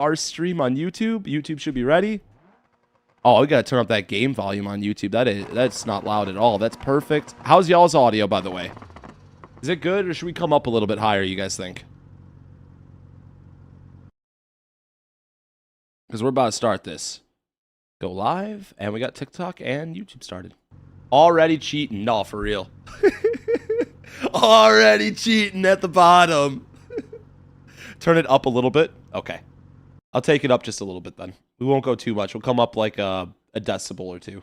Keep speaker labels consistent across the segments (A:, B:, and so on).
A: our stream on YouTube. YouTube should be ready. Oh, we gotta turn up that game volume on YouTube. That's not loud at all. That's perfect. How's y'all's audio, by the way? Is it good, or should we come up a little bit higher, you guys think? Because we're about to start this. Go live, and we got TikTok and YouTube started. Already cheating. No, for real. Already cheating at the bottom. Turn it up a little bit. Okay. I'll take it up just a little bit then. We won't go too much. We'll come up like a decibel or two.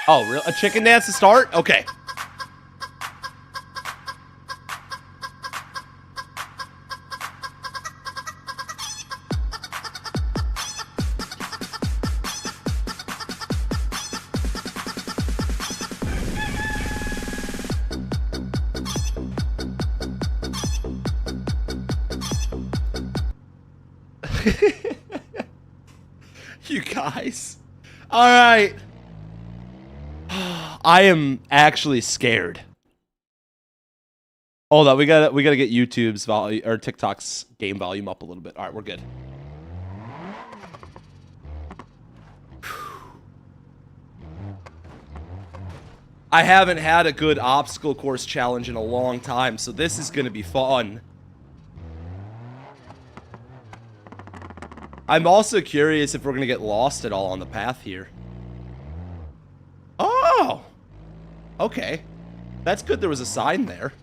A: Oh, really? A chicken dance to start? Okay. You guys. All right. I am actually scared. Hold on, we gotta get YouTube's volume or TikTok's game volume up a little bit. All right, we're good. I haven't had a good obstacle course challenge in a long time, so this is gonna be fun. I'm also curious if we're gonna get lost at all on the path here. Oh! Okay. That's good there was a sign there.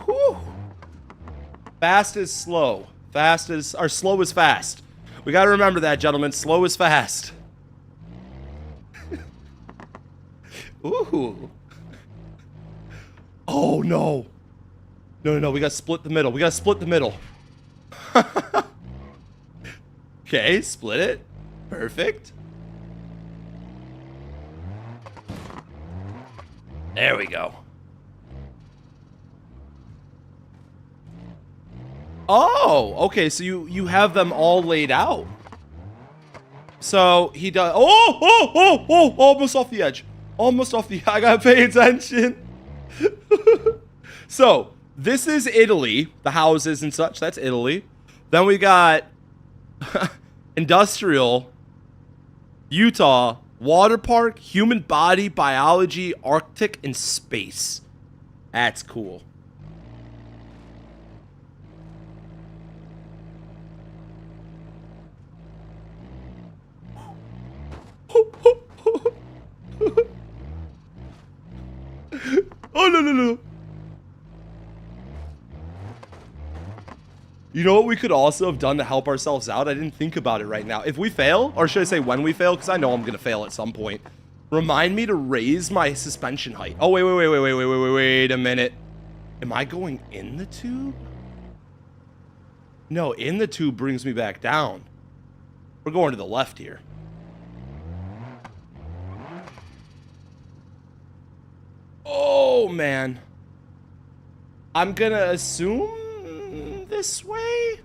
A: Whew. Fast is slow. Fast is... or slow is fast. We gotta remember that, gentlemen. Slow is fast. Ooh. Oh, no. No. We gotta split the middle. We gotta split the middle. Okay, split it. Perfect. There we go. Oh, okay, so you have them all laid out. So he does... Oh, almost off the edge. Almost off the... I gotta pay attention. So, this is Italy. The houses and such, that's Italy. Then we got... industrial, Utah, water park, human body, biology, Arctic, and space. That's cool. Oh, no. You know what we could also have done to help ourselves out? I didn't think about it right now. If we fail, or should I say when we fail, because I know I'm going to fail at some point. Remind me to raise my suspension height. Oh, wait a minute. Am I going in the tube? No, in the tube brings me back down. We're going to the left here. Oh, man. I'm going to assume this way?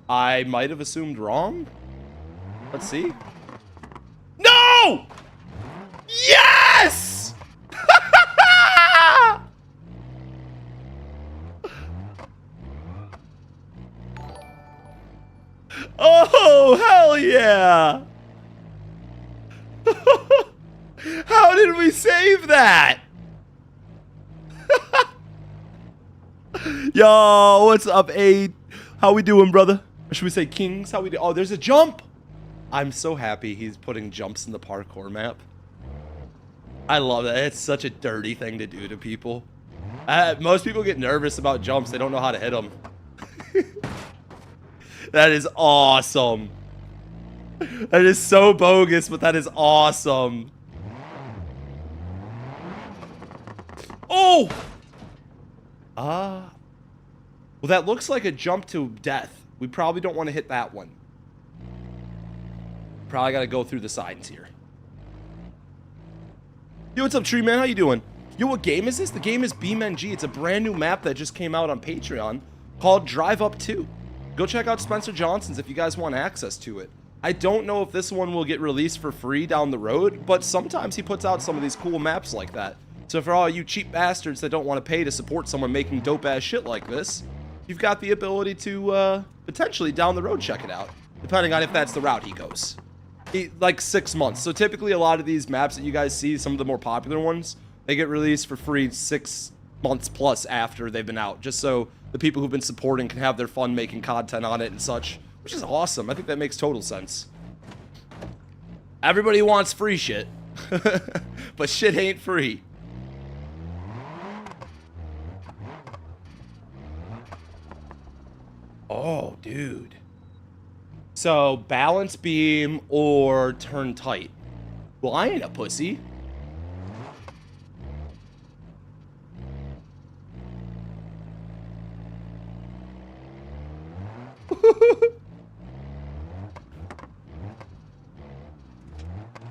A: I might have assumed wrong. Let's see. No! Yes! Oh, hell yeah! How did we save that? Yo, what's up, Aid? How we doing, brother? Or should we say Kings? How we do? Oh, there's a jump. I'm so happy he's putting jumps in the parkour map. I love that. It's such a dirty thing to do to people. Most people get nervous about jumps. They don't know how to hit them. That is awesome. That is so bogus, but that is awesome. Oh! Well, that looks like a jump to death. We probably don't want to hit that one. Probably got to go through the sides here. Yo, what's up, Tree Man? How you doing? Yo, what game is this? The game is BeamNG. It's a brand new map that just came out on Patreon called Drive Up 2. Go check out Spencer Johnson's if you guys want access to it. I don't know if this one will get released for free down the road, but sometimes he puts out some of these cool maps like that. So for all you cheap bastards that don't want to pay to support someone making dope-ass shit like this, you've got the ability to potentially down the road check it out, depending on if that's the route he goes. Like 6 months. So typically a lot of these maps that you guys see, some of the more popular ones, they get released for free 6 months plus after they've been out, just so the people who've been supporting can have their fun making content on it and such, which is awesome. I think that makes total sense. Everybody wants free shit, but shit ain't free. Oh, dude. So, balance beam or turn tight. Well, I ain't a pussy.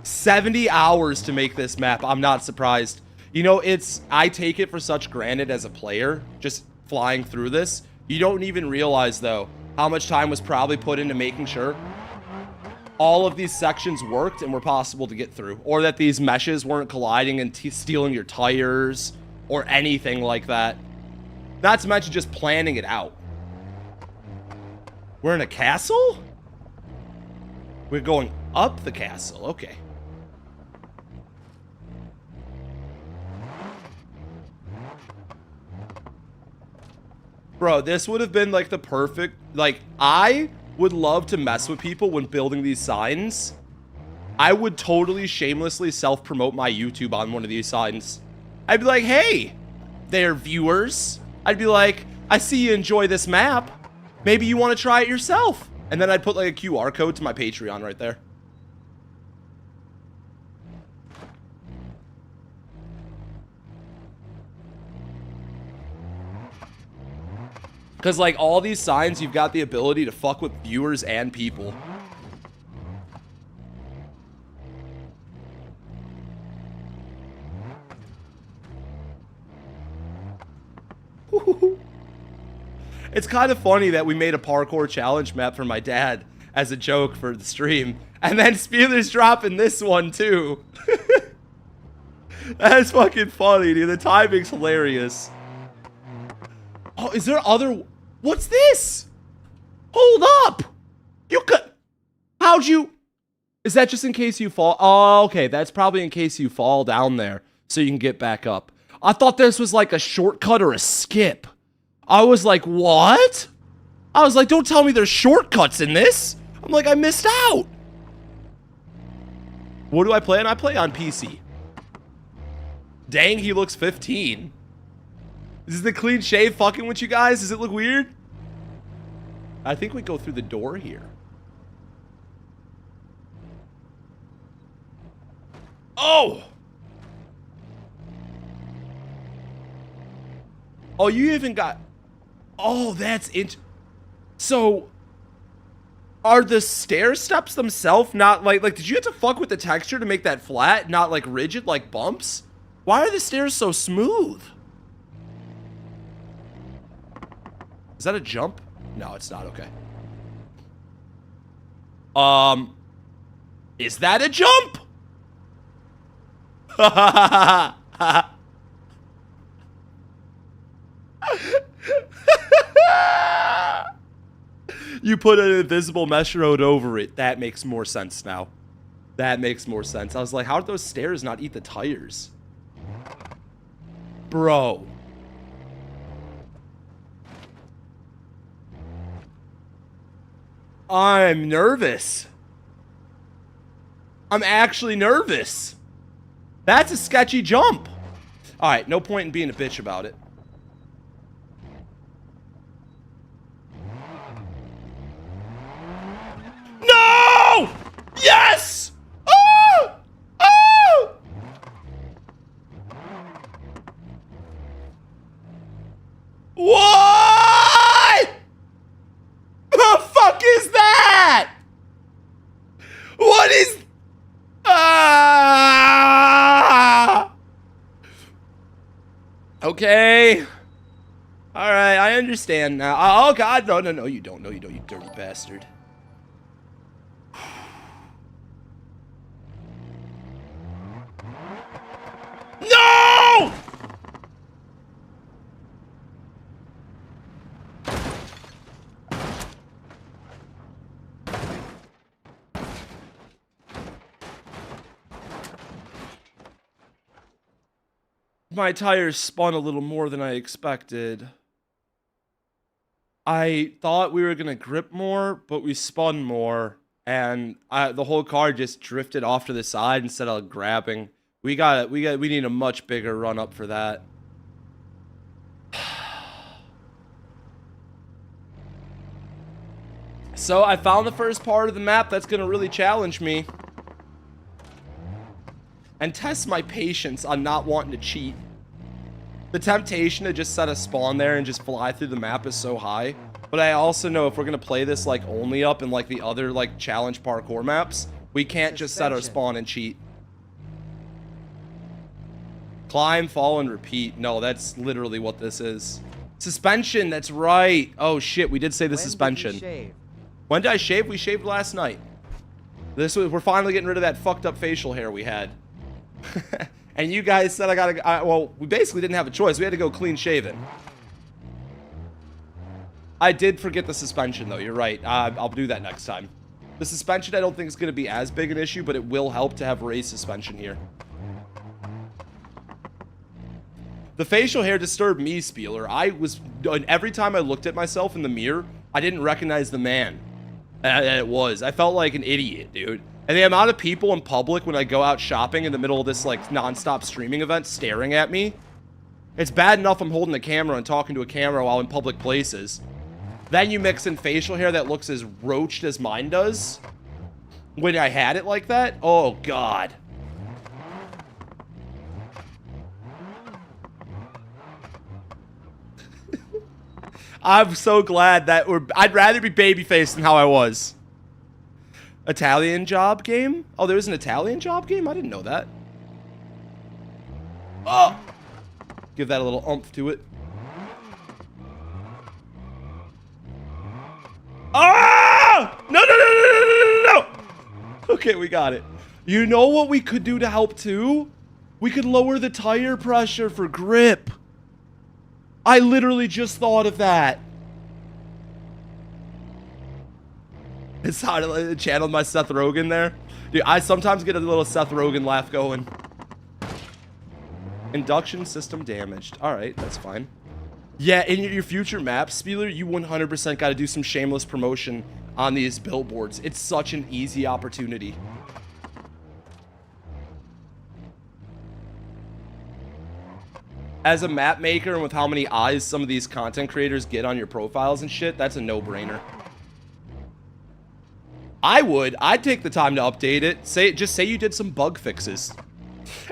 A: $70 hours to make this map. I'm not surprised. You know, I take it for such granted as a player, just flying through this. You don't even realize, though, how much time was probably put into making sure all of these sections worked and were possible to get through, or that these meshes weren't colliding and stealing your tires or anything like that. Not to mention just planning it out. We're in a castle? We're going up the castle. Okay. Bro, this would have been like the perfect, like, I would love to mess with people when building these signs. I would totally shamelessly self-promote my YouTube on one of these signs. I'd be like, hey, there, viewers. I'd be like, I see you enjoy this map. Maybe you want to try it yourself. And then I'd put like a QR code to my Patreon right there. Because, like, all these signs, you've got the ability to fuck with viewers and people. It's kind of funny that we made a parkour challenge map for my dad as a joke for the stream. And then Spieler's dropping this one, too. That's fucking funny, dude. The timing's hilarious. Oh, is there other... What's this? Hold up! You could... How'd you... Is that just in case you fall? Oh, okay. That's probably in case you fall down there so you can get back up. I thought this was like a shortcut or a skip. I was like, what? I was like, don't tell me there's shortcuts in this. I'm like, I missed out. What do I play on? I play on PC. Dang, he looks 15. Is the clean shave fucking with you guys? Does it look weird? I think we go through the door here. Oh! Oh, you even got... Oh, that's it. So, are the stair steps themselves not like... did you have to fuck with the texture to make that flat, not like rigid like bumps? Why are the stairs so smooth? Is that a jump? No, it's not. Okay. Is that a jump? You put an invisible mesh road over it. That makes more sense now. That makes more sense. I was like, how did those stairs not eat the tires? Bro. I'm nervous. I'm actually nervous. That's a sketchy jump. All right, no point in being a bitch about it. No! Yes! Oh! Oh! What? The fuck is that? What is... Okay. All right, I understand now. Oh, God. No, you don't. No, you don't, you dirty bastard. my tires spun a little more than I expected. I thought we were gonna grip more, but we spun more, and the whole car just drifted off to the side instead of grabbing. We need a much bigger run up for that. So I found the first part of the map that's gonna really challenge me and test my patience on not wanting to cheat. The temptation to just set a spawn there and just fly through the map is so high. But I also know if we're gonna play this like only up in like the other like challenge parkour maps, we can't just set our spawn and cheat. Climb, fall, and repeat. No, that's literally what this is. Suspension, that's right. Oh shit, we did say the suspension. When did I shave? We shaved last night. We're finally getting rid of that fucked up facial hair we had. And you guys said well, we basically didn't have a choice. We had to go clean shaven. I did forget the suspension though, you're right. I'll do that next time. The suspension I don't think is going to be as big an issue, but it will help to have raised suspension here. The facial hair disturbed me, Spieler. Every time I looked at myself in the mirror, I didn't recognize the man. I felt like an idiot, dude. And the amount of people in public when I go out shopping in the middle of this like non-stop streaming event staring at me. It's bad enough I'm holding a camera and talking to a camera while in public places. Then you mix in facial hair that looks as roached as mine does. When I had it like that, oh god. I'm so glad that I'd rather be babyface than how I was. Italian job game? Oh, there was an Italian job game? I didn't know that. Oh! Give that a little oomph to it. Ah! No, no, no, no, no, no, no, no! Okay, we got it. You know what we could do to help too? We could lower the tire pressure for grip. I literally just thought of that. It's how I channeled my Seth Rogen there. Dude, I sometimes get a little Seth Rogen laugh going. Induction system damaged. Alright, that's fine. Yeah, in your future maps, Spieler, you 100% got to do some shameless promotion on these billboards. It's such an easy opportunity. As a map maker and with how many eyes some of these content creators get on your profiles and shit, that's a no-brainer. I'd take the time to update it. Just say you did some bug fixes.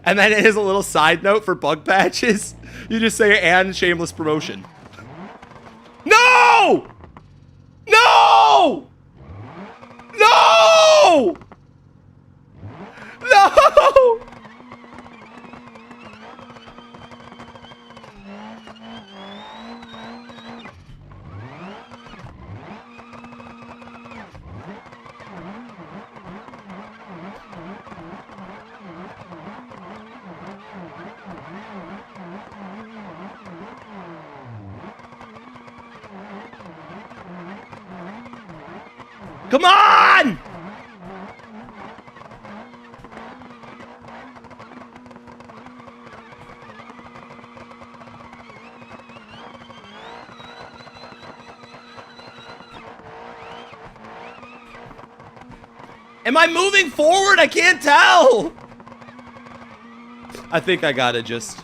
A: And then it is a little side note for bug patches. You just say, and shameless promotion. No! No! No! No! Come on! Am I moving forward? I can't tell. I think I gotta just...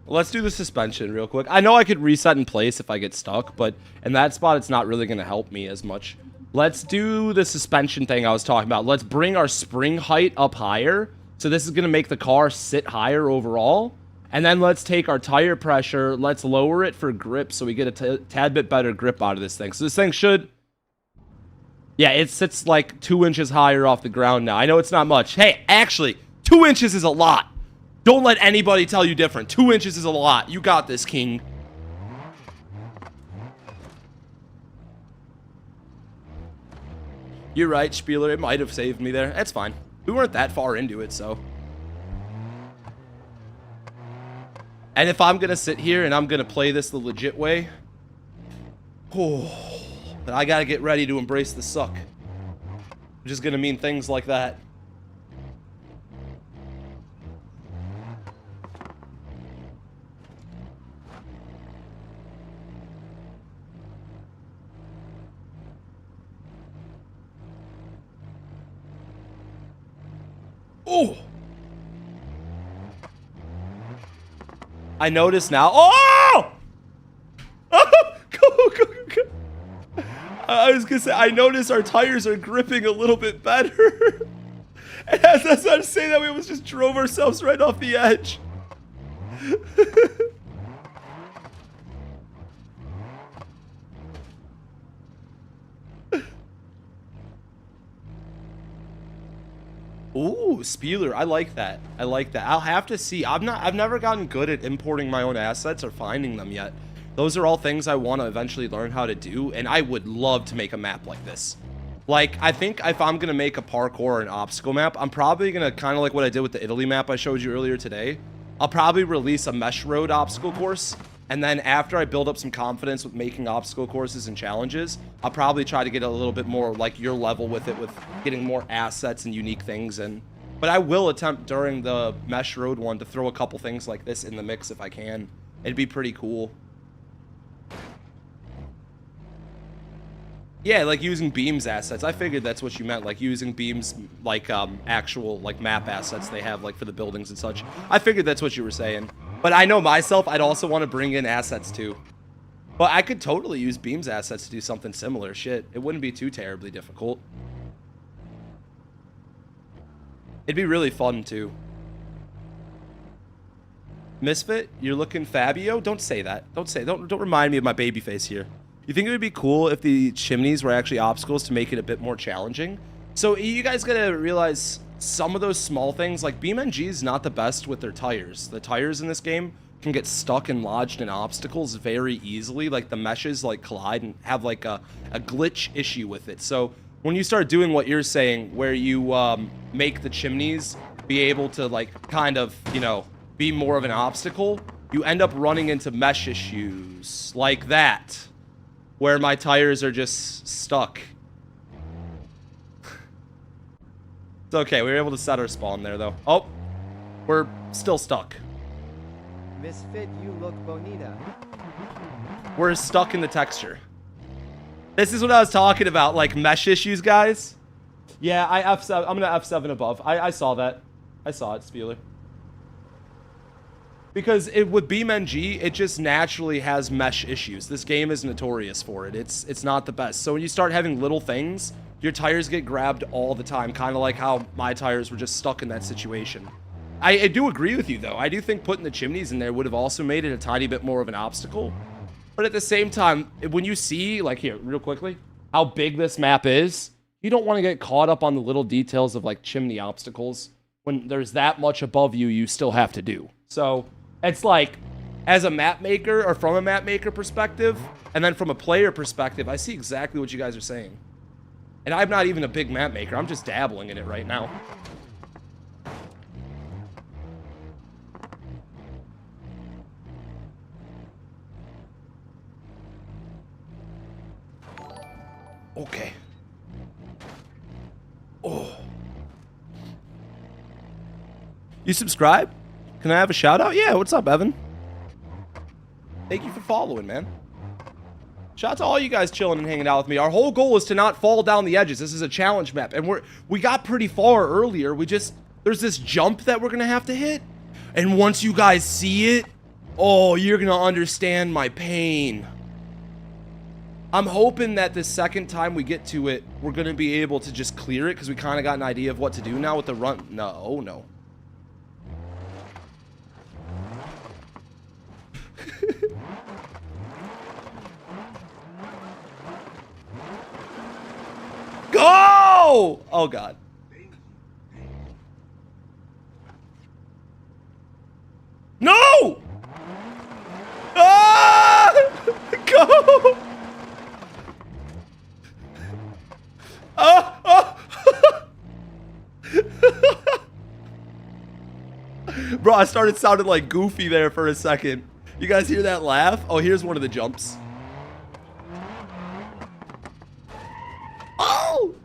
A: Let's do the suspension real quick. I know I could reset in place if I get stuck, but in that spot, it's not really going to help me as much. Let's do the suspension thing I was talking about. Let's bring our spring height up higher. So this is going to make the car sit higher overall. And then let's take our tire pressure. Let's lower it for grip so we get a tad bit better grip out of this thing. So this thing should... Yeah, it sits like 2 inches higher off the ground now. I know it's not much. Hey, actually, 2 inches is a lot. Don't let anybody tell you different. 2 inches is a lot. You got this, King. You're right, Spieler. It might have saved me there. That's fine. We weren't that far into it, so. And if I'm going to sit here and I'm going to play this the legit way, then I got to get ready to embrace the suck. Which is going to mean things like that. Oh! I notice now. Oh! Go. I was gonna say, I notice our tires are gripping a little bit better. And as I was saying that, we almost just drove ourselves right off the edge. Ooh, Spieler, I like that. I like that. I'll have to see. I've never gotten good at importing my own assets or finding them yet. Those are all things I want to eventually learn how to do, and I would love to make a map like this. Like, I think if I'm gonna make a parkour or an obstacle map, I'm probably gonna kind of like what I did with the Italy map I showed you earlier today. I'll probably release a mesh road obstacle course, and then after I build up some confidence with making obstacle courses and challenges, I'll probably try to get a little bit more like your level with it, with getting more assets and unique things in. But I will attempt during the mesh road one to throw a couple things like this in the mix if I can. It'd be pretty cool. Yeah, like using Beam's assets. I figured that's what you meant, like using Beam's like actual like map assets they have like for the buildings and such. I figured that's what you were saying. But I know myself, I'd also want to bring in assets too. But I could totally use Beam's assets to do something similar. Shit, it wouldn't be too terribly difficult. It'd be really fun too. Misfit, you're looking Fabio? Don't say that. Don't remind me of my baby face here. You think it would be cool if the chimneys were actually obstacles to make it a bit more challenging? So you guys gotta realize some of those small things, like BeamNG is not the best with their tires. The tires in this game can get stuck and lodged in obstacles very easily. Like the meshes like collide and have like a glitch issue with it. So when you start doing what you're saying, where you make the chimneys be able to like kind of, you know, be more of an obstacle, you end up running into mesh issues like that, where my tires are just stuck. It's okay, we were able to set our spawn there though. Oh, we're still stuck.
B: Misfit, you look bonita.
A: We're stuck in the texture. This is what I was talking about, like mesh issues, guys. Yeah, I'm gonna F7 above. I saw that. I saw it, Spieler. Because with BeamNG, it just naturally has mesh issues. This game is notorious for it. It's not the best. So when you start having little things, your tires get grabbed all the time, kind of like how my tires were just stuck in that situation. I do agree with you, though. I do think putting the chimneys in there would have also made it a tiny bit more of an obstacle. But at the same time, when you see, like here, real quickly, how big this map is, you don't want to get caught up on the little details of like chimney obstacles when there's that much above you you still have to do. So it's like, as a map maker, or from a map maker perspective, and then from a player perspective, I see exactly what you guys are saying. And I'm not even a big map maker, I'm just dabbling in it right now. Okay. Oh. You subscribe? Can I have a shout out? Yeah, what's up, Evan? Thank you for following, man. Shout out to all you guys chilling and hanging out with me. Our whole goal is to not fall down the edges. This is a challenge map, and we got pretty far earlier. There's this jump that we're gonna have to hit, and once you guys see it, oh, you're gonna understand my pain. I'm hoping that the second time we get to it, we're gonna be able to just clear it, because we kind of got an idea of what to do now with the run. No, no. Go! Oh god. No! Ah! Go! Oh! Bro, I started sounding like Goofy there for a second. You guys hear that laugh? Oh, here's one of the jumps. Oh!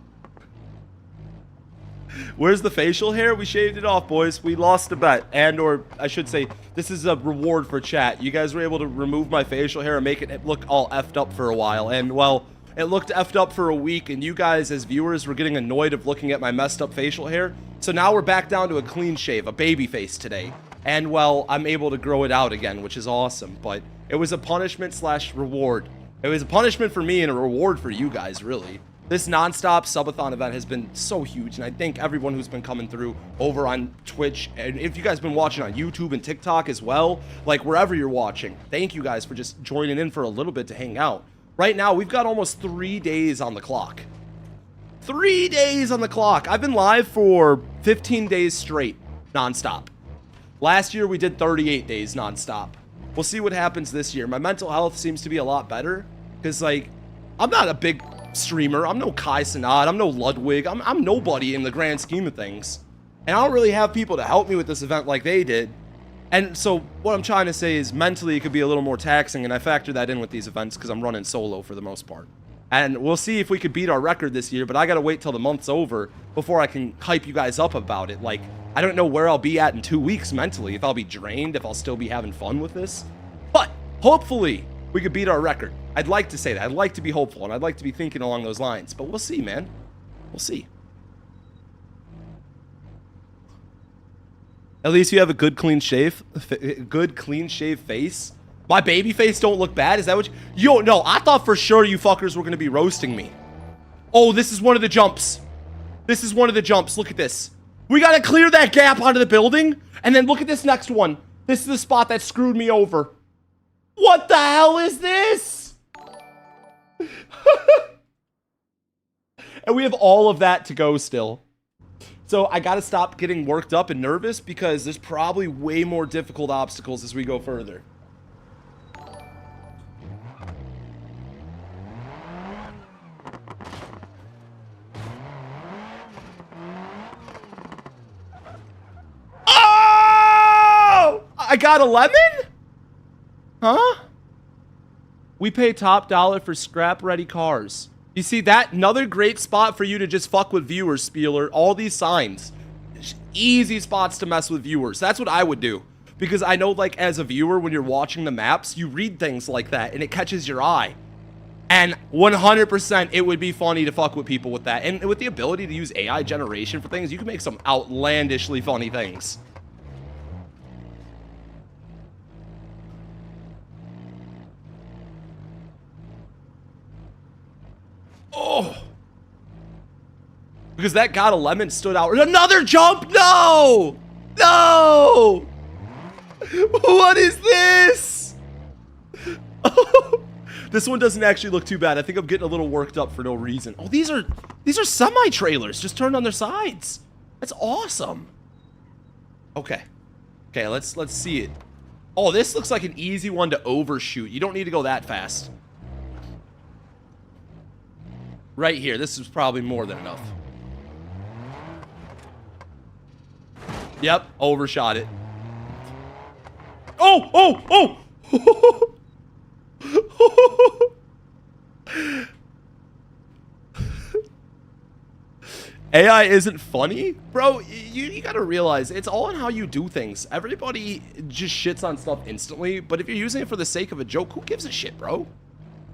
A: Where's the facial hair? We shaved it off, boys. We lost a bet. And, or I should say, this is a reward for chat. You guys were able to remove my facial hair and make it look all effed up for a while. And, well, it looked effed up for a week, and you guys as viewers were getting annoyed of looking at my messed up facial hair. So now we're back down to a clean shave, a baby face today. And well, I'm able to grow it out again, which is awesome. But it was a punishment slash reward. It was a punishment for me and a reward for you guys, really. This non-stop subathon event has been so huge, and I thank everyone who's been coming through over on Twitch, and if you guys been watching on YouTube and TikTok as well, like wherever you're watching, thank you guys for just joining in for a little bit to hang out. Right now, we've got almost 3 days on the clock. 3 days on the clock. I've been live for 15 days straight, non-stop. Last year, we did 38 days non-stop. We'll see what happens this year. My mental health seems to be a lot better, because, like, I'm not a big streamer. I'm no Kai Cenat. I'm no Ludwig. I'm nobody in the grand scheme of things. And I don't really have people to help me with this event like they did. And so what I'm trying to say is mentally it could be a little more taxing, and I factor that in with these events because I'm running solo for the most part. And we'll see if we could beat our record this year, but I got to wait till the month's over before I can hype you guys up about it. Like, I don't know where I'll be at in 2 weeks mentally, if I'll be drained, if I'll still be having fun with this. But hopefully we could beat our record. I'd like to say that. I'd like to be hopeful, and I'd like to be thinking along those lines. But we'll see, man. We'll see. At least you have a good, clean shave. Good, clean shave face. My baby face don't look bad? Is that what you... Yo, no, I thought for sure you fuckers were going to be roasting me. Oh, this is one of the jumps. This is one of the jumps. Look at this. We got to clear that gap onto the building. And then look at this next one. This is the spot that screwed me over. What the hell is this? And we have all of that to go still. So I got to stop getting worked up and nervous because there's probably way more difficult obstacles as we go further. Oh! I got a lemon? Huh? We pay top dollar for scrap-ready cars. You see that? Another great spot for you to just fuck with viewers, Spieler. All these signs. Easy spots to mess with viewers. That's what I would do. Because I know, like, as a viewer, when you're watching the maps, you read things like that, and it catches your eye. And 100% it would be funny to fuck with people with that. And with the ability to use AI generation for things, you can make some outlandishly funny things. Oh, because that got a lemon stood out. Another jump? No, no. What is this? Oh, this one doesn't actually look too bad. I think I'm getting a little worked up for no reason. Oh, these are semi trailers just turned on their sides. That's awesome. Okay, let's see it. Oh, this looks like an easy one to overshoot. You don't need to go that fast. Right here, this is probably more than enough. Yep, overshot it. Oh! AI isn't funny? Bro, you gotta realize, it's all in how you do things. Everybody just shits on stuff instantly, but if you're using it for the sake of a joke, who gives a shit, bro?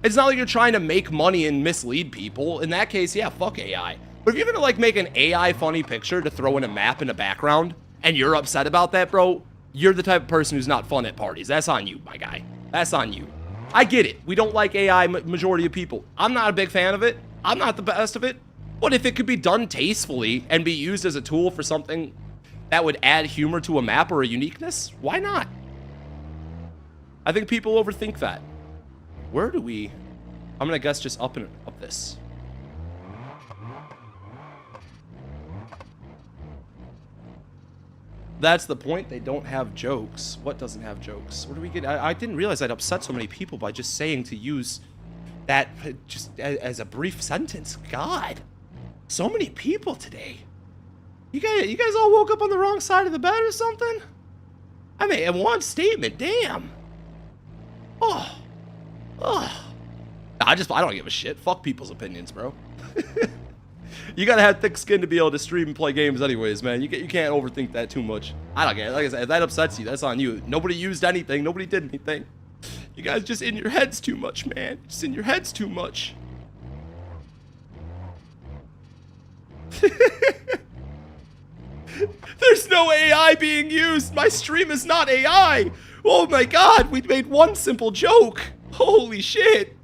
A: It's not like you're trying to make money and mislead people. In that case, yeah, fuck AI. But if you're gonna, like, make an AI funny picture to throw in a map in the background, and you're upset about that, bro, you're the type of person who's not fun at parties. That's on you, my guy. That's on you. I get it. We don't like AI, majority of people. I'm not a big fan of it. I'm not the best of it. But if it could be done tastefully and be used as a tool for something that would add humor to a map or a uniqueness, why not? I think people overthink that. Where do we... I'm gonna guess just up this. That's the point. They don't have jokes. What doesn't have jokes? Where do we get... I didn't realize I'd upset so many people by just saying to use that just as a brief sentence. God. So many people today. You guys all woke up on the wrong side of the bed or something? I mean, in one statement. Damn. Oh. I don't give a shit. Fuck people's opinions, bro. You gotta have thick skin to be able to stream and play games anyways, man. You can't overthink that too much. I don't care. Like I said, if that upsets you, that's on you. Nobody used anything. Nobody did anything. You guys just in your heads too much, man. Just in your heads too much. There's no AI being used. My stream is not AI. Oh my god, we made one simple joke. Holy shit.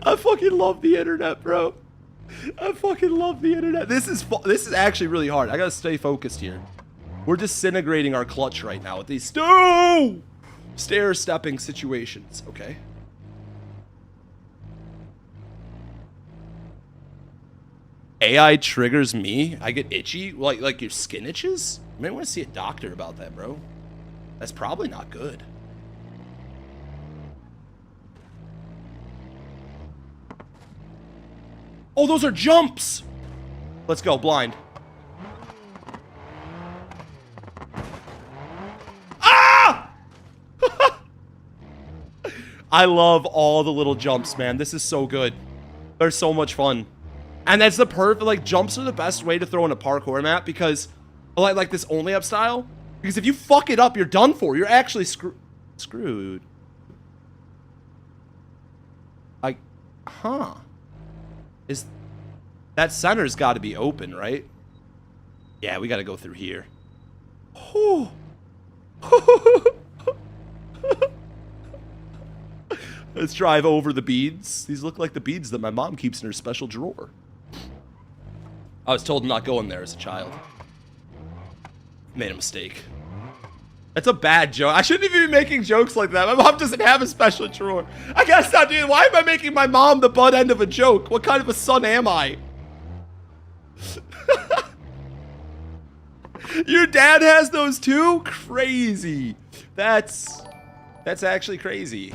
A: I fucking love the internet, bro. I fucking love the internet. This is actually really hard. I gotta stay focused here. We're disintegrating our clutch right now with these stair-stepping situations. Okay. AI triggers me. I get itchy. Like your skin itches? You might want to see a doctor about that, bro. That's probably not good. Oh, those are jumps. Let's go, blind. Ah! I love all the little jumps, man. This is so good. They're so much fun. And that's the perfect, like, jumps are the best way to throw in a parkour map because, like this only up style. Because if you fuck it up, you're done for. You're actually screwed. Huh. That center's got to be open, right? Yeah, we got to go through here. Oh. Let's drive over the beads. These look like the beads that my mom keeps in her special drawer. I was told not going there as a child. Made a mistake. That's a bad joke. I shouldn't even be making jokes like that. My mom doesn't have a special drawer. I gotta stop doing it. Why am I making my mom the butt end of a joke? What kind of a son am I? Your dad has those too? Crazy. That's actually crazy.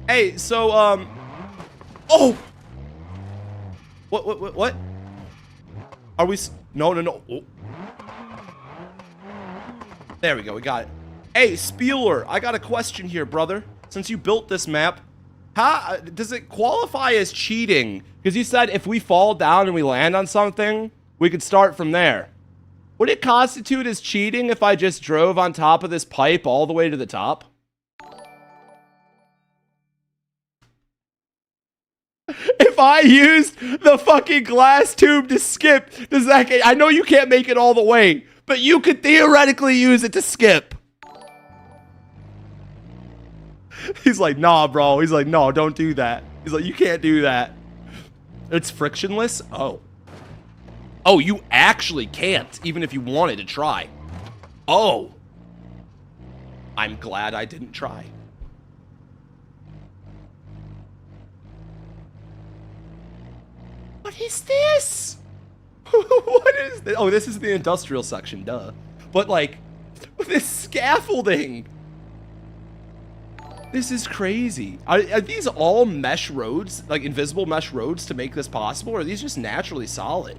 A: Hey, so, oh! What? Are we, no. Oh. There we go, we got it. Hey, Spieler, I got a question here, brother. Since you built this map, how, does it qualify as cheating? Because you said if we fall down and we land on something, we could start from there. Would it constitute as cheating if I just drove on top of this pipe all the way to the top? If I used the fucking glass tube to skip, does that get, I know you can't make it all the way, but you could theoretically use it to skip. He's like, nah, bro. He's like, no, don't do that. He's like, you can't do that. It's frictionless? Oh. Oh, you actually can't, even if you wanted to try. Oh. I'm glad I didn't try. What is this? What is this? Oh, this is the industrial section, duh. But like, this scaffolding. This is crazy. Are these all mesh roads, like invisible mesh roads to make this possible? Or are these just naturally solid?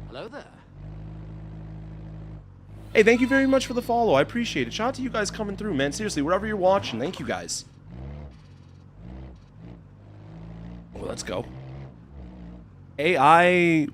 C: Hello there.
A: Hey, thank you very much for the follow. I appreciate it. Shout out to you guys coming through, man. Seriously, wherever you're watching, thank you guys. Oh, let's go. AI...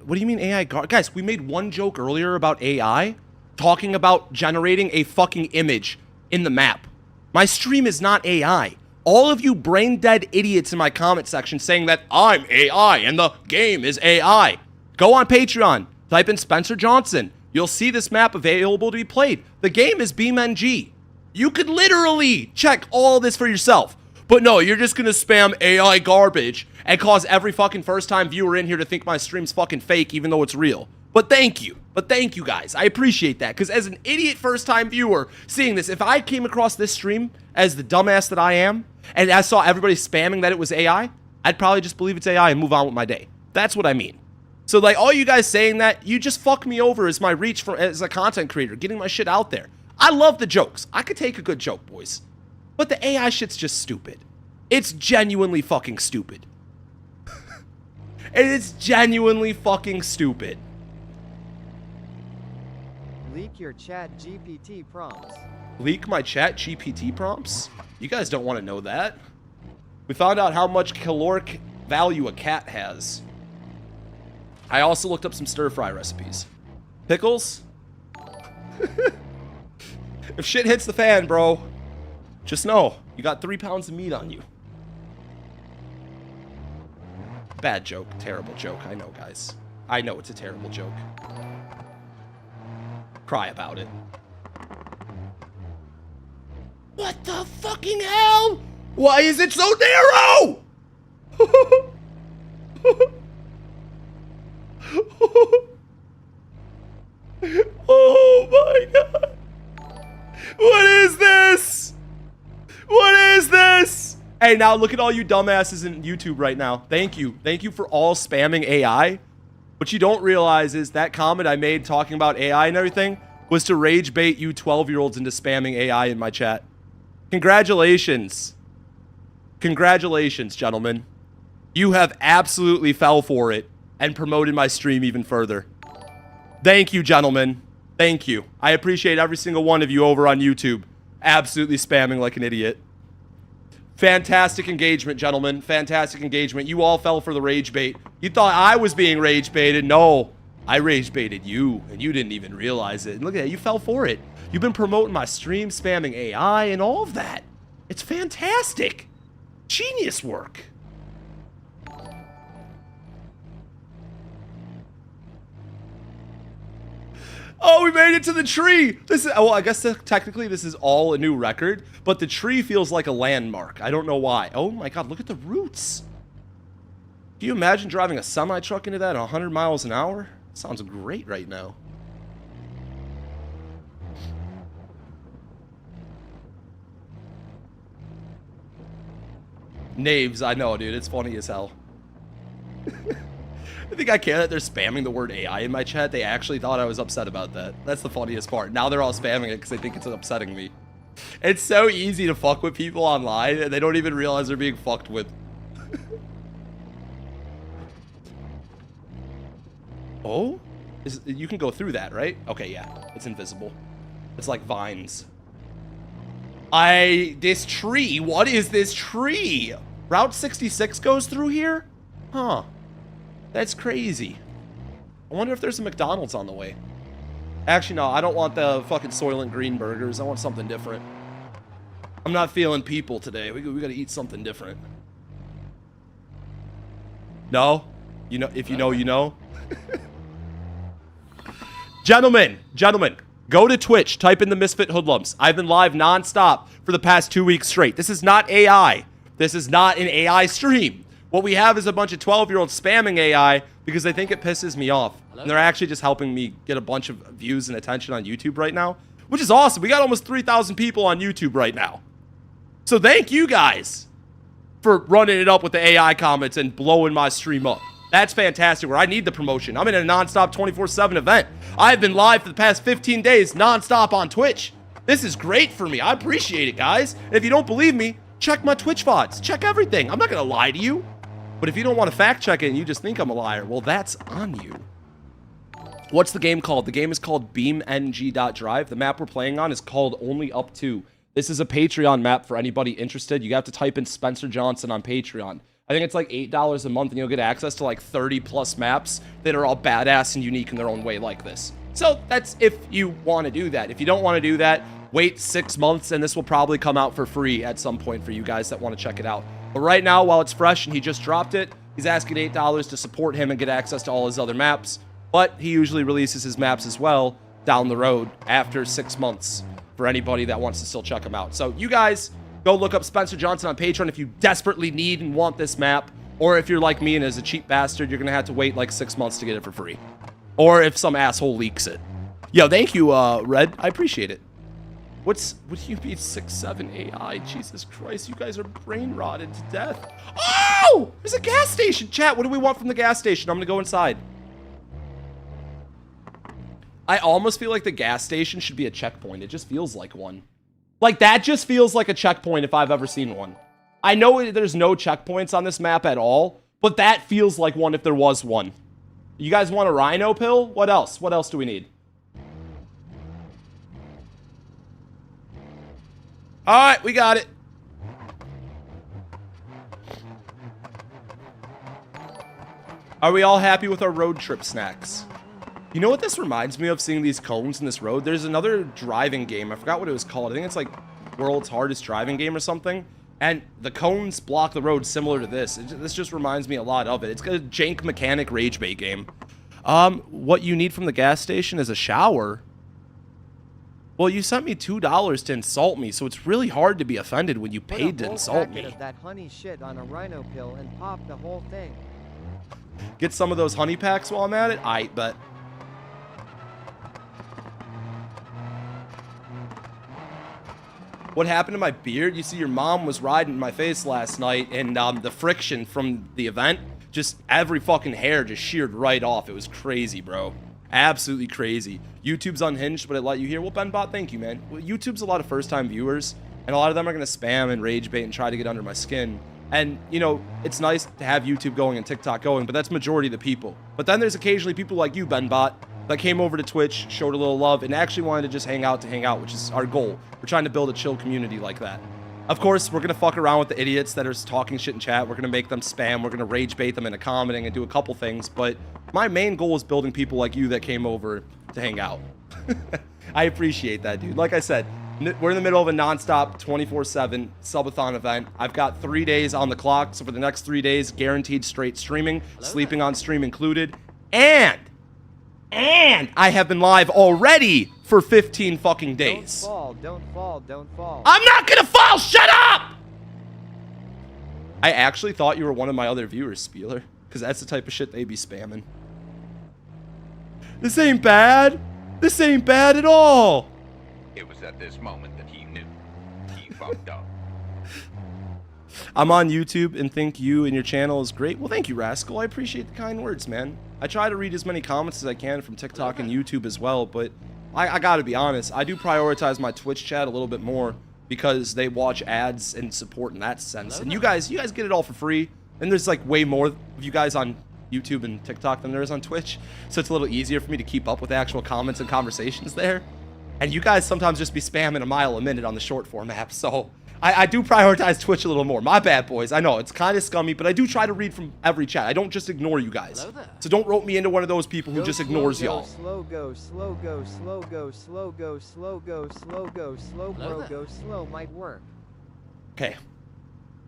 A: What do you mean AI? Guys, we made one joke earlier about AI talking about generating a fucking image in the map. My stream is not AI. All of you brain-dead idiots in my comment section saying that I'm AI and the game is AI. Go on Patreon. Type in Spencer Johnson. You'll see this map available to be played. The game is BeamNG. You could literally check all this for yourself. But no, you're just gonna spam AI garbage and cause every fucking first-time viewer in here to think my stream's fucking fake even though it's real. But thank you. But thank you guys. I appreciate that. Because as an idiot first-time viewer seeing this, if I came across this stream as the dumbass that I am, and I saw everybody spamming that it was AI, I'd probably just believe it's AI and move on with my day. That's what I mean. So like all you guys saying that, you just fuck me over as my reach as a content creator, getting my shit out there. I love the jokes. I could take a good joke, boys. But the AI shit's just stupid. It's genuinely fucking stupid. It's genuinely fucking stupid.
B: Leak your chat GPT prompts.
A: Leak my chat GPT prompts? You guys don't want to know that. We found out how much caloric value a cat has. I also looked up some stir-fry recipes. Pickles? If shit hits the fan, bro. Just know, you got 3 pounds of meat on you. Bad joke. Terrible joke. I know, guys. I know it's a terrible joke. Cry about it. What the fucking hell? Why is it so narrow? Oh my god. What is this? What is this? Hey, now look at all you dumbasses in YouTube right now. Thank you. Thank you for all spamming AI. What you don't realize is that comment I made talking about AI and everything was to rage bait you 12-year-olds into spamming AI in my chat. Congratulations. Congratulations, gentlemen. You have absolutely fell for it and promoted my stream even further. Thank you, gentlemen. Thank you. I appreciate every single one of you over on YouTube absolutely spamming like an idiot. Fantastic engagement, gentlemen. Fantastic engagement. You all fell for the rage bait. You thought I was being rage baited. No, I rage baited you, and you didn't even realize it. And look at that. You fell for it. You've been promoting my stream, spamming AI, and all of that. It's fantastic. Genius work. Oh, we made it to the tree. This is, well, I guess technically this is all a new record, but the tree feels like a landmark. I don't know why. Oh my god, look at the roots. Can you imagine driving a semi-truck into that at 100 miles an hour? Sounds great right now. Knaves, I know, dude. It's funny as hell. I think I care that they're spamming the word AI in my chat. They actually thought I was upset about that. That's the funniest part. Now they're all spamming it because they think it's upsetting me. It's so easy to fuck with people online, and they don't even realize they're being fucked with. Oh? You can go through that, right? Okay, yeah. It's invisible. It's like vines. This tree. What is this tree? Route 66 goes through here? Huh. That's crazy. I wonder if there's a McDonald's on the way. Actually, no, I don't want the fucking Soylent Green burgers. I want something different. I'm not feeling people today. We gotta eat something different. No? You know, if you know, you know. Gentlemen, go to Twitch, type in the Misfit Hoodlums. I've been live nonstop for the past 2 weeks straight. This is not AI. This is not an AI stream. What we have is a bunch of 12-year-olds spamming AI because they think it pisses me off. And they're actually just helping me get a bunch of views and attention on YouTube right now, which is awesome. We got almost 3,000 people on YouTube right now. So thank you guys for running it up with the AI comments and blowing my stream up. That's fantastic, where I need the promotion. I'm in a nonstop 24/7 event. I've been live for the past 15 days nonstop on Twitch. This is great for me. I appreciate it, guys. And if you don't believe me, check my Twitch VODs. Check everything. I'm not going to lie to you. But if you don't want to fact check it and you just think I'm a liar, well, that's on you. What's the game called? The game is called BeamNG.Drive. The map we're playing on is called Only Up To. This is a Patreon map for anybody interested. You have to type in Spencer Johnson on Patreon. I think it's like $8 a month and you'll get access to like 30 plus maps that are all badass and unique in their own way like this. So that's if you want to do that. If you don't want to do that, wait 6 months and this will probably come out for free at some point for you guys that want to check it out. But right now, while it's fresh and he just dropped it, he's asking $8 to support him and get access to all his other maps. But he usually releases his maps as well down the road after 6 months for anybody that wants to still check him out. So you guys, go look up Spencer Johnson on Patreon if you desperately need and want this map. Or if you're like me and is a cheap bastard, you're going to have to wait like 6 months to get it for free. Or if some asshole leaks it. Yo, thank you, Red. I appreciate it. What do you mean 6'7" AI? Jesus Christ, you guys are brain rotted to death. Oh! There's a gas station! Chat, what do we want from the gas station? I'm gonna go inside. I almost feel like the gas station should be a checkpoint. It just feels like one. Like, that just feels like a checkpoint if I've ever seen one. I know there's no checkpoints on this map at all, but that feels like one if there was one. You guys want a rhino pill? What else? What else do we need? All right, we got it. Are we all happy with our road trip snacks? You know what this reminds me of, seeing these cones in this road? There's another driving game. I forgot what it was called. I think it's like world's hardest driving game or something. And the cones block the road similar to this. This just reminds me a lot of it. It's a jank mechanic rage bait game. What you need from the gas station is a shower. Well, you sent me $2 to insult me, so it's really hard to be offended when you paid to insult me.
B: Put a whole packet of that honey shit on a rhino pill and pop the whole thing.
A: Get some of those honey packs while I'm at it? I bet. What happened to my beard? You see, your mom was riding my face last night, and the friction from the event, just every fucking hair just sheared right off. It was crazy, bro. Absolutely crazy. YouTube's unhinged, but it let you hear. Well, BenBot, thank you, man. Well, YouTube's a lot of first-time viewers, and a lot of them are going to spam and rage bait and try to get under my skin. And, you know, it's nice to have YouTube going and TikTok going, but that's majority of the people. But then there's occasionally people like you, BenBot, that came over to Twitch, showed a little love, and actually wanted to just hang out, which is our goal. We're trying to build a chill community like that. Of course, we're going to fuck around with the idiots that are talking shit in chat. We're going to make them spam. We're going to rage bait them into commenting and do a couple things. But my main goal is building people like you that came over to hang out. I appreciate that, dude. Like I said, we're in the middle of a nonstop 24/7 subathon event. I've got 3 days on the clock. So for the next 3 days, guaranteed straight streaming, sleeping on stream included. And I have been live already for 15 fucking days.
B: Don't fall, don't fall, don't fall.
A: I'm not gonna fall! Shut up! I actually thought you were one of my other viewers, Spieler, because that's the type of shit they be spamming. This ain't bad. This ain't bad at all.
D: It was at this moment that he knew. He fucked up.
A: I'm on YouTube and think you and your channel is great. Well, thank you, Rascal. I appreciate the kind words, man. I try to read as many comments as I can from TikTok and YouTube as well, but I gotta be honest. I do prioritize my Twitch chat a little bit more because they watch ads and support in that sense. And you guys get it all for free. And there's like way more of you guys on YouTube and TikTok than there is on Twitch. So it's a little easier for me to keep up with actual comments and conversations there. And you guys sometimes just be spamming a mile a minute on the short form app. So I do prioritize Twitch a little more. My bad, boys. I know, it's kind of scummy, but I do try to read from every chat. I don't just ignore you guys.
C: Hello there.
A: So don't rope me into one of those people who
B: Go
A: just
B: slow,
A: ignores
B: go,
A: y'all.
B: Slow go, slow go, slow go, slow go, slow go, slow go, slow
C: Hello
B: bro,
C: there.
B: go slow might work.
A: Okay.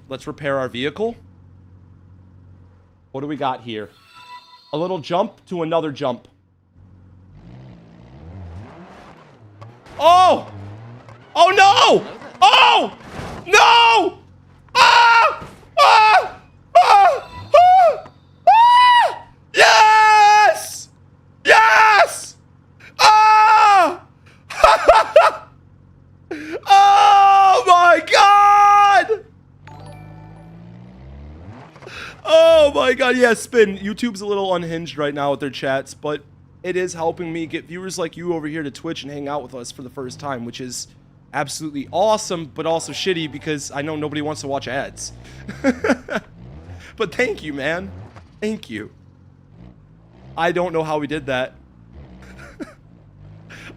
A: Let's repair our vehicle. What do we got here? A little jump to another jump. Oh! Oh no! Oh! No! Ah! Ah! Ah! Ah! Ah! Yes! Yes! Ah! Oh my god! Oh my god, yeah, Spin. YouTube's a little unhinged right now with their chats, but it is helping me get viewers like you over here to Twitch and hang out with us for the first time, which is absolutely awesome, but also shitty because I know nobody wants to watch ads. But thank you, man. Thank you. I don't know how we did that.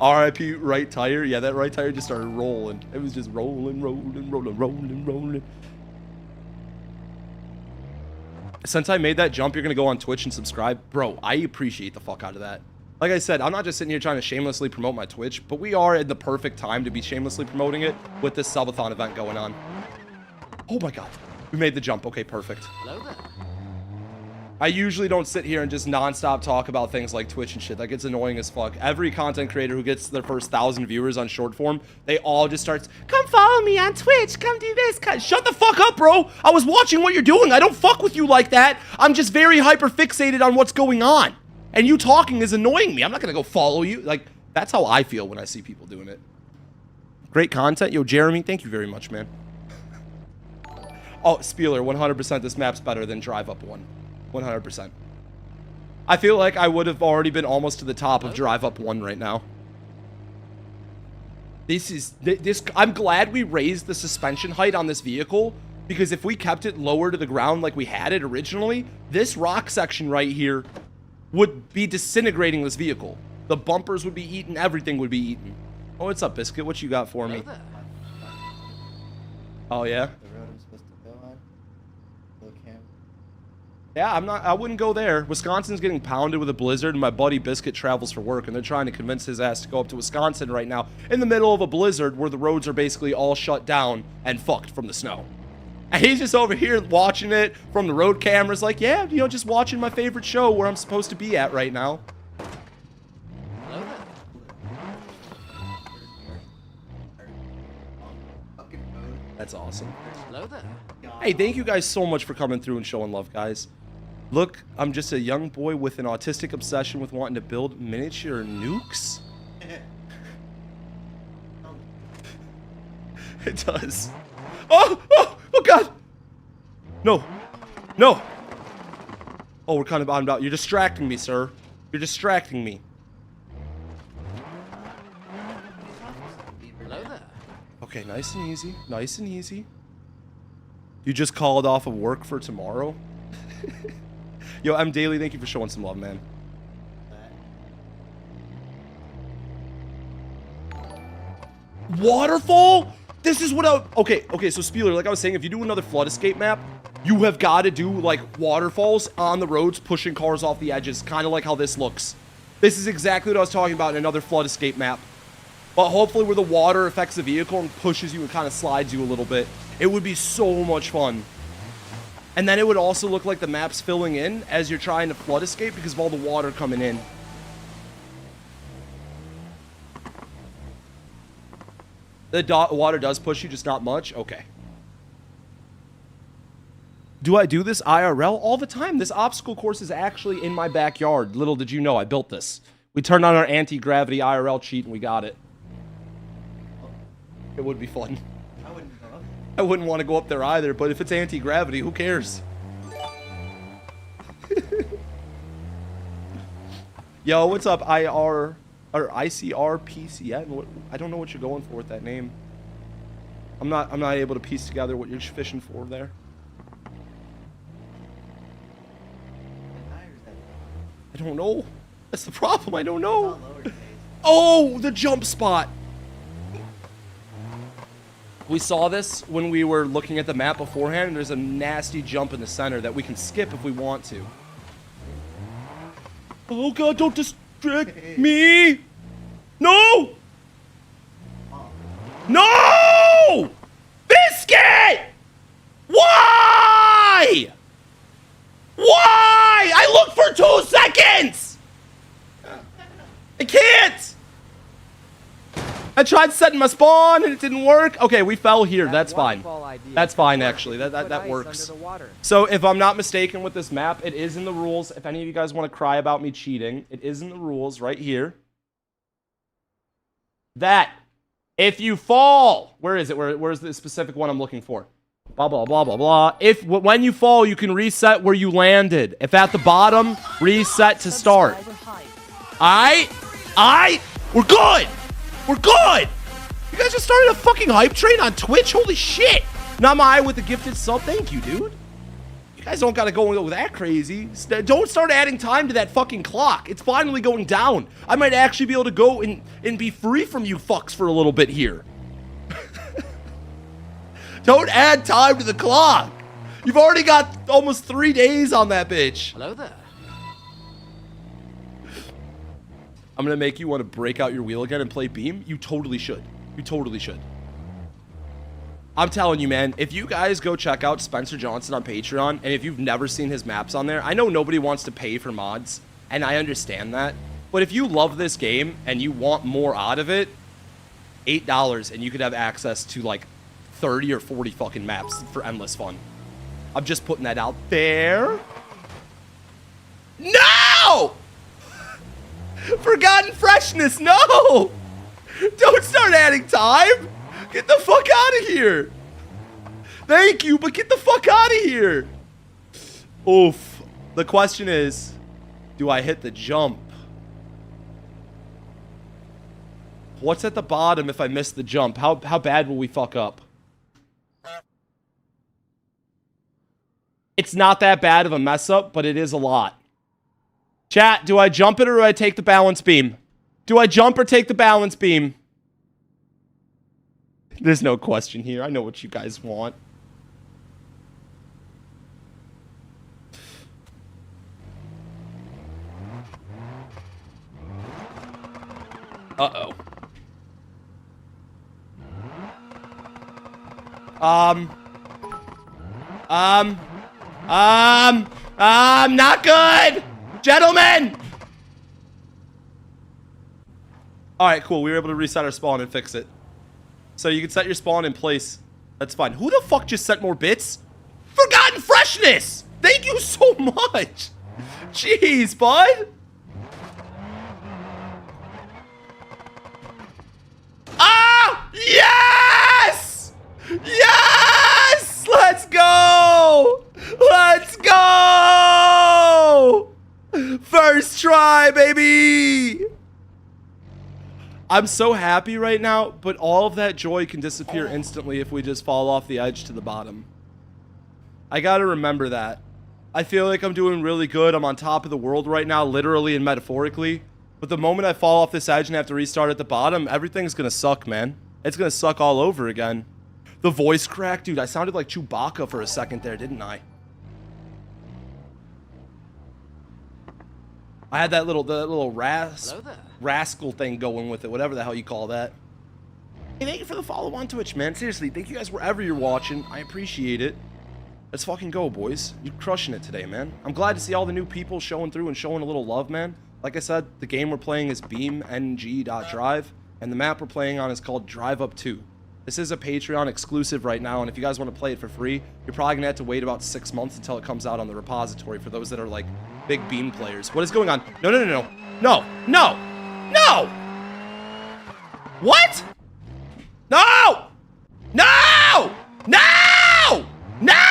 A: RIP right tire. Yeah, that right tire just started rolling. It was just rolling, rolling, rolling, rolling, rolling. Since I made that jump, you're going to go on Twitch and subscribe. Bro, I appreciate the fuck out of that. Like I said, I'm not just sitting here trying to shamelessly promote my Twitch, but we are at the perfect time to be shamelessly promoting it with this subathon event going on. Oh my god. We made the jump. Okay, perfect.
C: Hello there.
A: I usually don't sit here and just nonstop talk about things like Twitch and shit. That gets annoying as fuck. Every content creator who gets their first 1,000 viewers on short form, they all just start, come follow me on Twitch, come do this. Shut the fuck up, bro. I was watching what you're doing. I don't fuck with you like that. I'm just very hyper fixated on what's going on. And you talking is annoying me. I'm not going to go follow you. Like, that's how I feel when I see people doing it. Great content. Yo, Jeremy, thank you very much, man. Oh, Spieler, 100% this map's better than Drive Up 1. 100%. I feel like I would have already been almost to the top of Drive Up 1 right now. I'm glad we raised the suspension height on this vehicle, because if we kept it lower to the ground like we had it originally, this rock section right here would be disintegrating this vehicle. The bumpers would be eaten, everything would be eaten. Oh, what's up, Biscuit? What you got for me?
C: Hello there.
A: Oh, yeah?
E: The road I'm supposed to go on. Look him.
A: Yeah, I wouldn't go there. Wisconsin's getting pounded with a blizzard, and my buddy Biscuit travels for work, and they're trying to convince his ass to go up to Wisconsin right now in the middle of a blizzard where the roads are basically all shut down and fucked from the snow. And he's just over here watching it from the road cameras like, yeah, you know, just watching my favorite show where I'm supposed to be at right now.
C: Hello there.
A: That's awesome.
C: Hello there.
A: Hey, thank you guys so much for coming through and showing love, guys. Look, I'm just a young boy with an autistic obsession with wanting to build miniature nukes. It does. Oh, God. No. No. Oh, we're kind of bottomed out. You're distracting me, sir. You're distracting me.
C: Hello there.
A: Okay, nice and easy. Nice and easy. You just called off of work for tomorrow? Yo, M. Daily, thank you for showing some love, man. Waterfall? This is what I... Okay, so Spieler, like I was saying, if you do another flood escape map, you have got to do, like, waterfalls on the roads, pushing cars off the edges, kind of like how this looks. This is exactly what I was talking about in another flood escape map. But hopefully where the water affects the vehicle and pushes you and kind of slides you a little bit. It would be so much fun. And then it would also look like the map's filling in as you're trying to flood escape because of all the water coming in. The water does push you, just not much? Okay. Do I do this IRL? All the time. This obstacle course is actually in my backyard. Little did you know, I built this. We turned on our anti-gravity IRL cheat and we got it. It would be fun. I wouldn't want to go up there either, but if it's anti-gravity, who cares? Yo, what's up, IR or ICRPCN? I don't know what you're going for with that name. I'm not able to piece together what you're fishing for there. I don't know. That's the problem. I don't know. Oh, the jump spot. We saw this when we were looking at the map beforehand, and there's a nasty jump in the center that we can skip if we want to. Oh God, don't distract me! No! No! Biscuit! Why? Why? I looked for 2 seconds! I can't! I tried setting my spawn and it didn't work. Okay, we fell here. That's fine. That's fine, actually. That works. So if I'm not mistaken with this map, it is in the rules. If any of you guys want to cry about me cheating, it is in the rules right here. That if you fall, where is it? Where's the specific one I'm looking for? Blah, blah, blah, blah, blah. When you fall, you can reset where you landed. If at the bottom, reset to start. We're good. We're good! You guys just started a fucking hype train on Twitch? Holy shit! Not my eye with the gifted sub. Thank you, dude. You guys don't gotta go that crazy. Don't start adding time to that fucking clock. It's finally going down. I might actually be able to go and be free from you fucks for a little bit here. Don't add time to the clock. You've already got almost 3 days on that bitch.
C: Hello there.
A: I'm gonna make you want to break out your wheel again and play Beam. You totally should. You totally should. I'm telling you, man, if you guys go check out Spencer Johnson on Patreon, and if you've never seen his maps on there, I know nobody wants to pay for mods, and I understand that. But if you love this game and you want more out of it, $8 and you could have access to like 30 or 40 fucking maps for endless fun. I'm just putting that out there. No! Forgotten freshness, no! Don't start adding time! Get the fuck out of here! Thank you, but get the fuck out of here! Oof. The question is, do I hit the jump? What's at the bottom if I miss the jump? How bad will we fuck up? It's not that bad of a mess up, but it is a lot. Chat, do I jump it or do I take the balance beam? Do I jump or take the balance beam? There's no question here. I know what you guys want. Uh-oh. Not good! Gentlemen! Alright, cool. We were able to reset our spawn and fix it. So you can set your spawn in place. That's fine. Who the fuck just sent more bits? Forgotten Freshness! Thank you so much! Jeez, bud! Ah! Yes! Yes! Let's go! Let's go! First try, baby! I'm so happy right now, but all of that joy can disappear instantly if we just fall off the edge to the bottom. I gotta remember that. I feel like I'm doing really good. I'm on top of the world right now, literally and metaphorically. But the moment I fall off this edge and have to restart at the bottom, everything's gonna suck, man. It's gonna suck all over again. The voice crack, dude, I sounded like Chewbacca for a second there, didn't I? I had that little
C: Hello there.
A: rascal thing going with it, whatever the hell you call that. Hey, thank you for the follow on Twitch, man. Seriously, thank you guys wherever you're watching. I appreciate it. Let's fucking go, boys. You're crushing it today, man. I'm glad to see all the new people showing through and showing a little love, man. Like I said, the game we're playing is beamng.drive, and the map we're playing on is called Drive Up 2. This is a Patreon exclusive right now, and if you guys want to play it for free, you're probably gonna have to wait about 6 months until it comes out on the repository for those that are like big Beam players. What is going on? No, no, no, no. No, no, no! What? No! No! No! No!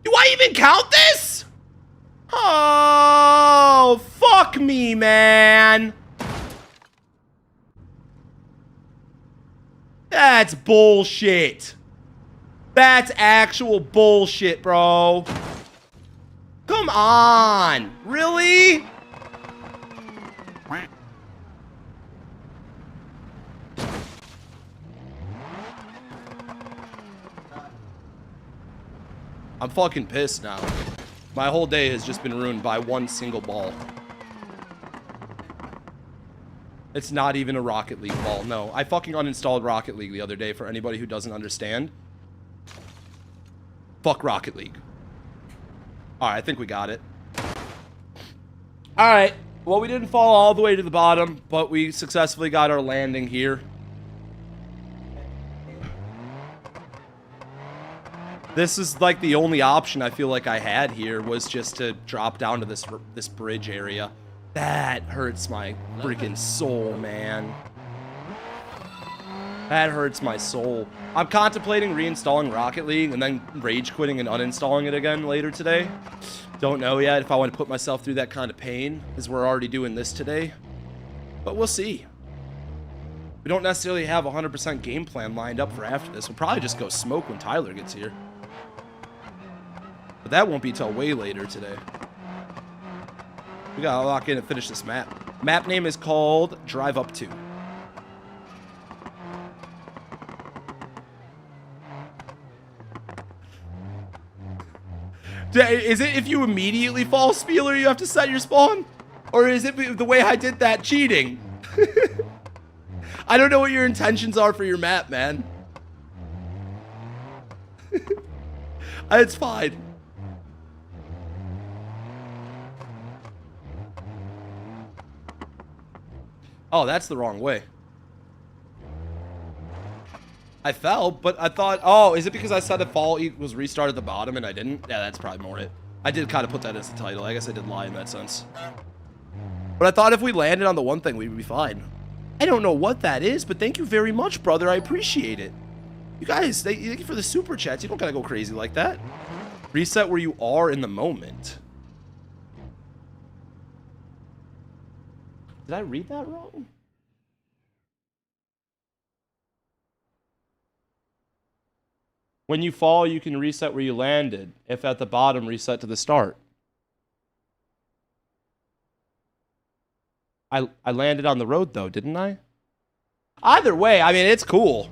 A: Do I even count this? Oh, fuck me, man. That's bullshit. That's actual bullshit, bro. Come on. Really? I'm fucking pissed now. My whole day has just been ruined by one single ball. It's not even a Rocket League ball. No, I fucking uninstalled Rocket League the other day for anybody who doesn't understand. Fuck Rocket League. Alright, I think we got it. Alright. Well, we didn't fall all the way to the bottom, but we successfully got our landing here. This is like the only option I feel like I had here was just to drop down to this bridge area. That hurts my freaking soul, man. That hurts my soul. I'm contemplating reinstalling Rocket League and then rage quitting and uninstalling it again later today. Don't know yet if I want to put myself through that kind of pain, as we're already doing this today. But we'll see. We don't necessarily have a 100% game plan lined up for after this. We'll probably just go smoke when Tyler gets here. But that won't be till way later today. We gotta lock in and finish this map. Map name is called Drive Up 2. Is it if you immediately fall Spieler you have to set your spawn? Or is it the way I did that cheating? I don't know what your intentions are for your map, man. It's fine. Oh, that's the wrong way. I fell, but I thought, oh, is it because I said if fall equals restart at the bottom and I didn't? Yeah, that's probably more it. I did kind of put that as the title. I guess I did lie in that sense. But I thought if we landed on the one thing, we'd be fine. I don't know what that is, but thank you very much, brother. I appreciate it. You guys, thank you for the super chats. You don't gotta go crazy like that. Reset where you are in the moment. Did I read that wrong? When you fall, you can reset where you landed. If at the bottom, reset to the start. I landed on the road though, didn't I? Either way, I mean, it's cool.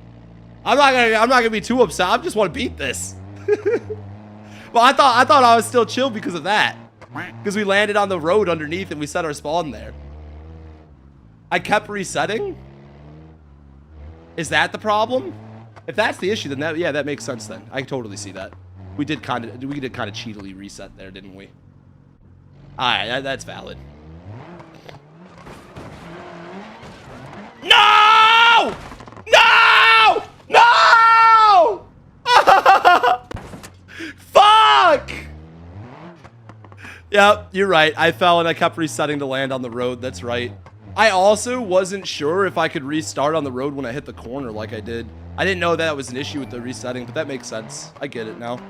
A: I'm not gonna be too upset. I just want to beat this. Well, I thought I was still chill because of that. Because we landed on the road underneath and we set our spawn there. I kept resetting? Is that the problem? If that's the issue, then that makes sense then. I totally see that. We did kind of cheatily reset there, didn't we? Alright, that's valid. No! No! No! Fuck! Yep, you're right. I fell and I kept resetting to land on the road. That's right. I also wasn't sure if I could restart on the road when I hit the corner like I did. I didn't know that was an issue with the resetting, but that makes sense. I get it now.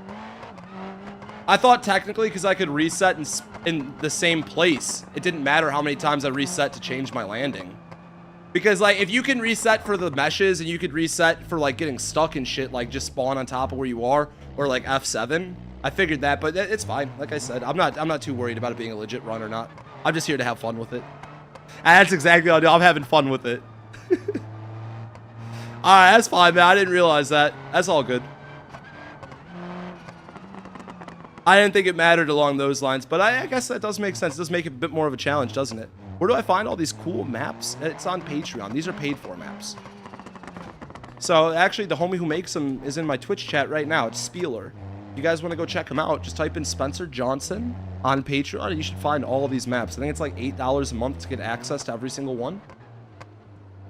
A: I thought technically because I could reset in the same place, it didn't matter how many times I reset to change my landing. Because, like, if you can reset for the meshes and you could reset for, like, getting stuck and shit, like, just spawn on top of where you are, or, like, F7, I figured that, but it's fine. Like I said, I'm not too worried about it being a legit run or not. I'm just here to have fun with it. And that's exactly what I do. I'm having fun with it. Alright, that's fine, man. I didn't realize that. That's all good. I didn't think it mattered along those lines, but I guess that does make sense. It does make it a bit more of a challenge, doesn't it? Where do I find all these cool maps? It's on Patreon. These are paid for maps. So, actually, the homie who makes them is in my Twitch chat right now. It's Spieler. If you guys want to go check him out, just type in Spencer Johnson on Patreon, and you should find all of these maps. I think it's like $8 a month to get access to every single one.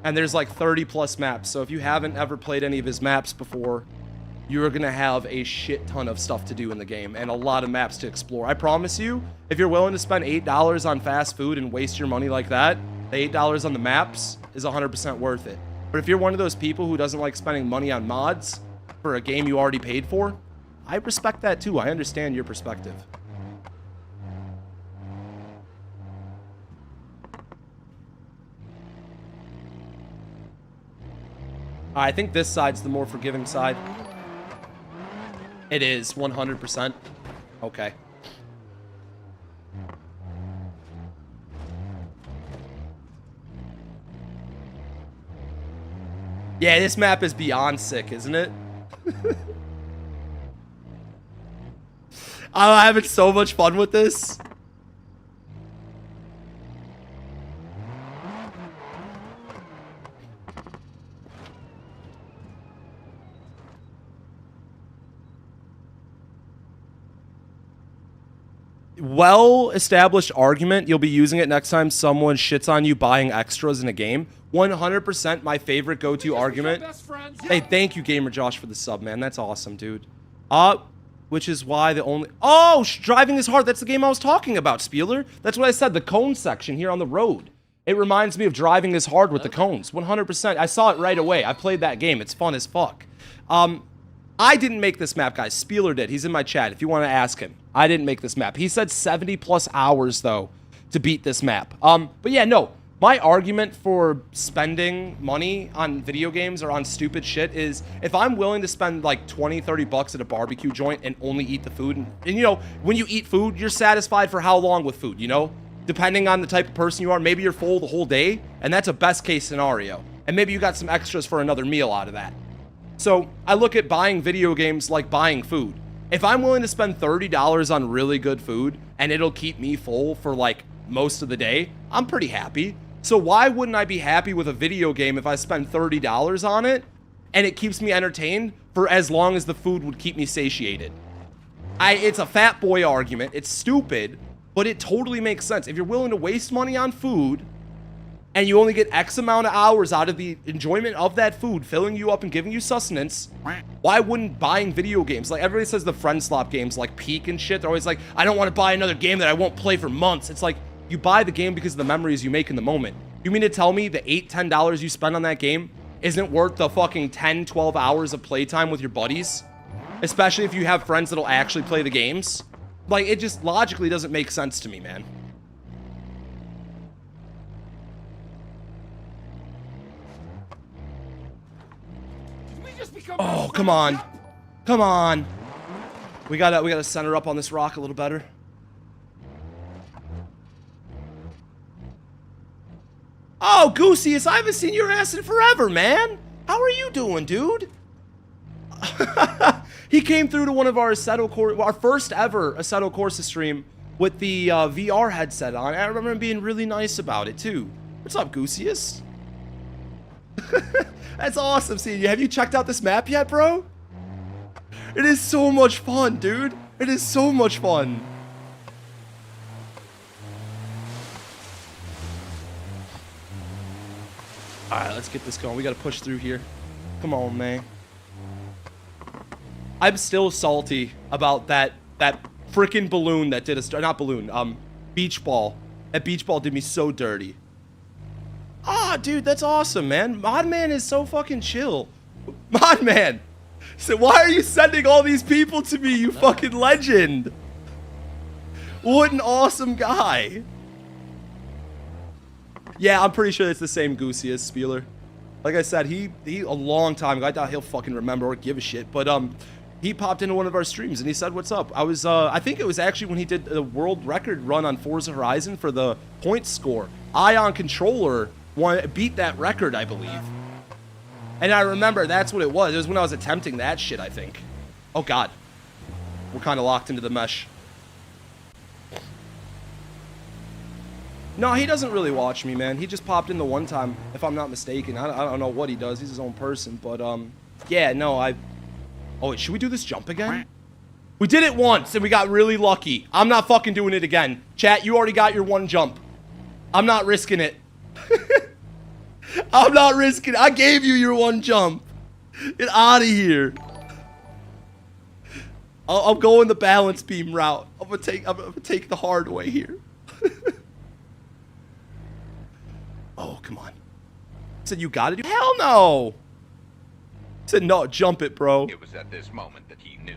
A: And there's like 30 plus maps. So if you haven't ever played any of his maps before, you're going to have a shit ton of stuff to do in the game and a lot of maps to explore. I promise you, if you're willing to spend $8 on fast food and waste your money like that, the $8 on the maps is 100% worth it. But if you're one of those people who doesn't like spending money on mods for a game you already paid for, I respect that too. I understand your perspective. I think this side's the more forgiving side. It is, 100%. Okay. Yeah, this map is beyond sick, isn't it? I'm having so much fun with this. Well-established argument. You'll be using it next time someone shits on you buying extras in a game. 100% my favorite go-to argument. Hey, thank you, Gamer Josh, for the sub, man. That's awesome, dude. Which is why the only... Oh, driving is hard. That's the game I was talking about, Spieler. That's what I said, the cone section here on the road. It reminds me of driving is hard with the cones. 100%. I saw it right away. I played that game. It's fun as fuck. I didn't make this map, guys. Spieler did. He's in my chat if you want to ask him. I didn't make this map. He said 70 plus hours, though, to beat this map. But yeah, no. My argument for spending money on video games or on stupid shit is if I'm willing to spend like 20, 30 bucks at a barbecue joint and only eat the food, and you know, when you eat food, you're satisfied for how long with food, you know? Depending on the type of person you are, maybe you're full the whole day, and that's a best case scenario. And maybe you got some extras for another meal out of that. So I look at buying video games like buying food. If I'm willing to spend $30 on really good food and it'll keep me full for like most of the day, I'm pretty happy. So why wouldn't I be happy with a video game if I spend $30 on it and it keeps me entertained for as long as the food would keep me satiated? It's a fat boy argument. It's stupid, but it totally makes sense. If you're willing to waste money on food and you only get X amount of hours out of the enjoyment of that food, filling you up and giving you sustenance, why wouldn't buying video games, like everybody says the friend slop games like Peak and shit, they're always like, I don't want to buy another game that I won't play for months. It's like, you buy the game because of the memories you make in the moment. You mean to tell me the $8, $10 you spend on that game isn't worth the fucking 10, 12 hours of playtime with your buddies? Especially if you have friends that'll actually play the games? Like, it just logically doesn't make sense to me, man. Oh, come on. Come on. We gotta center up on this rock a little better. Oh, Goosey, I haven't seen your ass in forever, man. How are you doing, dude? He came through to one of our Assetto Corsa, our first ever Assetto Corsa stream with the VR headset on. I remember him being really nice about it too. What's up, Gooseus? That's awesome seeing you. Have you checked out this map yet, bro? It is so much fun, dude. It is so much fun. Alright, let's get this going. We gotta push through here. Come on, man. I'm still salty about that freaking balloon that did a not balloon, beach ball. That beach ball did me so dirty. Ah, dude, that's awesome, man. Modman is so fucking chill. Modman! So why are you sending all these people to me, you fucking legend? What an awesome guy. Yeah, I'm pretty sure it's the same Goosey as Spieler. Like I said, he a long time ago, I doubt he'll fucking remember or give a shit, but he popped into one of our streams and he said, what's up? I think it was actually when he did the world record run on Forza Horizon for the point score. Ion Controller beat that record, I believe. And I remember that's what it was. It was when I was attempting that shit, I think. Oh, God. We're kind of locked into the mesh. No, he doesn't really watch me, man. He just popped in the one time, if I'm not mistaken. I don't know what he does. He's his own person. But, yeah, no, Oh, wait, should we do this jump again? We did it once, and we got really lucky. I'm not fucking doing it again. Chat, you already got your one jump. I'm not risking it. I'm not risking it. I gave you your one jump. Get out of here. I'll go in the balance beam route. I'm gonna take the hard way here. Oh, come on. Said you gotta do. Hell no. Said no, jump it, bro.
D: It was at this moment that he knew.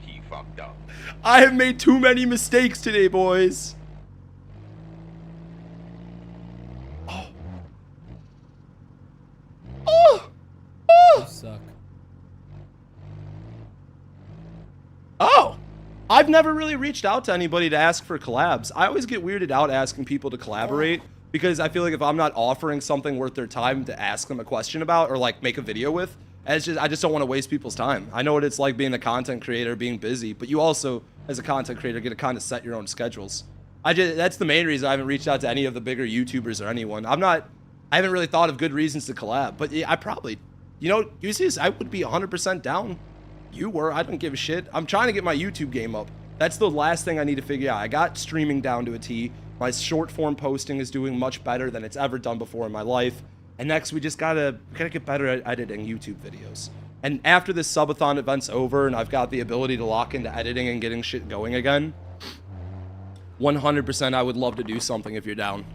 D: He fucked up.
A: I have made too many mistakes today, boys. Oh. Oh. Oh.
E: You suck.
A: Oh. I've never really reached out to anybody to ask for collabs. I always get weirded out asking people to collaborate because I feel like if I'm not offering something worth their time to ask them a question about or like make a video with, I just don't want to waste people's time. I know what it's like being a content creator, being busy, but you also, as a content creator, get to kind of set your own schedules. That's the main reason I haven't reached out to any of the bigger YouTubers or anyone. I haven't really thought of good reasons to collab, but yeah, I probably, you know, you see this, I would be 100% down. You were, I don't give a shit. I'm trying to get my YouTube game up. That's the last thing I need to figure out. I got streaming down to a T. My short form posting is doing much better than it's ever done before in my life. And next, we just gotta get better at editing YouTube videos. And after this subathon event's over and I've got the ability to lock into editing and getting shit going again, 100% I would love to do something if you're down.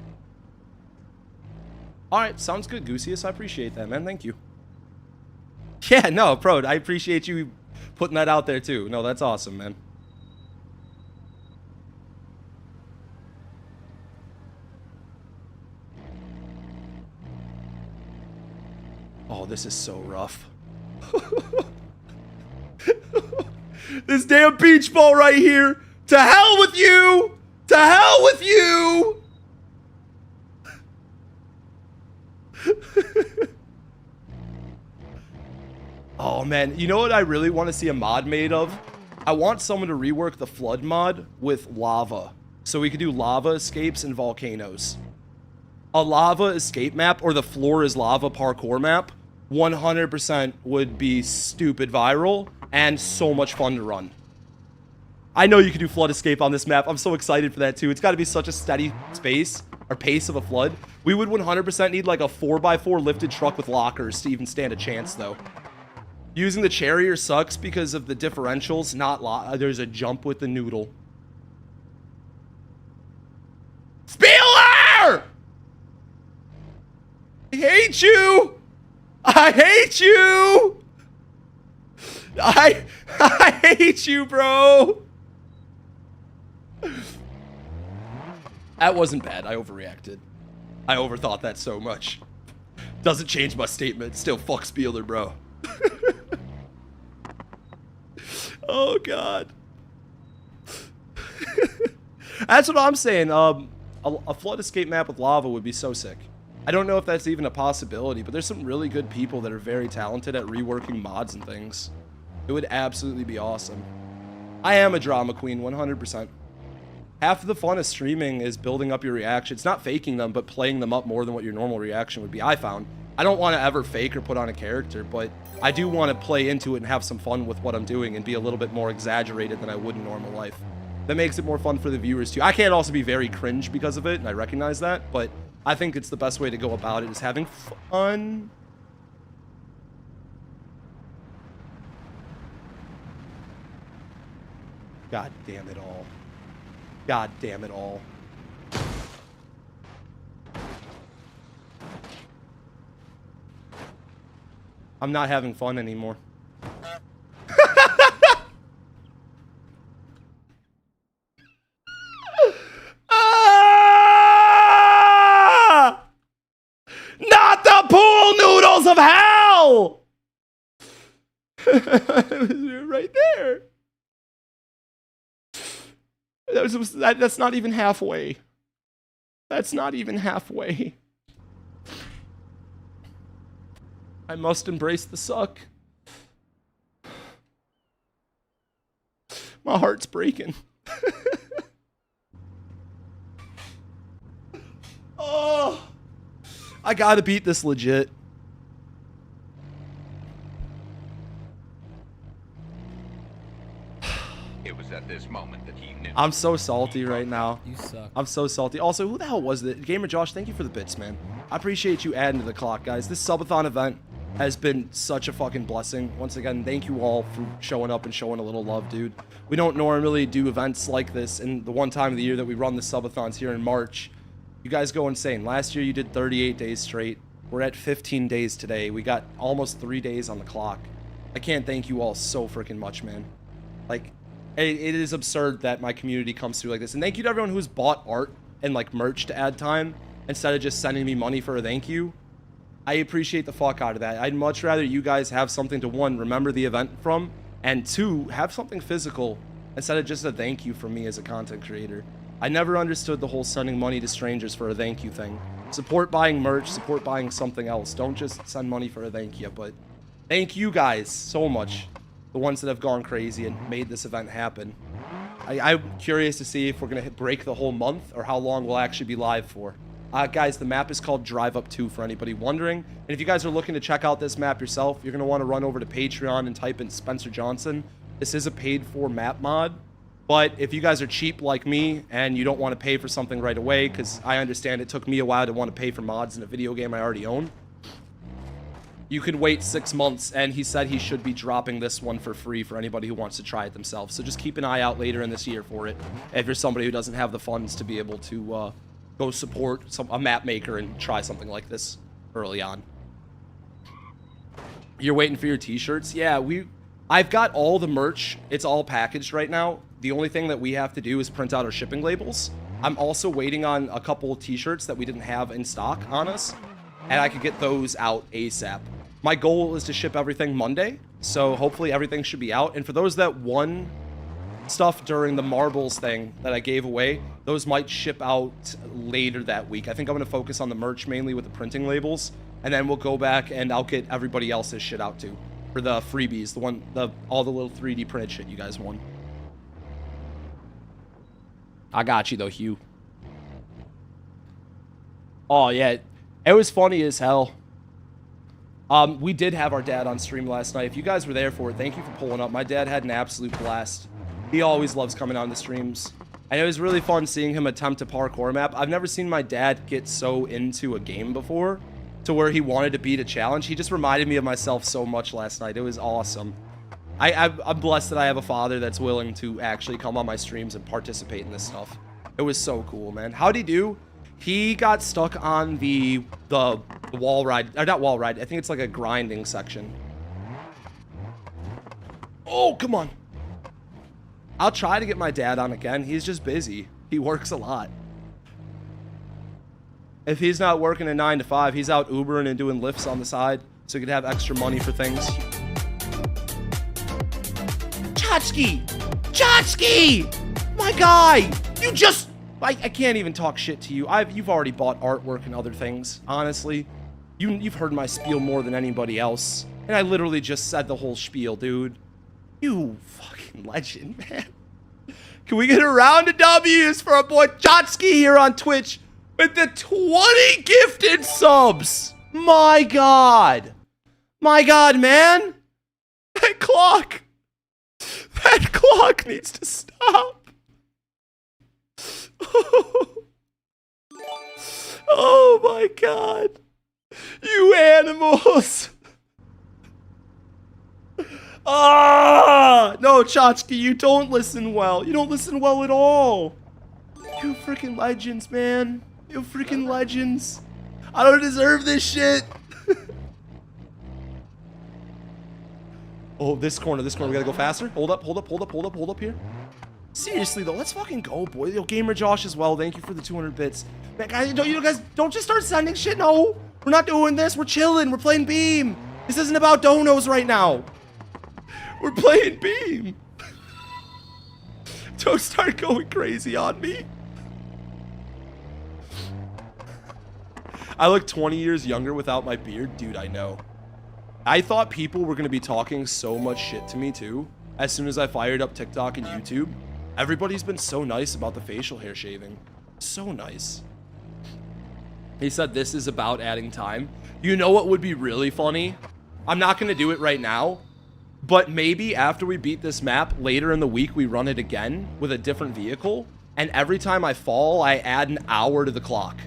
A: Alright, sounds good, Gooseus. I appreciate that, man. Thank you. Yeah, no, bro, I appreciate you putting that out there too. No, that's awesome, man. Oh, this is so rough. This damn beach ball right here. To hell with you! To hell with you! Oh man, you know what I really want to see a mod made of? I want someone to rework the flood mod with lava. So we could do lava escapes and volcanoes. A lava escape map or the floor is lava parkour map 100% would be stupid viral and so much fun to run. I know you can do flood escape on this map. I'm so excited for that too. It's got to be such a steady space or pace of a flood. We would 100% need like a 4x4 lifted truck with lockers to even stand a chance though. Using the Charrier sucks because of the differentials, not there's a jump with the noodle. Spieler! I hate you! I hate you! I hate you, bro! That wasn't bad. I overreacted. I overthought that so much. Doesn't change my statement. Still fuck Spieler, bro. Oh, God. That's what I'm saying. A flood escape map with lava would be so sick. I don't know if that's even a possibility, but there's some really good people that are very talented at reworking mods and things. It would absolutely be awesome. I am a drama queen, 100%. half of the fun of streaming is building up your reactions, not faking them, but playing them up more than what your normal reaction would be. I found I don't want to ever fake or put on a character, but I do want to play into it and have some fun with what I'm doing and be a little bit more exaggerated than I would in normal life. That makes it more fun for the viewers too. I can't also be very cringe because of it, and I recognize that, but I think it's the best way to go about it is having fun. God damn it all. God damn it all. I'm not having fun anymore. Ah! Not the pool noodles of hell! Right there. That's not even halfway. That's not even halfway. I must embrace the suck. My heart's breaking. Oh, I gotta beat this legit.
D: It was at this moment that he knew.
A: I'm so salty right now.
E: You suck.
A: I'm so salty. Also, who the hell was it? Gamer Josh, thank you for the bits, man. I appreciate you adding to the clock, guys. This subathon event has been such a fucking blessing. Once again, thank you all for showing up and showing a little love, dude. We don't normally do events like this, and the one time of the year that we run the subathons here in March, you guys go insane. Last year you did 38 days straight. We're at 15 days today. We got almost 3 days on the clock. I can't thank you all so freaking much, man. Like, it is absurd that my community comes through like this. And thank you to everyone who's bought art and like merch to add time instead of just sending me money for a thank you. I appreciate the fuck out of that. I'd much rather you guys have something to, one, remember the event from, and two, have something physical instead of just a thank you from me as a content creator. I never understood the whole sending money to strangers for a thank you thing. Support buying merch, support buying something else. Don't just send money for a thank you, but thank you guys so much. The ones that have gone crazy and made this event happen. I'm curious to see if we're going to break the whole month or how long we'll actually be live for. Guys, the map is called Drive Up 2 for anybody wondering. And if you guys are looking to check out this map yourself, you're going to want to run over to Patreon and type in Spencer Johnson. This is a paid-for map mod. But if you guys are cheap like me and you don't want to pay for something right away, because I understand it took me a while to want to pay for mods in a video game I already own, you can wait 6 months, and he said he should be dropping this one for free for anybody who wants to try it themselves. So just keep an eye out later in this year for it, if you're somebody who doesn't have the funds to be able to go support a map maker and try something like this early on. You're waiting for your t-shirts? Yeah, I've got all the merch. It's all packaged right now. The only thing that we have to do is print out our shipping labels. I'm also waiting on a couple of t-shirts that we didn't have in stock on us, and I could get those out ASAP. My goal is to ship everything Monday, so hopefully everything should be out. And for those that won stuff during the marbles thing that I gave away, those might ship out later that week. I think I'm going to focus on the merch mainly with the printing labels, and then we'll go back and I'll get everybody else's shit out too. For the freebies, all the little 3D printed shit you guys won. I got you though, Hugh. Oh yeah, it was funny as hell. We did have our dad on stream last night. If you guys were there for it, thank you for pulling up. My dad had an absolute blast. He always loves coming on the streams. And it was really fun seeing him attempt a parkour map. I've never seen my dad get so into a game before, to where he wanted to beat a challenge. He just reminded me of myself so much last night. It was awesome. I'm blessed that I have a father that's willing to actually come on my streams and participate in this stuff. It was so cool, man. How'd he do? He got stuck on the wall ride. Or not wall ride. I think it's like a grinding section. Oh, come on. I'll try to get my dad on again. He's just busy. He works a lot. If he's not working a 9 to 5, he's out Ubering and doing lifts on the side, so he could have extra money for things. Chotski! Chotski! My guy! You just... I can't even talk shit to you. You've already bought artwork and other things, honestly. You've heard my spiel more than anybody else. And I literally just said the whole spiel, dude. You fucking legend, man. Can we get a round of W's for our boy Chotsky here on Twitch with the 20 gifted subs? My God. My God, man. That clock needs to stop. Oh my God. You animals. Ah, no, Chotsky, you don't listen well. You don't listen well at all. You freaking legends, man. You freaking legends. I don't deserve this shit. Oh, this corner. We gotta go faster. Hold up here. Seriously though, let's fucking go, boy. Yo, Gamer Josh as well. Thank you for the 200 bits. Man, guys, you guys don't just start sending shit. No, we're not doing this. We're chilling. We're playing Beam. This isn't about donos right now. We're playing Beam. Don't start going crazy on me. I look 20 years younger without my beard. Dude, I know. I thought people were going to be talking so much shit to me too. As soon as I fired up TikTok and YouTube. Everybody's been so nice about the facial hair shaving. So nice. He said this is about adding time. You know what would be really funny? I'm not going to do it right now. But maybe after we beat this map, later in the week, we run it again with a different vehicle. And every time I fall, I add an hour to the clock.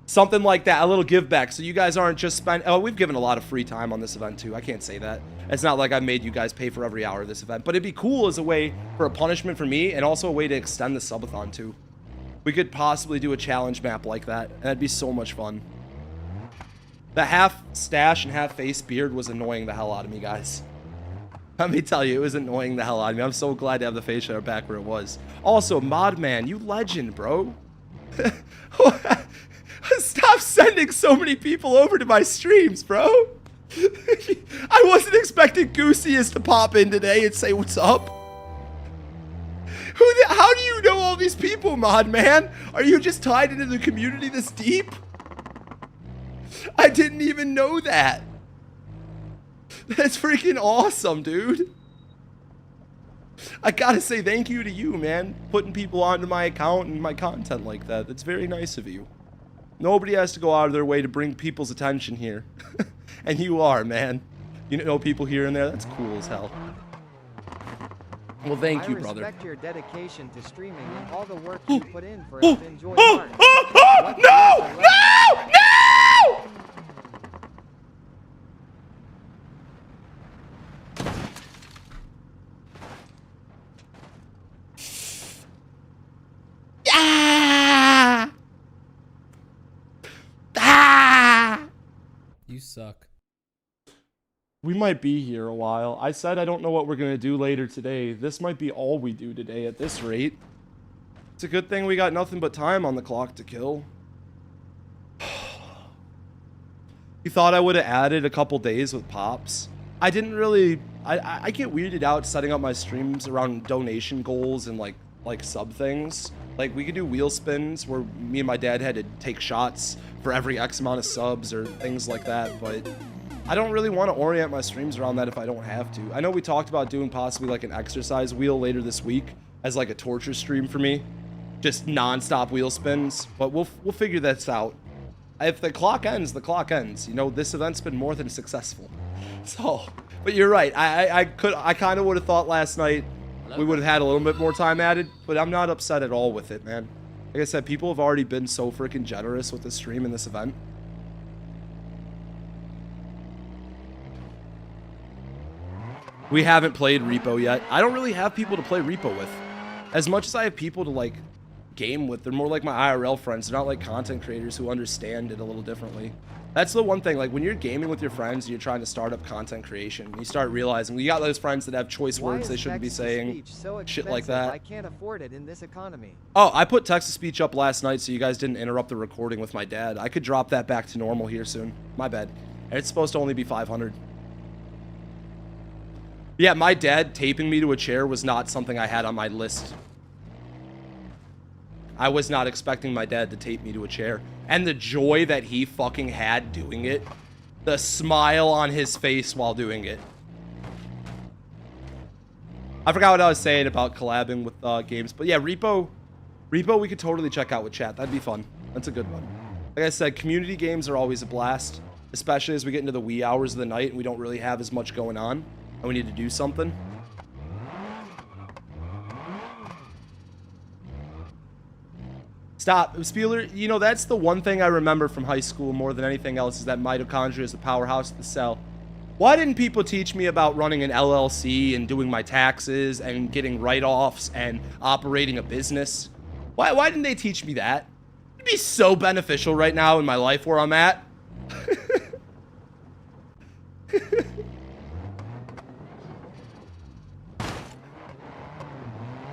A: Something like that, a little give back. So you guys aren't just oh, we've given a lot of free time on this event too. I can't say that. It's not like I made you guys pay for every hour of this event. But it'd be cool as a way for a punishment for me and also a way to extend the subathon too. We could possibly do a challenge map like that. And that'd be so much fun. The half stash and half face beard was annoying the hell out of me, guys. Let me tell you, it was annoying the hell out of me. I'm so glad to have the facial hair back where it was. Also, Modman, you legend, bro. Stop sending so many people over to my streams, bro. I wasn't expecting Goosey's to pop in today and say what's up. How do you know all these people, Modman? Are you just tied into the community this deep? I didn't even know that. That's freaking awesome, dude. I gotta say thank you to you, man. Putting people onto my account and my content like that. That's very nice of you. Nobody has to go out of their way to bring people's attention here. And you are, man. You know people here and there? That's cool as hell. Well, thank you, brother.
B: I respect your dedication to streaming and all the work you put in for us to enjoy art.
A: No! No! No! Ah! Ah!
E: You suck.
A: We might be here a while. I said I don't know what we're going to do later today. This might be all we do today at this rate. It's a good thing we got nothing but time on the clock to kill. You thought I would have added a couple days with Pops? I didn't really... I get weirded out setting up my streams around donation goals and like sub things. Like we could do wheel spins where me and my dad had to take shots for every X amount of subs or things like that, but I don't really want to orient my streams around that if I don't have to. I know we talked about doing possibly like an exercise wheel later this week as like a torture stream for me. Just non-stop wheel spins, but we'll figure this out. If the clock ends, the clock ends. You know, this event's been more than successful. So, but you're right. I kind of would have thought last night we would have had a little bit more time added, but I'm not upset at all with it, man. Like I said, people have already been so freaking generous with this stream and this event. We haven't played Repo yet. I don't really have people to play Repo with. As much as I have people to like game with, they're more like my IRL friends. They're not like content creators who understand it a little differently. That's the one thing, like when you're gaming with your friends and you're trying to start up content creation, you start realizing you got those friends that have choice words they shouldn't be saying, shit like that.
B: I can't afford it in this economy.
A: Oh, I put text-to-speech up last night so you guys didn't interrupt the recording with my dad. I could drop that back to normal here soon. My bad. And it's supposed to only be 500. Yeah, my dad taping me to a chair was not something I had on my list. I was not expecting my dad to tape me to a chair. And the joy that he fucking had doing it. The smile on his face while doing it. I forgot what I was saying about collabing with games. But yeah, Repo we could totally check out with chat. That'd be fun. That's a good one. Like I said, community games are always a blast, especially as we get into the wee hours of the night and we don't really have as much going on and we need to do something. Stop. Spieler, you know, that's the one thing I remember from high school more than anything else is that mitochondria is the powerhouse of the cell. Why didn't people teach me about running an LLC and doing my taxes and getting write-offs and operating a business? Why didn't they teach me that? It'd be so beneficial right now in my life where I'm at.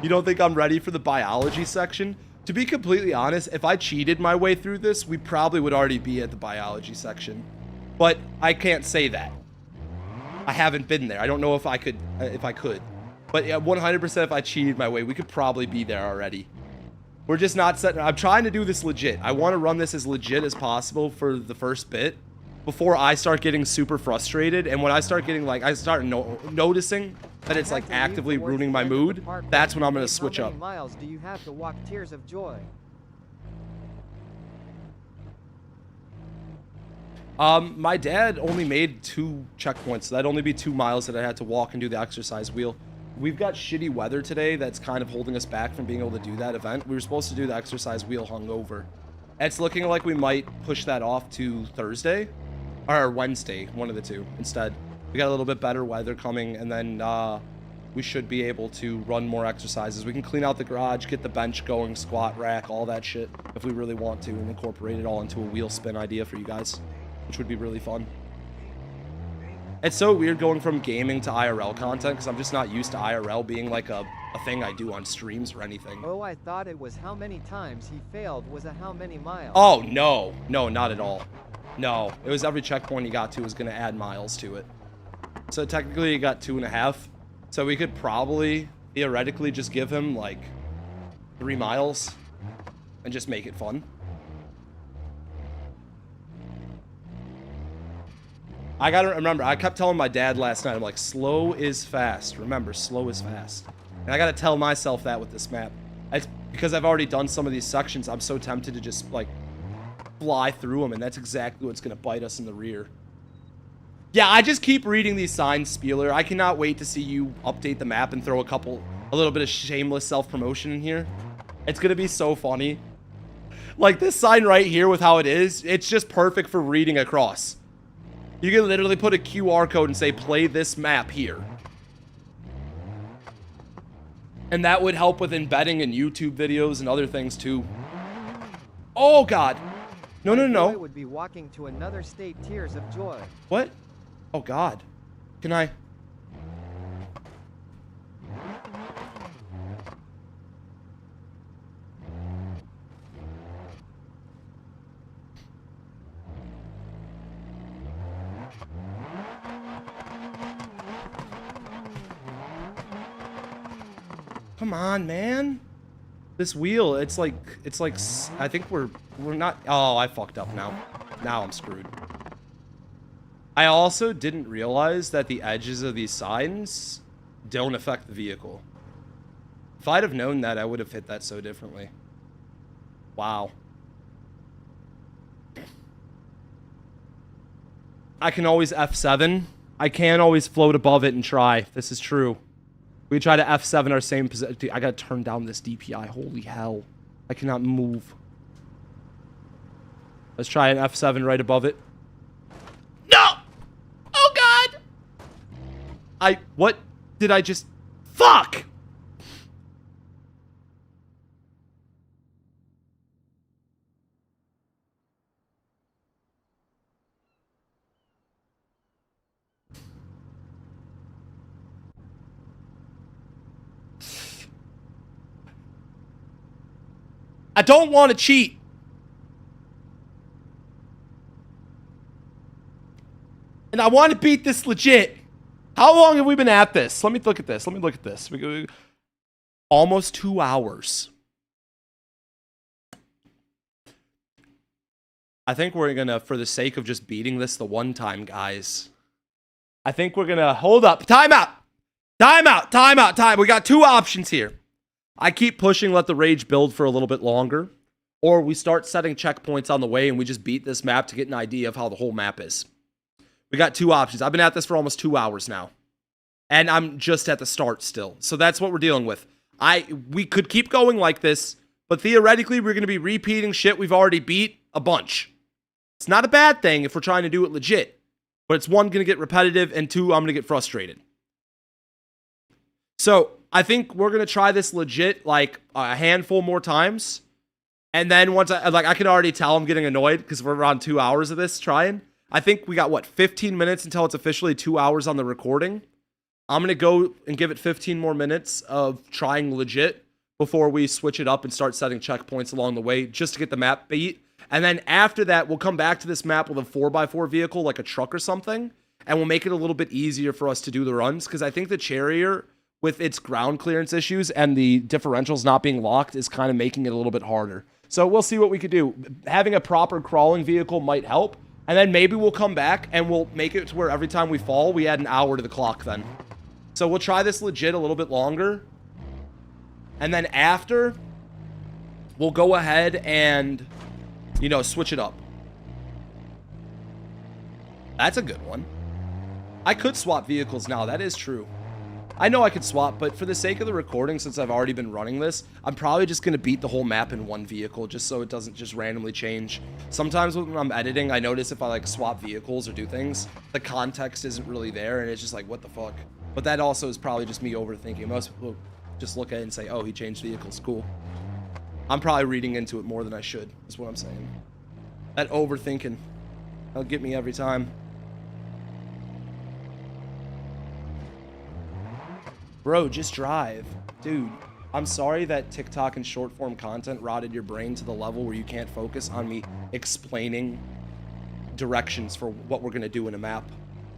A: You don't think I'm ready for the biology section? To be completely honest, if I cheated my way through this, we probably would already be at the biology section. But I can't say that. I haven't been there. I don't know if I could. But 100% if I cheated my way, we could probably be there already. We're just not setting. I'm trying to do this legit. I want to run this as legit as possible for the first bit before I start getting super frustrated. And when I start getting like, I start noticing that it's like actively ruining my mood, that's when I'm going to switch up.
B: How many miles do you have to walk Tears of Joy?
A: My dad only made 2 checkpoints, so that'd only be 2 miles that I had to walk and do the exercise wheel. We've got shitty weather today that's kind of holding us back from being able to do that event. We were supposed to do the exercise wheel hungover. It's looking like we might push that off to Thursday or Wednesday, one of the two instead. We got a little bit better weather coming, and then we should be able to run more exercises. We can clean out the garage, get the bench going, squat rack, all that shit if we really want to, and incorporate it all into a wheel spin idea for you guys, which would be really fun. It's so weird going from gaming to IRL content because I'm just not used to IRL being like a thing I do on streams or anything.
B: Oh, I thought it was how many times he failed was a how many miles.
A: Oh, no. No, not at all. No, it was every checkpoint he got to was going to add miles to it. So technically he got 2.5. So we could probably theoretically just give him like 3 miles and just make it fun. I gotta remember, I kept telling my dad last night, I'm like, slow is fast. Remember, slow is fast. And I gotta tell myself that with this map. It's because I've already done some of these sections, I'm so tempted to just like fly through them, and that's exactly what's gonna bite us in the rear. Yeah, I just keep reading these signs, Spieler. I cannot wait to see you update the map and throw a little bit of shameless self-promotion in here. It's gonna be so funny. Like this sign right here with how it is, it's just perfect for reading across. You can literally put a QR code and say, play this map here. And that would help with embedding in YouTube videos and other things too. Oh, God. No, no, no.
B: I would be walking to another state Tears of Joy.
A: What? Oh, God. Can I? Come on, man. This wheel, it's like, I think we're not, oh, I fucked up now. Now I'm screwed. I also didn't realize that the edges of these signs don't affect the vehicle. If I'd have known that, I would have hit that so differently. Wow. I can always F7. I can always float above it and try. This is true. We try to F7 our same position. Dude, I gotta turn down this DPI. Holy hell. I cannot move. Let's try an F7 right above it. No! Oh, God! What did I just... Fuck! I don't want to cheat. And I want to beat this legit. How long have we been at this? Let me look at this. Let me look at this. We go almost 2 hours. I think we're going to, for the sake of just beating this the one time, guys, I think we're going to hold up. Time out. Time out, time out, time. We got two options here. I keep pushing, let the rage build for a little bit longer, or we start setting checkpoints on the way and we just beat this map to get an idea of how the whole map is. We got two options. I've been at this for almost 2 hours now, and I'm just at the start still. So that's what we're dealing with. We could keep going like this, but theoretically, we're going to be repeating shit we've already beat a bunch. It's not a bad thing if we're trying to do it legit, but it's one, going to get repetitive, and two, I'm going to get frustrated. So I think we're going to try this legit like a handful more times. And then once I can already tell I'm getting annoyed because we're around 2 hours of this trying. I think we got, what, 15 minutes until it's officially 2 hours on the recording. I'm going to go and give it 15 more minutes of trying legit before we switch it up and start setting checkpoints along the way just to get the map beat. And then after that, we'll come back to this map with a 4x4 vehicle, like a truck or something, and we'll make it a little bit easier for us to do the runs because I think the Charrier, with its ground clearance issues and the differentials not being locked, is kind of making it a little bit harder. So we'll see what we could do. Having a proper crawling vehicle might help. And then maybe we'll come back and we'll make it to where every time we fall, we add an hour to the clock then. So we'll try this legit a little bit longer. And then after, we'll go ahead and, you know, switch it up. That's a good one. I could swap vehicles now. That is true. I know I could swap, but for the sake of the recording, since I've already been running this, I'm probably just going to beat the whole map in one vehicle, just so it doesn't just randomly change. Sometimes when I'm editing, I notice if I like swap vehicles or do things, the context isn't really there, and it's just like, what the fuck? But that also is probably just me overthinking. Most people just look at it and say, oh, he changed vehicles, cool. I'm probably reading into it more than I should, is what I'm saying. That overthinking, that'll get me every time. Bro, just drive. Dude, I'm sorry that TikTok and short form content rotted your brain to the level where you can't focus on me explaining directions for what we're going to do in a map.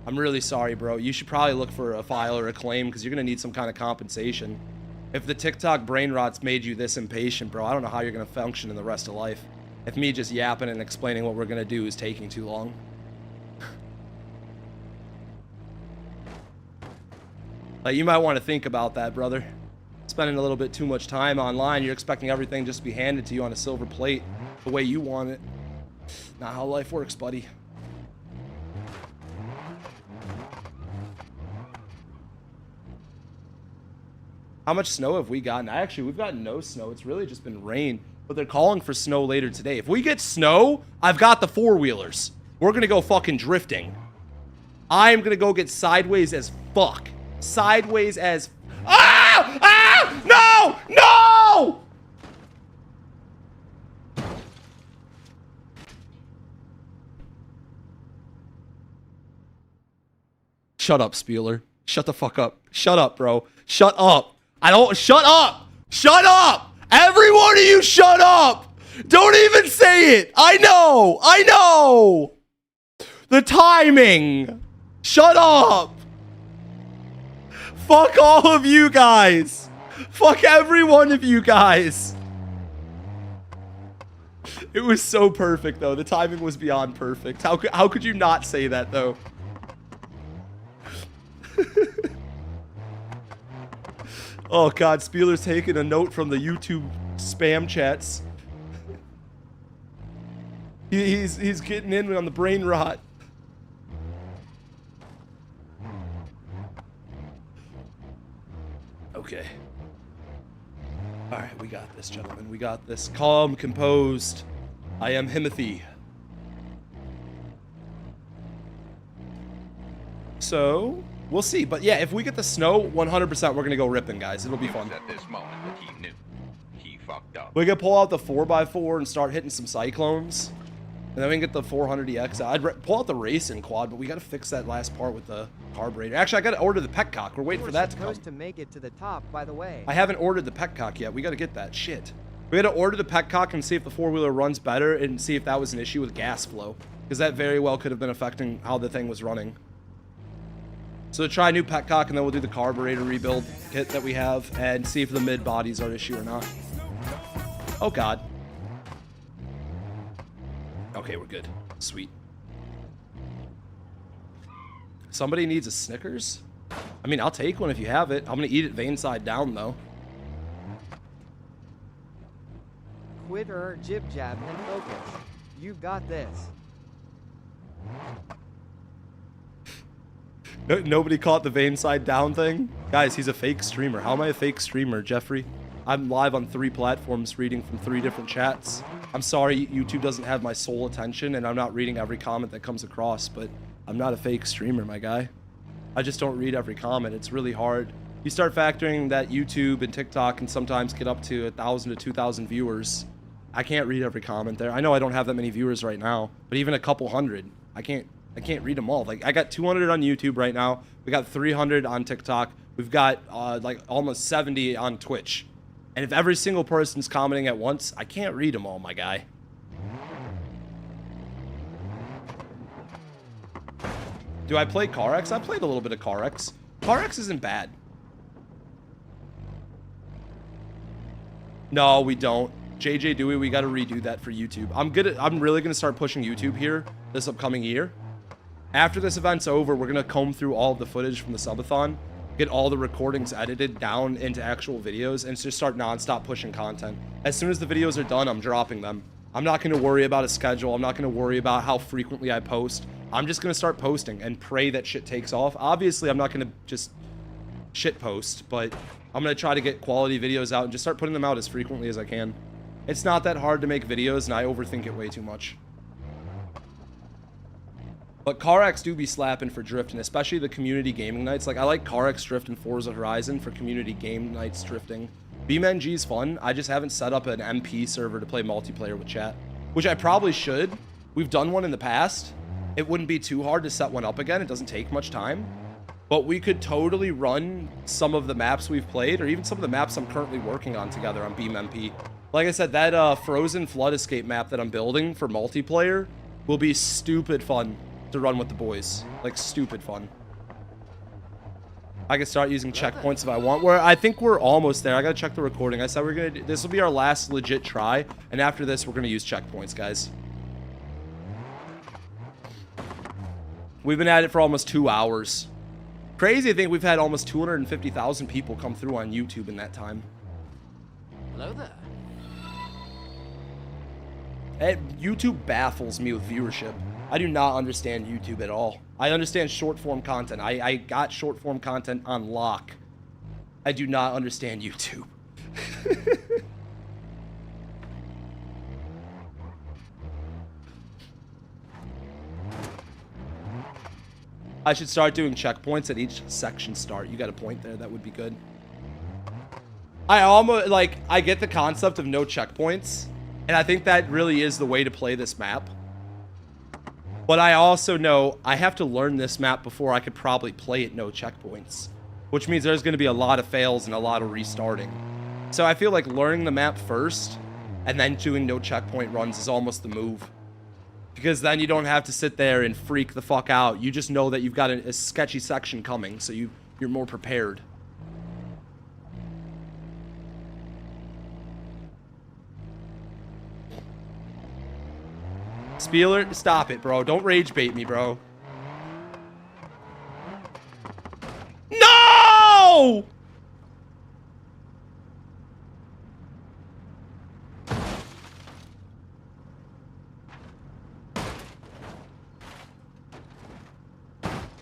A: I'm really sorry, bro. You should probably look for a file or a claim because you're going to need some kind of compensation. If the TikTok brain rot's made you this impatient, bro, I don't know how you're going to function in the rest of life. If me just yapping and explaining what we're going to do is taking too long. Like, you might want to think about that, brother. Spending a little bit too much time online, you're expecting everything just to be handed to you on a silver plate the way you want it. Not how life works, buddy. How much snow have we gotten? Actually, we've gotten no snow. It's really just been rain, but they're calling for snow later today. If we get snow, I've got the four-wheelers. We're going to go fucking drifting. I'm going to go get sideways as fuck. Sideways as... Ah! Ah! No! No! Shut up, Spieler. Shut the fuck up. Shut up, bro. Shut up. I don't... Shut up! Shut up! Every one of you shut up! Don't even say it! I know! I know! The timing! Shut up! Fuck all of you guys. Fuck every one of you guys. It was so perfect, though. The timing was beyond perfect. How could you not say that, though? Oh, God. Spieler's taking a note from the YouTube spam chats. He's getting in on the brain rot. Okay. All right, we got this, gentlemen. We got this. Calm, composed. I am Himothy. So, we'll see. But yeah, if we get the snow, 100% we're going to go ripping, guys. It'll be fun.
D: At this moment that he knew he fucked up.
A: We're going to pull out the 4x4 and start hitting some cyclones. And then we can get the 400EX out. I'd pull out the racing quad, but we got to fix that last part with the carburetor. Actually, I got to order the petcock. We're waiting for that to come.
B: Supposed to make it to the top, by the way.
A: I haven't ordered the petcock yet. We got to get that. Shit. We got to order the petcock and see if the four-wheeler runs better and see if that was an issue with gas flow. Because that very well could have been affecting how the thing was running. So try a new petcock, and then we'll do the carburetor rebuild kit that we have and see if the mid-bodies are an issue or not. Oh, God. Okay, we're good. Sweet. Somebody needs a Snickers? I mean, I'll take one if you have it. I'm gonna eat it vein side down though.
B: Quit or jib jab and focus. You got this.
A: Nobody caught the vein side down thing? Guys, he's a fake streamer. How am I a fake streamer, Jeffrey? I'm live on 3 platforms reading from 3 different chats. I'm sorry YouTube doesn't have my sole attention and I'm not reading every comment that comes across, but I'm not a fake streamer, my guy. I just don't read every comment. It's really hard. You start factoring that YouTube and TikTok can sometimes get up to 1,000 to 2,000 viewers. I can't read every comment there. I know I don't have that many viewers right now, but even a couple hundred, I can't read them all. Like, I got 200 on YouTube right now. We got 300 on TikTok. We've got like almost 70 on Twitch. And if every single person's commenting at once, I can't read them all, my guy. Do I play CarX? I played a little bit of CarX. CarX isn't bad. No, we don't. JJ Dewey, we got to redo that for YouTube. I'm really gonna start pushing YouTube here this upcoming year. After this event's over, we're gonna comb through all of the footage from the subathon, get all the recordings edited down into actual videos, and just start non-stop pushing content. As soon as the videos are done, I'm dropping them. I'm not gonna worry about a schedule. I'm not gonna worry about how frequently I post. I'm just gonna start posting and pray that shit takes off. Obviously, I'm not gonna just shit post, but I'm gonna try to get quality videos out and just start putting them out as frequently as I can. It's not that hard to make videos, and I overthink it way too much. But CarX do be slapping for drifting, especially the community gaming nights. Like, I like CarX Drift and Forza Horizon for community game nights drifting. BeamNG is fun. I just haven't set up an MP server to play multiplayer with chat, which I probably should. We've done one in the past. It wouldn't be too hard to set one up again. It doesn't take much time. But we could totally run some of the maps we've played, or even some of the maps I'm currently working on together on BeamNP. Like I said, that Frozen Flood Escape map that I'm building for multiplayer will be stupid fun to run with the boys. Like, stupid fun. I can start using checkpoints if I want. I think we're almost there. I gotta check the recording. I said we're gonna this will be our last legit try, and after this we're gonna use checkpoints, guys. We've been at it for almost 2 hours. Crazy to think we've had almost 250,000 people come through on YouTube in that time.
C: Hello there.
A: YouTube baffles me with viewership. I do not understand YouTube at all. I understand short form content. I got short form content on lock. I do not understand YouTube. I should start doing checkpoints at each section start. You got a point there. That would be good. I almost, like, I get the concept of no checkpoints, and I think that really is the way to play this map. But I also know I have to learn this map before I could probably play it no checkpoints, which means there's going to be a lot of fails and a lot of restarting. So I feel like learning the map first and then doing no checkpoint runs is almost the move. Because then you don't have to sit there and freak the fuck out. You just know that you've got a sketchy section coming, so you're more prepared. Spieler, stop it, bro. Don't rage bait me, bro. No!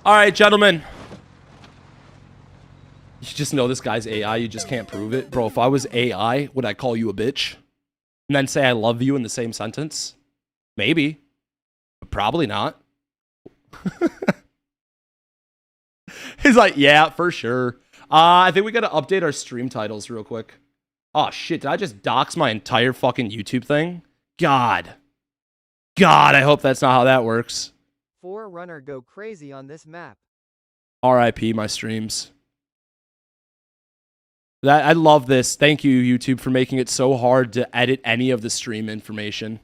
A: All right, gentlemen. You just know this guy's AI. You just can't prove it. Bro, if I was AI, would I call you a bitch? And then say I love you in the same sentence? Maybe. But probably not. He's like, yeah, for sure. I think we got to update our stream titles real quick. Oh, shit. Did I just dox my entire fucking YouTube thing? God, I hope that's not how that works.
B: Forerunner go crazy on this map.
A: RIP my streams. I love this. Thank you, YouTube, for making it so hard to edit any of the stream information.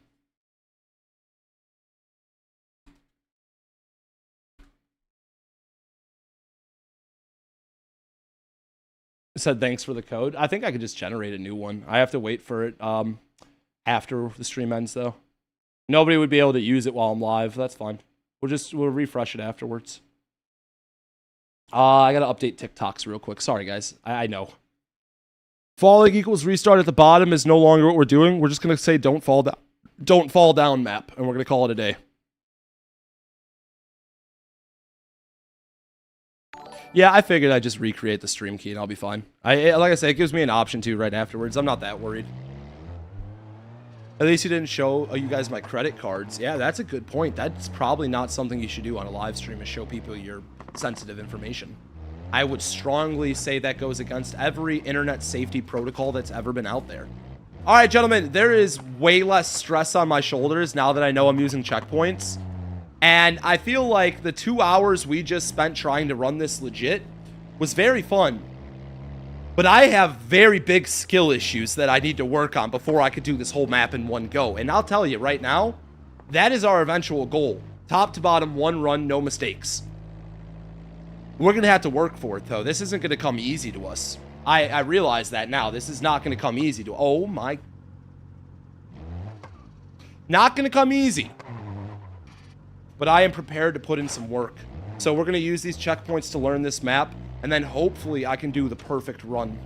A: It said thanks for the code. I think I could just generate a new one. I have to wait for it after the stream ends, though. Nobody would be able to use it while I'm live. That's fine. We'll refresh it afterwards. I gotta update TikToks real quick. Sorry, guys. I know. Falling equals restart at the bottom is no longer what we're doing. We're just gonna say don't fall down. Don't fall down map, and we're gonna call it a day. Yeah, I figured I'd just recreate the stream key and I'll be fine. Like I said, it gives me an option to right afterwards. I'm not that worried. At least you didn't show you guys my credit cards. Yeah, that's a good point. That's probably not something you should do on a live stream, is show people your sensitive information. I would strongly say that goes against every internet safety protocol that's ever been out there. All right, gentlemen, there is way less stress on my shoulders now that I know I'm using checkpoints. And I feel like the 2 hours we just spent trying to run this legit was very fun. But I have very big skill issues that I need to work on before I could do this whole map in one go. And I'll tell you right now, that is our eventual goal. Top to bottom, one run, no mistakes. We're going to have to work for it, though. This isn't going to come easy to us. I realize that now. This is not going to come easy to... Oh, my... Not going to come easy. But I am prepared to put in some work. So we're going to use these checkpoints to learn this map, and then hopefully I can do the perfect run.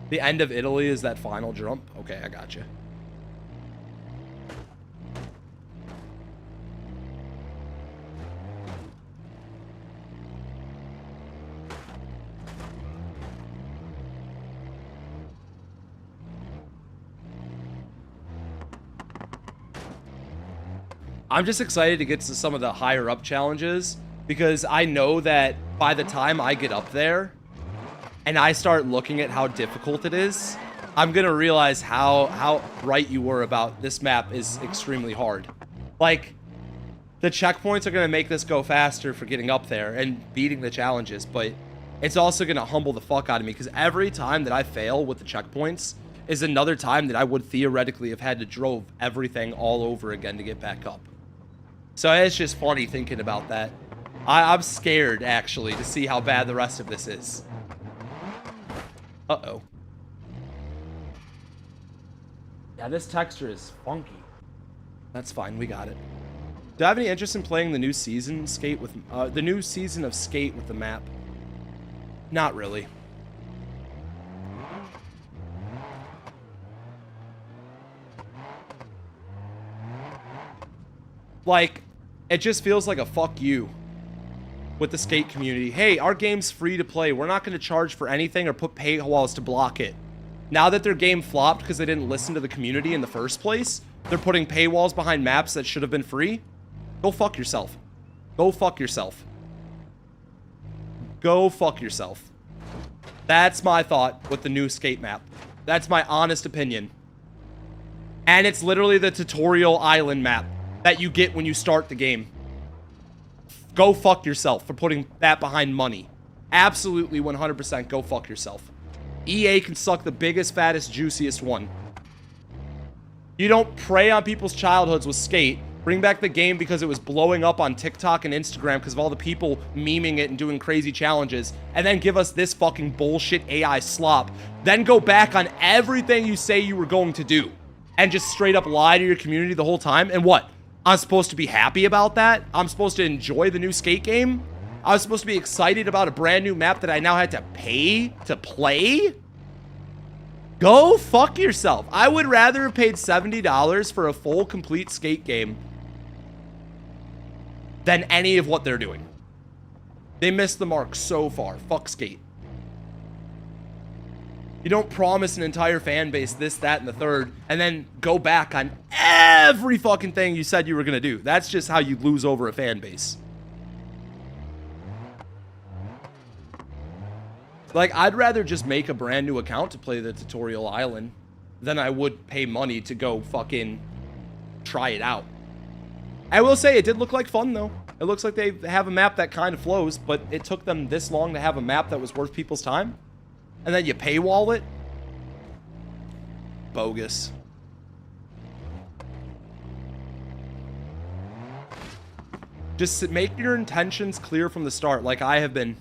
A: The end of Italy is that final jump? Okay, I got you. I'm just excited to get to some of the higher up challenges because I know that by the time I get up there and I start looking at how difficult it is, I'm going to realize how right you were about this map is extremely hard. Like, the checkpoints are going to make this go faster for getting up there and beating the challenges, but it's also going to humble the fuck out of me because every time that I fail with the checkpoints is another time that I would theoretically have had to drove everything all over again to get back up. So it's just funny thinking about that. I'm scared, actually, to see how bad the rest of this is. Uh-oh. Yeah, this texture is funky. That's fine, we got it. Do I have any interest in playing the new season Skate with the new season of Skate with the map? Not really. Like, it just feels like a fuck you with the Skate community. Hey, our game's free to play. We're not going to charge for anything or put paywalls to block it. Now that their game flopped because they didn't listen to the community in the first place, they're putting paywalls behind maps that should have been free. Go fuck yourself. Go fuck yourself. Go fuck yourself. That's my thought with the new Skate map. That's my honest opinion. And it's literally the tutorial island map that you get when you start the game. Go fuck yourself for putting that behind money. Absolutely 100% go fuck yourself. EA can suck the biggest, fattest, juiciest one. You don't prey on people's childhoods with Skate, bring back the game because it was blowing up on TikTok and Instagram because of all the people memeing it and doing crazy challenges, and then give us this fucking bullshit AI slop, then go back on everything you say you were going to do, and just straight up lie to your community the whole time, and what? I'm supposed to be happy about that? I'm supposed to enjoy the new Skate game? I was supposed to be excited about a brand new map that I now had to pay to play? Go fuck yourself. I would rather have paid $70 for a full, complete Skate game than any of what they're doing. They missed the mark so far. Fuck Skate. You don't promise an entire fan base this, that, and the third, and then go back on every fucking thing you said you were going to do. That's just how you lose over a fan base. Like, I'd rather just make a brand new account to play the tutorial island than I would pay money to go fucking try it out. I will say, it did look like fun, though. It looks like they have a map that kind of flows, but it took them this long to have a map that was worth people's time. And then you paywall it? Bogus. Just make your intentions clear from the start, like I have been,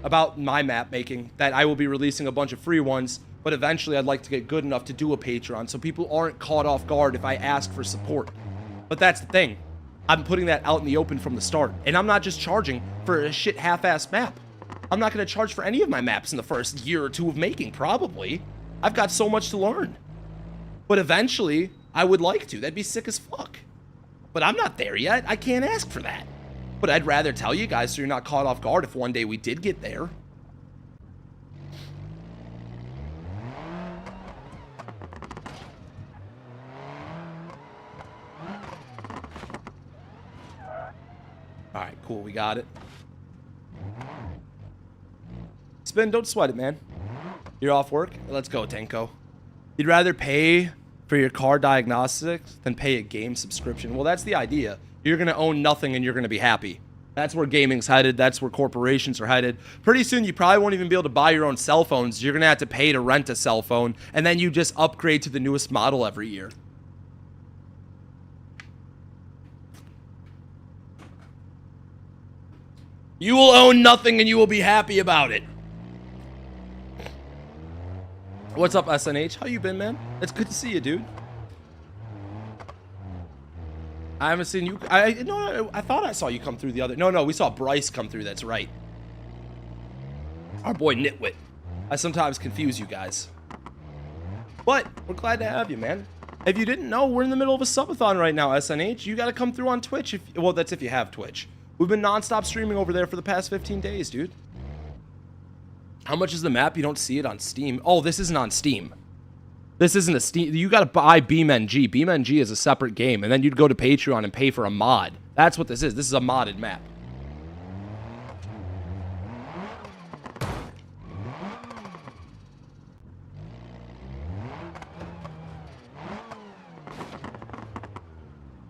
A: about my map making, that I will be releasing a bunch of free ones But eventually I'd like to get good enough to do a Patreon so people aren't caught off guard if I ask for support. But that's the thing. I'm putting that out in the open from the start. And I'm not just charging for a shit half-ass map. I'm not going to charge for any of my maps in the first year or two of making, probably. I've got so much to learn. But eventually, I would like to. That'd be sick as fuck. But I'm not there yet. I can't ask for that. But I'd rather tell you guys so you're not caught off guard if one day we did get there. Alright, cool. We got it. Spin, don't sweat it, man. You're off work? Let's go, Tenko. You'd rather pay for your car diagnostics than pay a game subscription. Well, that's the idea. You're going to own nothing and you're going to be happy. That's where gaming's headed. That's where corporations are headed. Pretty soon, you probably won't even be able to buy your own cell phones. You're going to have to pay to rent a cell phone, and then you just upgrade to the newest model every year. You will own nothing and you will be happy about it. What's up, SNH? How you been, man? It's good to see you, dude. I haven't seen you. No, I thought I saw you come through the other. No, we saw Bryce come through. That's right. Our boy Nitwit. I sometimes confuse you guys. But we're glad to have you, man. If you didn't know, we're in the middle of a subathon right now, SNH. You got to come through on Twitch. Well, that's if you have Twitch. We've been nonstop streaming over there for the past 15 days, dude. How much is the map? You don't see it on Steam. Oh, this isn't on Steam. This isn't a Steam. You got to buy BeamNG. BeamNG is a separate game. And then you'd go to Patreon and pay for a mod. That's what this is. This is a modded map.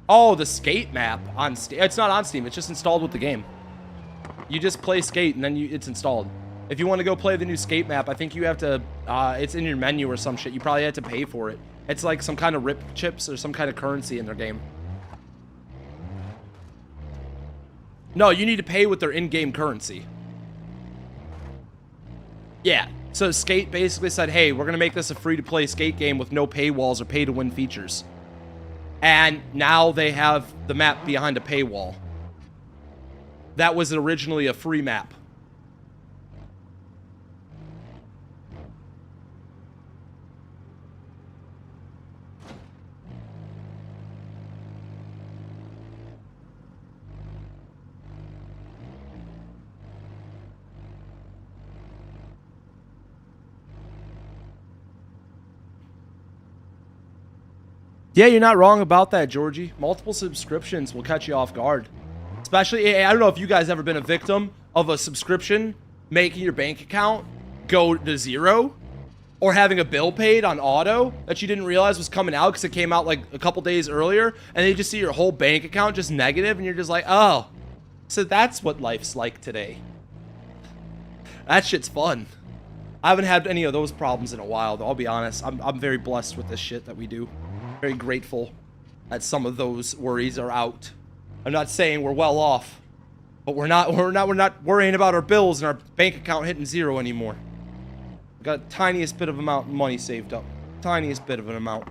A: Oh, the Skate map on Steam. It's not on Steam. It's just installed with the game. You just play Skate and then it's installed. If you want to go play the new Skate map, I think you have to, it's in your menu or some shit. You probably have to pay for it. It's like some kind of rip chips or some kind of currency in their game. No, you need to pay with their in-game currency. Yeah. So Skate basically said, hey, we're going to make this a free-to-play Skate game with no paywalls or pay-to-win features. And now they have the map behind a paywall. That was originally a free map. Yeah, you're not wrong about that, Georgie. Multiple subscriptions will catch you off guard. Especially, I don't know if you guys ever been a victim of a subscription making your bank account go to zero, or having a bill paid on auto that you didn't realize was coming out because it came out like a couple days earlier, and then you just see your whole bank account just negative, and you're just like, oh, so that's what life's like today. That shit's fun. I haven't had any of those problems in a while, though. I'll be honest. I'm very blessed with this shit that we do. Very grateful that some of those worries are out. I'm not saying we're well off, but we're not worrying about our bills and our bank account hitting zero anymore. We got the tiniest bit of amount of money saved up. Tiniest bit of an amount.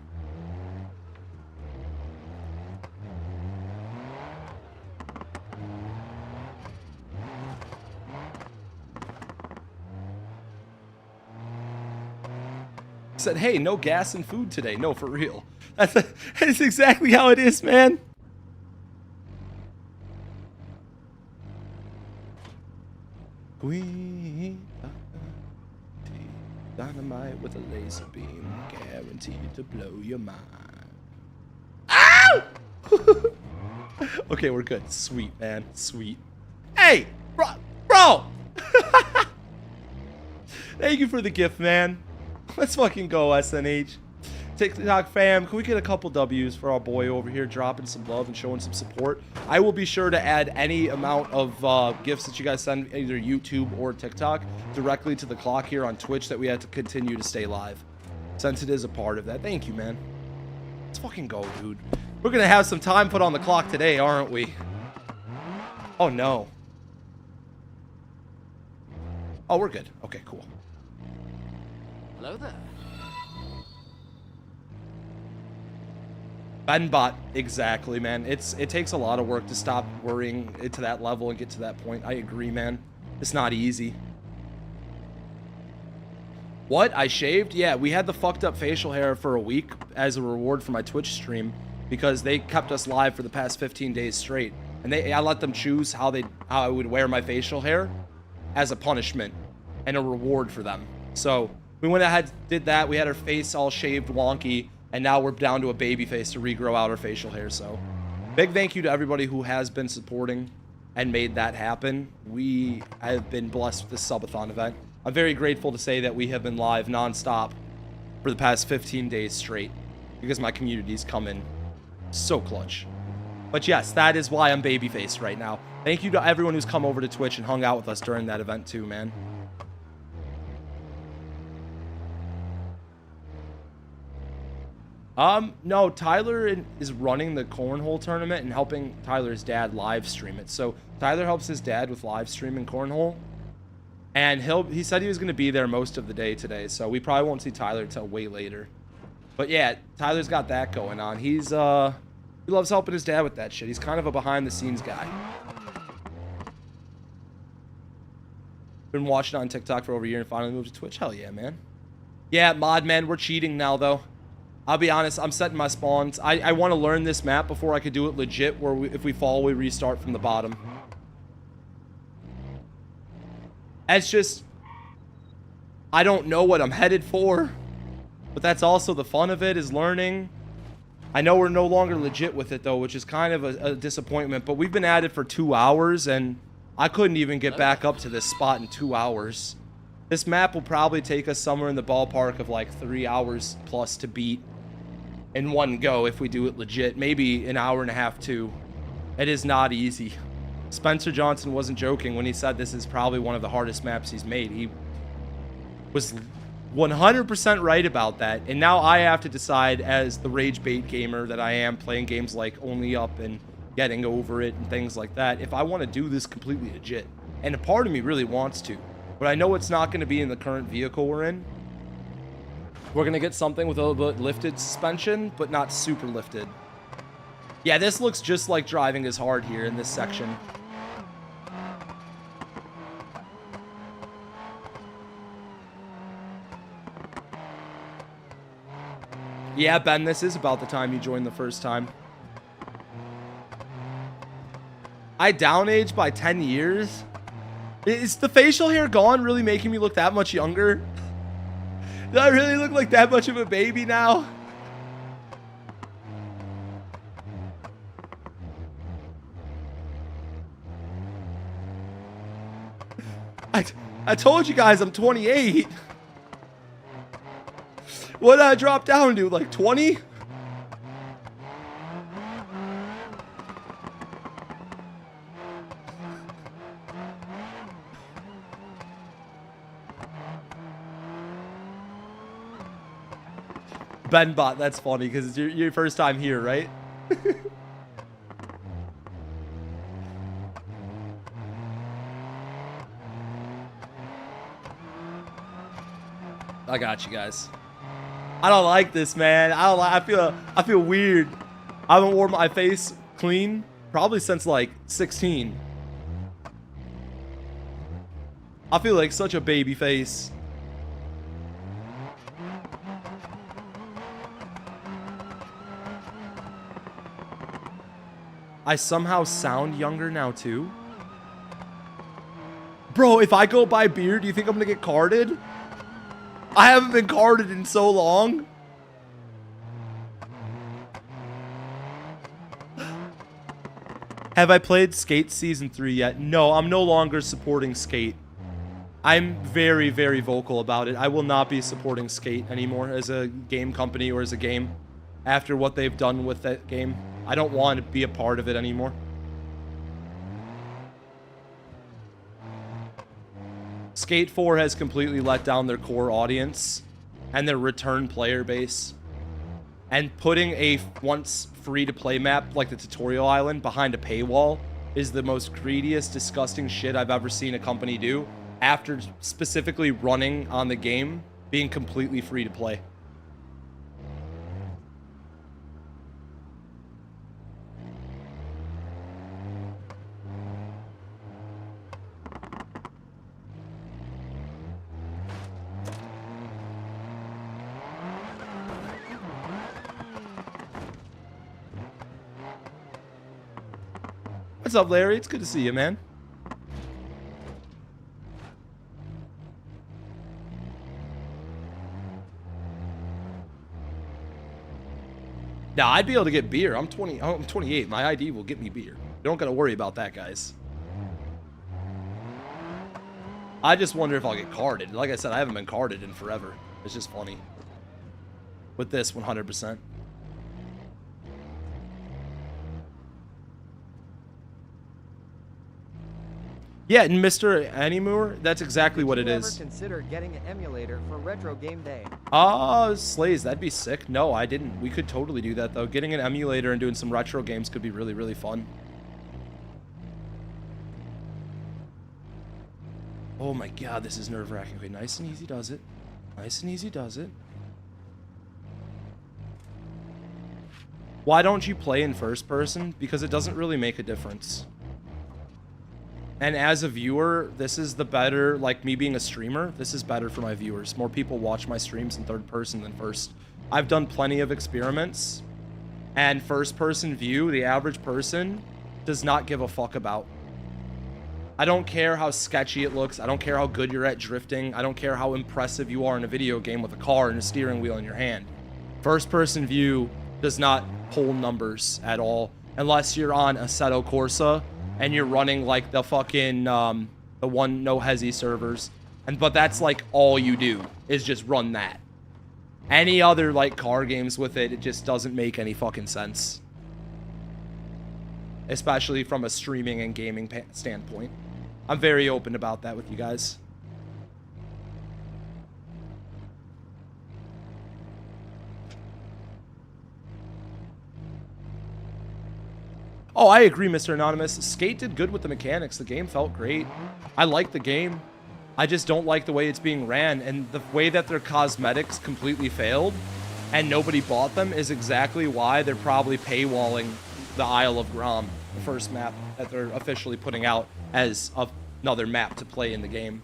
A: Said, hey, no gas and food today. No, for real. That's exactly how it is, man. Queen dynamite with a laser beam, guaranteed to blow your mind. Ow! Okay, we're good. Sweet, man. Sweet. Hey, bro. Thank you for the gift, man. Let's fucking go, SNH. TikTok fam, can we get a couple W's for our boy over here dropping some love and showing some support? I will be sure to add any amount of gifts that you guys send, either YouTube or TikTok, directly to the clock here on Twitch that we have to continue to stay live, since it is a part of that. Thank you, man. Let's fucking go, dude. We're gonna have some time put on the clock today, aren't we? Oh, no. Oh, we're good. Okay, cool.
C: Hello there.
A: Benbot, exactly, man. It takes a lot of work to stop worrying it to that level and get to that point. I agree, man. It's not easy. What? I shaved? Yeah, we had the fucked up facial hair for a week as a reward for my Twitch stream because they kept us live for the past 15 days straight. And I let them choose how I would wear my facial hair as a punishment and a reward for them. So we went ahead, did that. We had our face all shaved wonky, and now we're down to a baby face to regrow out our facial hair. So big thank you to everybody who has been supporting and made that happen. We have been blessed with this subathon event. I'm very grateful to say that we have been live nonstop for the past 15 days straight because my community's come in so clutch. But yes, that is why I'm babyface right now. Thank you to everyone who's come over to Twitch and hung out with us during that event too, man. No, Tyler is running the cornhole tournament and helping Tyler's dad live stream it. So Tyler helps his dad with live streaming cornhole. And he said he was going to be there most of the day today, so we probably won't see Tyler till way later. But yeah, Tyler's got that going on. He loves helping his dad with that shit. He's kind of a behind the scenes guy. Been watching on TikTok for over a year and finally moved to Twitch. Hell yeah, man. Yeah, mod man, we're cheating now though. I'll be honest, I'm setting my spawns. I want to learn this map before I could do it legit, where if we fall, we restart from the bottom. It's just, I don't know what I'm headed for, but that's also the fun of it, is learning. I know we're no longer legit with it though, which is kind of a disappointment, but we've been at it for 2 hours and I couldn't even get back up to this spot in 2 hours. This map will probably take us somewhere in the ballpark of like 3 hours plus to beat in one go if we do it legit. Maybe an hour and a half too. It is not easy. Spencer Johnson wasn't joking when he said this is probably one of the hardest maps he's made. He was 100% right about that. And now I have to decide, as the rage bait gamer that I am, playing games like Only Up and Getting Over It and things like that, if I want to do this completely legit. And a part of me really wants to, but I know it's not going to be in the current vehicle we're in. We're going to get something with a little bit lifted suspension, but not super lifted. Yeah, this looks just like driving is hard here in this section. Yeah, Ben, this is about the time you joined the first time. I down aged by 10 years? Is the facial hair gone really making me look that much younger? Do I really look like that much of a baby now? I told you guys I'm 28. What did I drop down to? Like 20? Benbot, that's funny because it's your first time here, right? I got you guys. I don't like this, man. I feel weird. I haven't worn my face clean probably since like 16. I feel like such a baby face. I somehow sound younger now too. Bro, if I go buy beer, do you think I'm gonna get carded? I haven't been carded in so long. Have I played Skate Season 3 yet? No, I'm no longer supporting Skate. I'm very, very vocal about it. I will not be supporting Skate anymore as a game company or as a game after what they've done with that game. I don't want to be a part of it anymore. Skate 4 has completely let down their core audience and their return player base. And putting a once free-to-play map like the Tutorial Island behind a paywall is the most greediest, disgusting shit I've ever seen a company do after specifically running on the game being completely free to play. What's up, Larry? It's good to see you, man. Now, I'd be able to get beer. I'm 28. My ID will get me beer. You don't got to worry about that, guys. I just wonder if I'll get carded. Like I said, I haven't been carded in forever. It's just funny. With this, 100%. Yeah, and Mr. Animur, that's exactly what it is.
B: Did you ever consider getting an emulator for Retro Game Day?
A: Slays, that'd be sick. No, I didn't. We could totally do that, though. Getting an emulator and doing some retro games could be really, really fun. Oh my god, this is nerve-wracking. Okay, nice and easy does it. Nice and easy does it. Why don't you play in first person? Because it doesn't really make a difference. And as a viewer, this is the better, like me being a streamer, this is better for my viewers. More people watch my streams in third person than first. I've done plenty of experiments, and first person view, the average person does not give a fuck about. I don't care how sketchy it looks. I don't care how good you're at drifting. I don't care how impressive you are in a video game with a car and a steering wheel in your hand. First person view does not pull numbers at all, unless you're on Assetto Corsa and you're running like the fucking the one no hezi servers, but that's like all you do is just run that. Any other like car games with it, it just doesn't make any fucking sense, especially from a streaming and gaming standpoint. I'm very open about that with you guys. Oh, I agree, Mr. Anonymous. Skate did good with the mechanics. The game felt great. I like the game. I just don't like the way it's being ran, and the way that their cosmetics completely failed and nobody bought them is exactly why they're probably paywalling the Isle of Grom, the first map that they're officially putting out as another map to play in the game.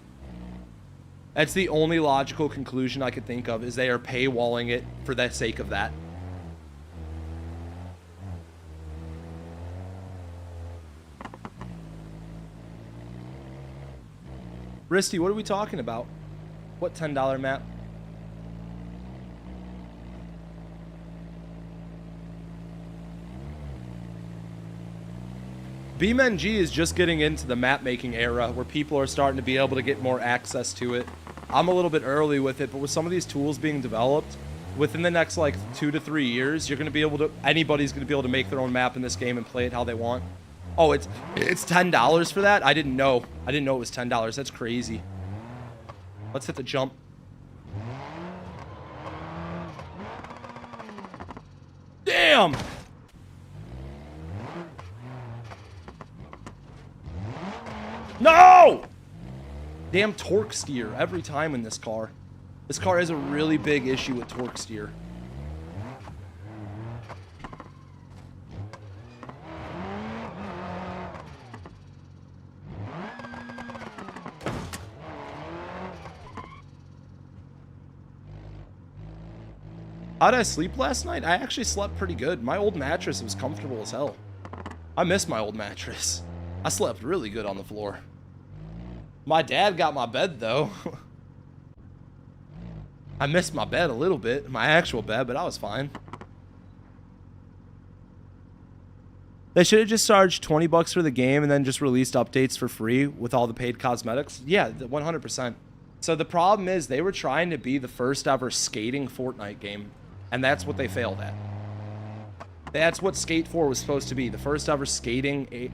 A: That's the only logical conclusion I could think of, is they are paywalling it for the sake of that. Risty, what are we talking about? What $10 map? BeamNG is just getting into the map making era where people are starting to be able to get more access to it. I'm a little bit early with it, but with some of these tools being developed, within the next like 2 to 3 years, you're going to be able to, anybody's going to be able to make their own map in this game and play it how they want. Oh, it's $10 for that? I didn't know. I didn't know it was $10. That's crazy. Let's hit the jump. Damn! No! Damn torque steer every time in this car. This car has a really big issue with torque steer. How did I sleep last night? I actually slept pretty good. My old mattress was comfortable as hell. I miss my old mattress. I slept really good on the floor. My dad got my bed, though. I missed my bed a little bit, my actual bed, but I was fine. They should have just charged 20 bucks for the game and then just released updates for free with all the paid cosmetics. Yeah, 100%. So the problem is they were trying to be the first ever skating Fortnite game, and that's what they failed at. That's what Skate 4 was supposed to be, the first ever skating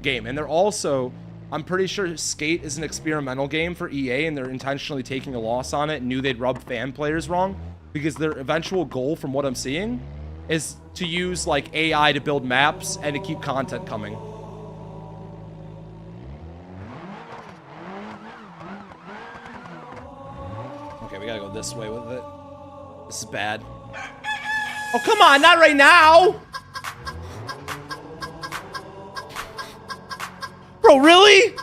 A: game. And they're also, I'm pretty sure Skate is an experimental game for EA, and they're intentionally taking a loss on it and knew they'd rub fan players wrong, because their eventual goal, from what I'm seeing, is to use like AI to build maps and to keep content coming. Okay, we gotta go this way with it. This is bad. Oh, come on, not right now! Bro, really?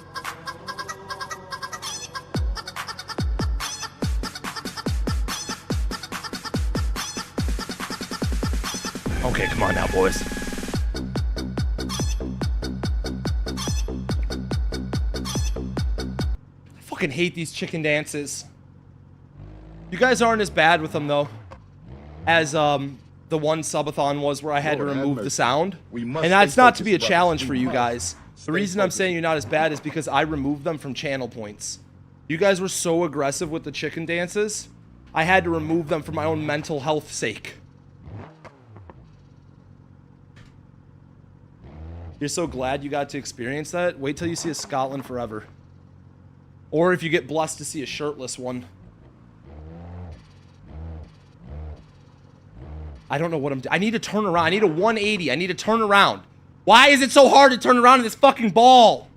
A: Okay, come on now, boys. fucking hate these chicken dances. You guys aren't as bad with them though, as the one subathon was where I had to remove the sound. And that's not to be a challenge for you guys. The reason I'm saying you're not as bad is because I removed them from channel points. You guys were so aggressive with the chicken dances, I had to remove them for my own mental health sake. You're so glad you got to experience that? Wait till you see a Scotland Forever. Or if you get blessed to see a shirtless one. I don't know what I'm doing. I need to turn around. I need a 180. I need to turn around. Why is it so hard to turn around in this fucking ball?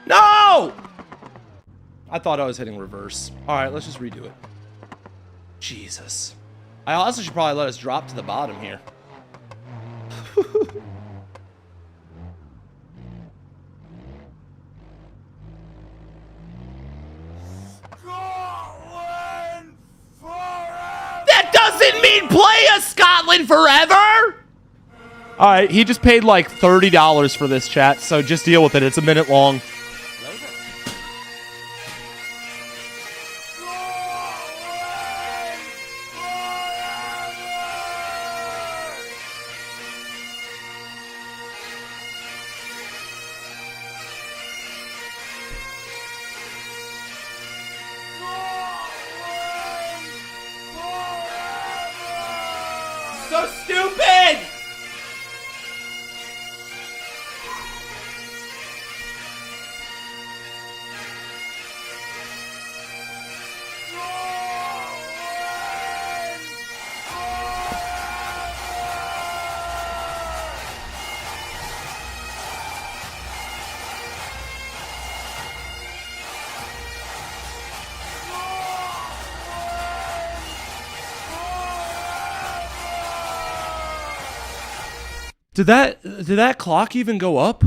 A: No! I thought I was hitting reverse. Alright, let's just redo it. Jesus. I also should probably let us drop to the bottom here. That doesn't mean play a Scotland Forever! Alright, he just paid like $30 for this chat, so just deal with it. It's a minute long. So stupid! Did that clock even go up?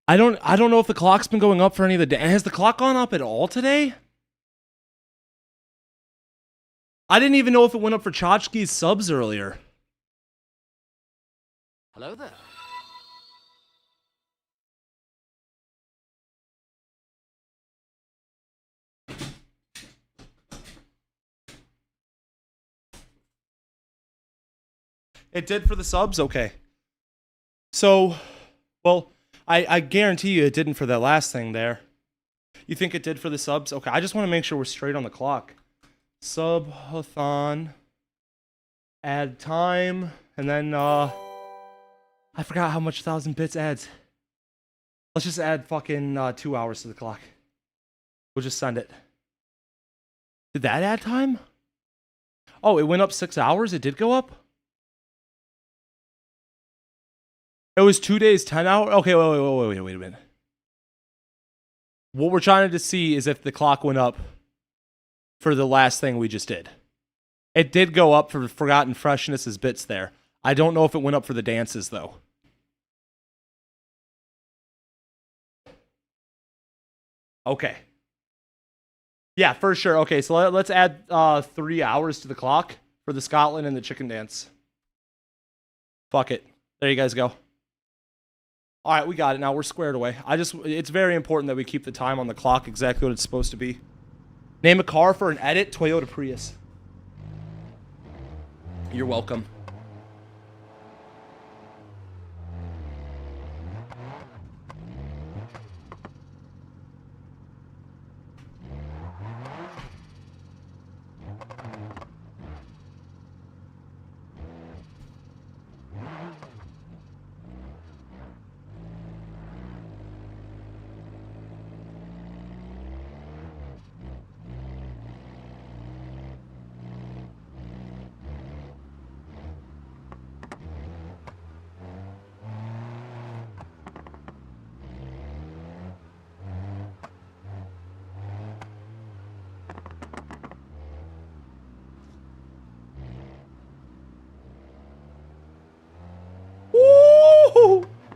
A: I don't know if the clock's been going up for any of the day. Has the clock gone up at all today? I didn't even know if it went up for Chachki's subs earlier.
C: Hello there.
A: It did for the subs? Okay. So, well, I guarantee you it didn't for that last thing there. You think it did for the subs? Okay, I just want to make sure we're straight on the clock. Subathon. Add time. And then, I forgot how much 1,000 bits adds. Let's just add fucking 2 hours to the clock. We'll just send it. Did that add time? Oh, it went up 6 hours? It did go up? It was 2 days, 10 hours? Okay, wait a minute. What we're trying to see is if the clock went up for the last thing we just did. It did go up for Forgotten Freshness as bits there. I don't know if it went up for the dances, though. Okay. Yeah, for sure. Okay, so let's add 3 hours to the clock for the Scotland and the chicken dance. Fuck it. There you guys go. All right, we got it now. We're squared away. It's very important that we keep the time on the clock exactly what it's supposed to be. Name a car for an edit, Toyota Prius. You're welcome.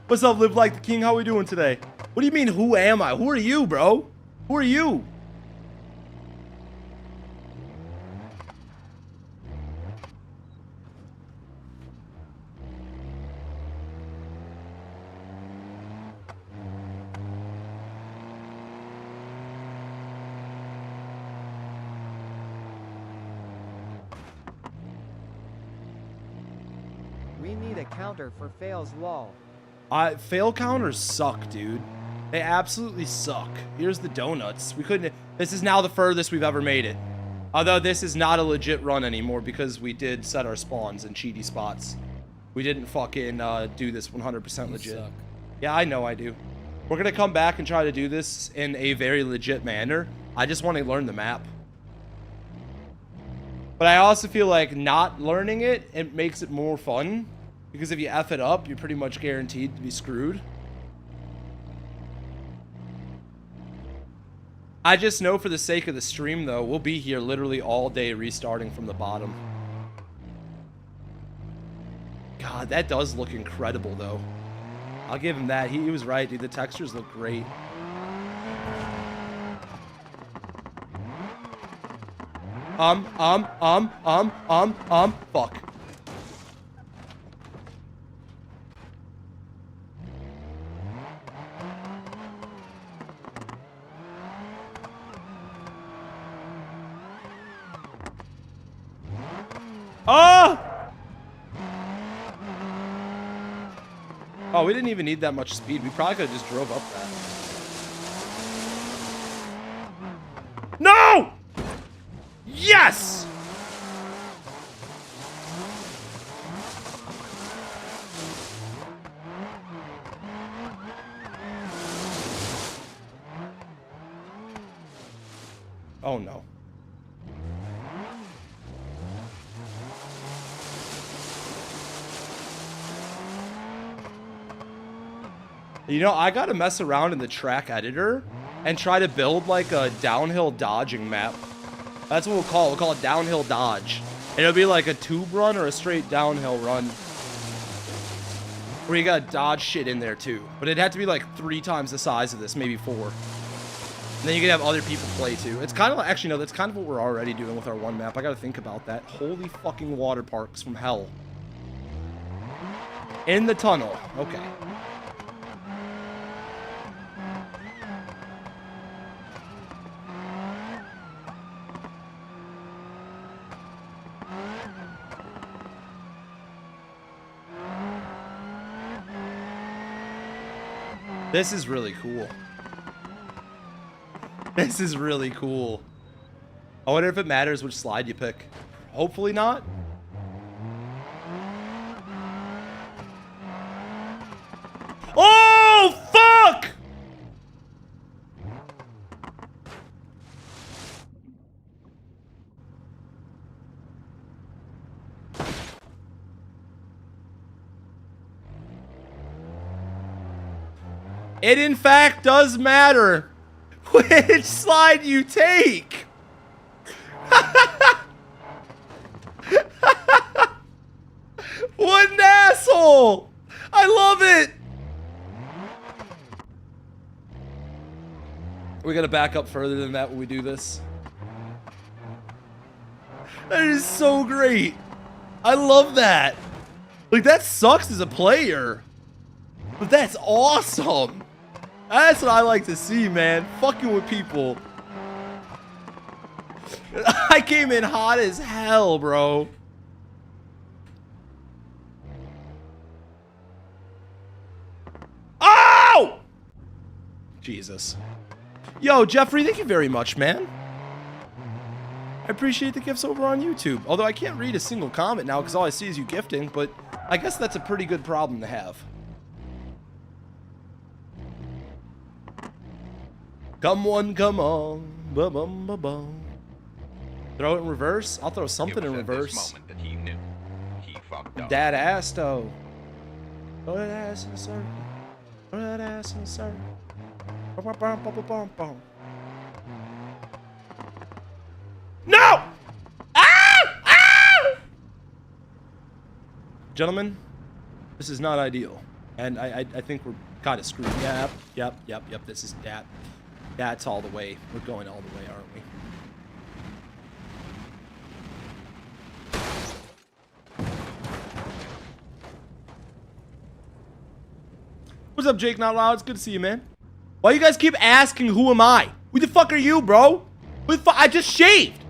A: What's up, Live Like the King? How we doing today? What do you mean, who am I? Who are you, bro? Who are you?
B: We need a counter for fails lol.
A: Fail counters suck, dude. They absolutely suck. Here's the donuts. We couldn't. This is now the furthest we've ever made it. Although this is not a legit run anymore because we did set our spawns in cheaty spots. We didn't fucking do this 100% legit.
E: Suck.
A: Yeah, I know I do. We're gonna come back and try to do this in a very legit manner. I just want to learn the map. But I also feel like not learning it, it makes it more fun. Because if you F it up, you're pretty much guaranteed to be screwed. I just know for the sake of the stream, though, we'll be here literally all day restarting from the bottom. God, that does look incredible, though. I'll give him that. He was right, dude. The textures look great. Fuck. Oh! Oh, we didn't even need that much speed. We probably could have just drove up that. No! Yes! Oh no. You know, I gotta mess around in the track editor and try to build like a downhill dodging map. That's what we'll call it. We'll call it downhill dodge. And it'll be like a tube run or a straight downhill run. Where you gotta dodge shit in there too. But it'd have to be like 3 times the size of this, maybe 4. And then you can have other people play too. It's kind of like, actually no, that's kind of what we're already doing with our one map. I gotta think about that. Holy fucking water parks from hell. In the tunnel. Okay. This is really cool. This is really cool. I wonder if it matters which slide you pick. Hopefully not. Oh, fuck! It in fact does matter which slide you take. What an asshole! I love it. We gotta back up further than that when we do this. That is so great. I love that. Like, that sucks as a player, but that's awesome. That's what I like to see, man. Fucking with people. I came in hot as hell, bro. Oh! Jesus. Yo, Jeffrey, thank you very much, man. I appreciate the gifts over on YouTube. Although I can't read a single comment now because all I see is you gifting, but I guess that's a pretty good problem to have. Come on, come on. Ba-bum, ba-bum. Throw it in reverse? I'll throw something in reverse.
D: It was at this moment that he knew. He fucked up.
A: Dad ass, though. Throw that ass in a circle. Throw that ass in a circle. Bum, bum, bum, bum, bum, bum. No! Ah! Ah! Gentlemen, this is not ideal. And I think we're kind of screwed. Yep. This is that. That's all the way. We're going all the way, aren't we? What's up, Jake Not Loud? It's good to see you, man. Why you guys keep asking who am I? Who the fuck are you, bro? Who the fuck? I just shaved.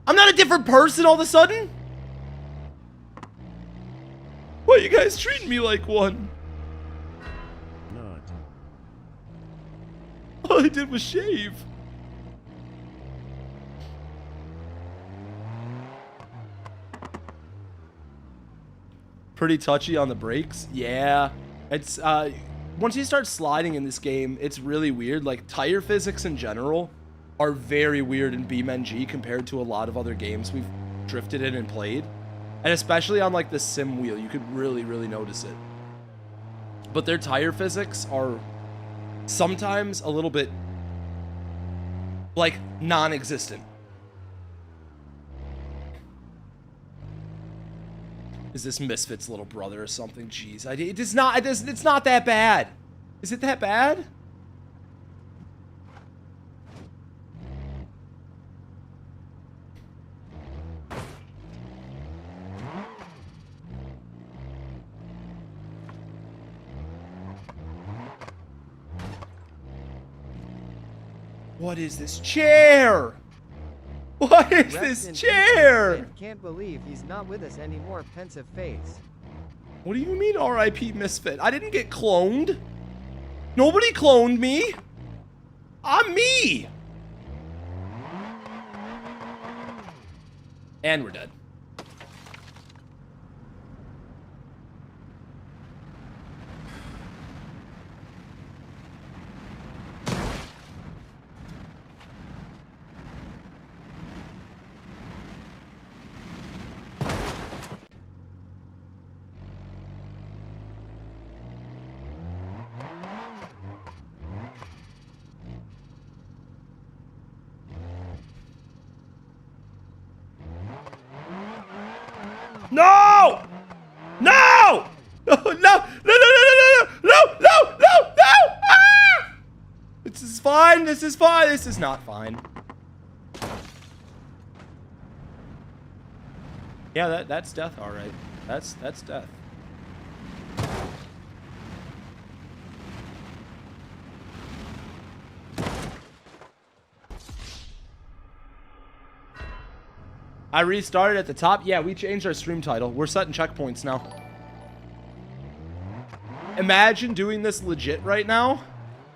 A: I'm not a different person all of a sudden. Why you guys treating me like one?
E: Not.
A: All I did was shave. Pretty touchy on the brakes. Yeah. It's once you start sliding in this game, it's really weird. Like tire physics in general are very weird in BeamNG compared to a lot of other games we've drifted in and played. And especially on like the sim wheel, you could really, really notice it. But their tire physics are sometimes a little bit like non-existent. Is this Misfit's little brother or something? Jeez, it's not that bad. Is it that bad? What is this chair? What is
B: Rest
A: this
B: in peace,
A: chair?
B: Misfit. Can't believe he's not with us anymore, pensive face.
A: What do you mean RIP Misfit? I didn't get cloned. Nobody cloned me. I'm me. And we're dead. No! No! No! No! No! No! No! No! No! No! No! Ah! This is fine. This is fine. This is not fine. Yeah, that's death. All right. That's death. I restarted at the top. Yeah, we changed our stream title. We're setting checkpoints now. Imagine doing this legit right now.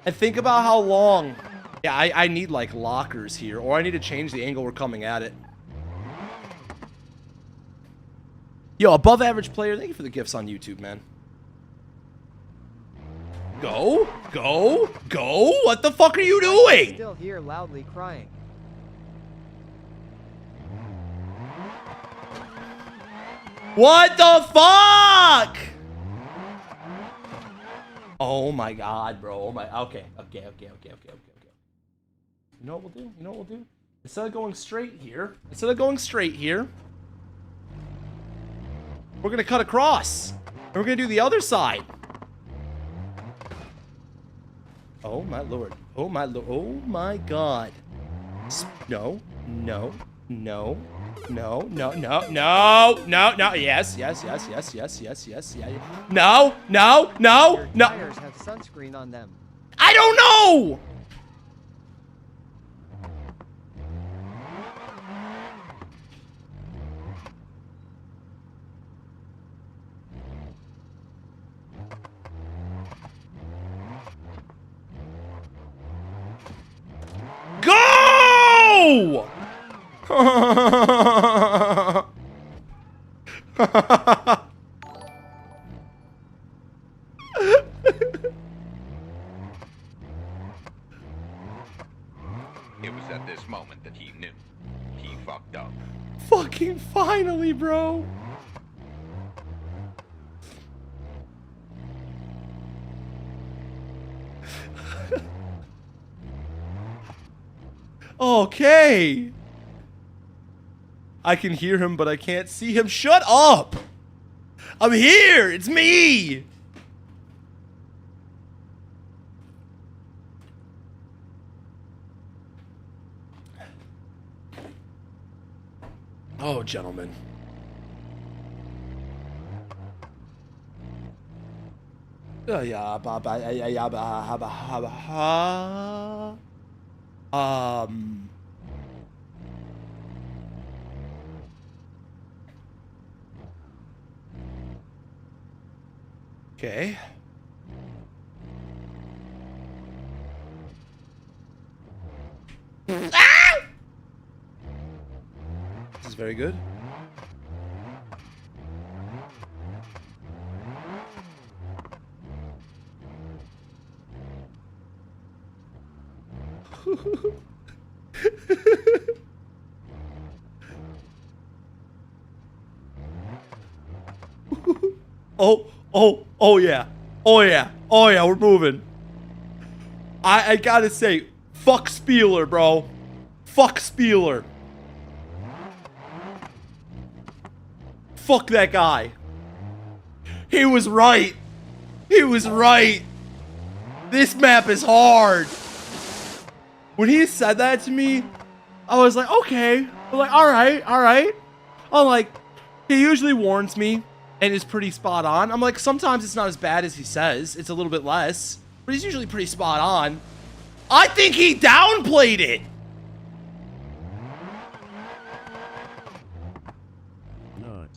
A: And think about how long. Yeah, I need like lockers here. Or I need to change the angle we're coming at it. Yo, above average player, thank you for the gifts on YouTube, man. Go, go, go. What the fuck are you doing?
B: Still here loudly crying.
A: What the fuck? Oh my god, bro. Oh my. Okay. You know what we'll do? You know what we'll do? Instead of going straight here, we're gonna cut across. And we're gonna do the other side. Oh my lord. Oh my lord. Oh my god. No. No. No. No, no, no, no, no, no. Yes, yes, yes, yes, yes, yes, yes, yeah. No, no, no,
B: Your
A: no.
B: tires have sunscreen on them.
A: I don't know. Go!
D: It was at this moment that he knew. He fucked up.
A: Fucking finally, bro. Okay. I can hear him, but I can't see him. Shut up! I'm here! It's me! Oh, gentlemen. Okay. Ah! This is very good. Oh yeah. Oh yeah. Oh yeah, we're moving. I gotta say, fuck Spieler, bro. Fuck Spieler. Fuck that guy. He was right. He was right. This map is hard. When he said that to me, I was like, okay. I'm like, all right. I'm like, he usually warns me and is pretty spot on. I'm like, sometimes it's not as bad as he says. It's a little bit less, but he's usually pretty spot on. I think he downplayed it.
E: Not.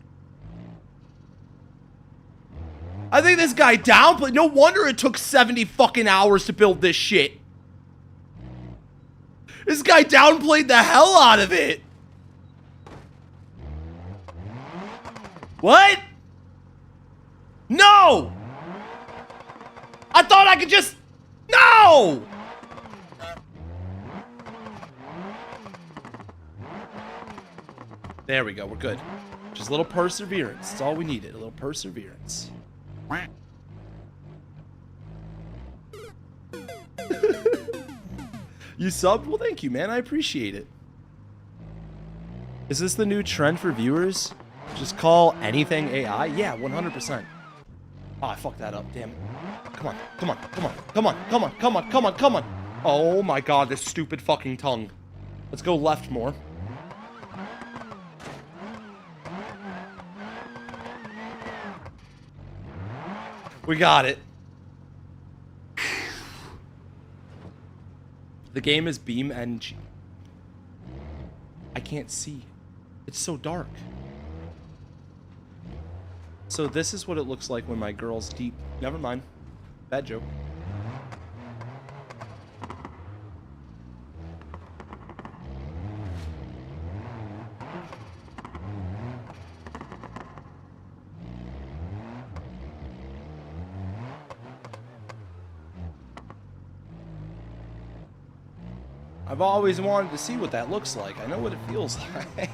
A: I think this guy downplayed. No wonder it took 70 fucking hours to build this shit. This guy downplayed the hell out of it. What? No! I thought I could just... No! There we go, we're good. Just a little perseverance. That's all we needed, a little perseverance. You subbed? Well, thank you, man. I appreciate it. Is this the new trend for viewers? Just call anything AI? Yeah, 100%. Oh, I fucked that up. Damn it. Come on. Oh my god, this stupid fucking tongue. Let's go left more. We got it. The game is BeamNG. I can't see. It's so dark. So this is what it looks like when my girl's deep. Never mind. Bad joke. I've always wanted to see what that looks like. I know what it feels like.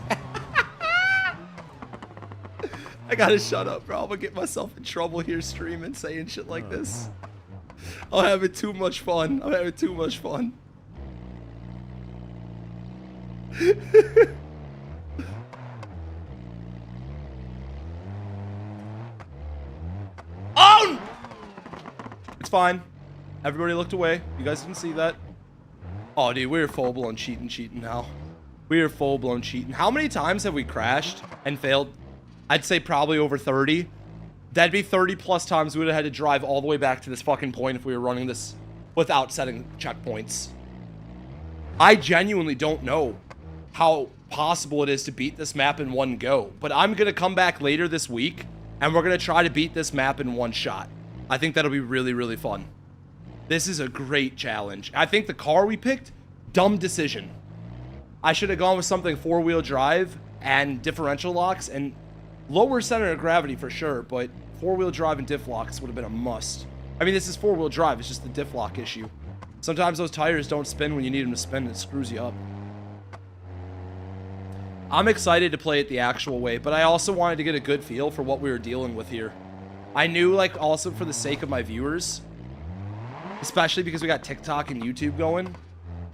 A: I gotta shut up, bro. I'm gonna get myself in trouble here streaming, saying shit like this. I'm having too much fun. Oh! It's fine. Everybody looked away. You guys didn't see that. Oh, dude, we're full-blown cheating now. We are full-blown cheating. How many times have we crashed and failed? I'd say probably over 30. That'd be 30 plus times we would have had to drive all the way back to this fucking point if we were running this without setting checkpoints. I genuinely don't know how possible it is to beat this map in one go, but I'm gonna come back later this week and we're gonna try to beat this map in one shot. I think that'll be really, really fun. This is a great challenge. I think the car we picked, dumb decision. I should have gone with something four-wheel drive and differential locks and lower center of gravity for sure, but four-wheel drive and diff locks would have been a must. I mean, this is four-wheel drive. It's just the diff lock issue. Sometimes those tires don't spin when you need them to spin, and it screws you up. I'm excited to play it the actual way, but I also wanted to get a good feel for what we were dealing with here. I knew, like, also for the sake of my viewers, especially because we got TikTok and YouTube going,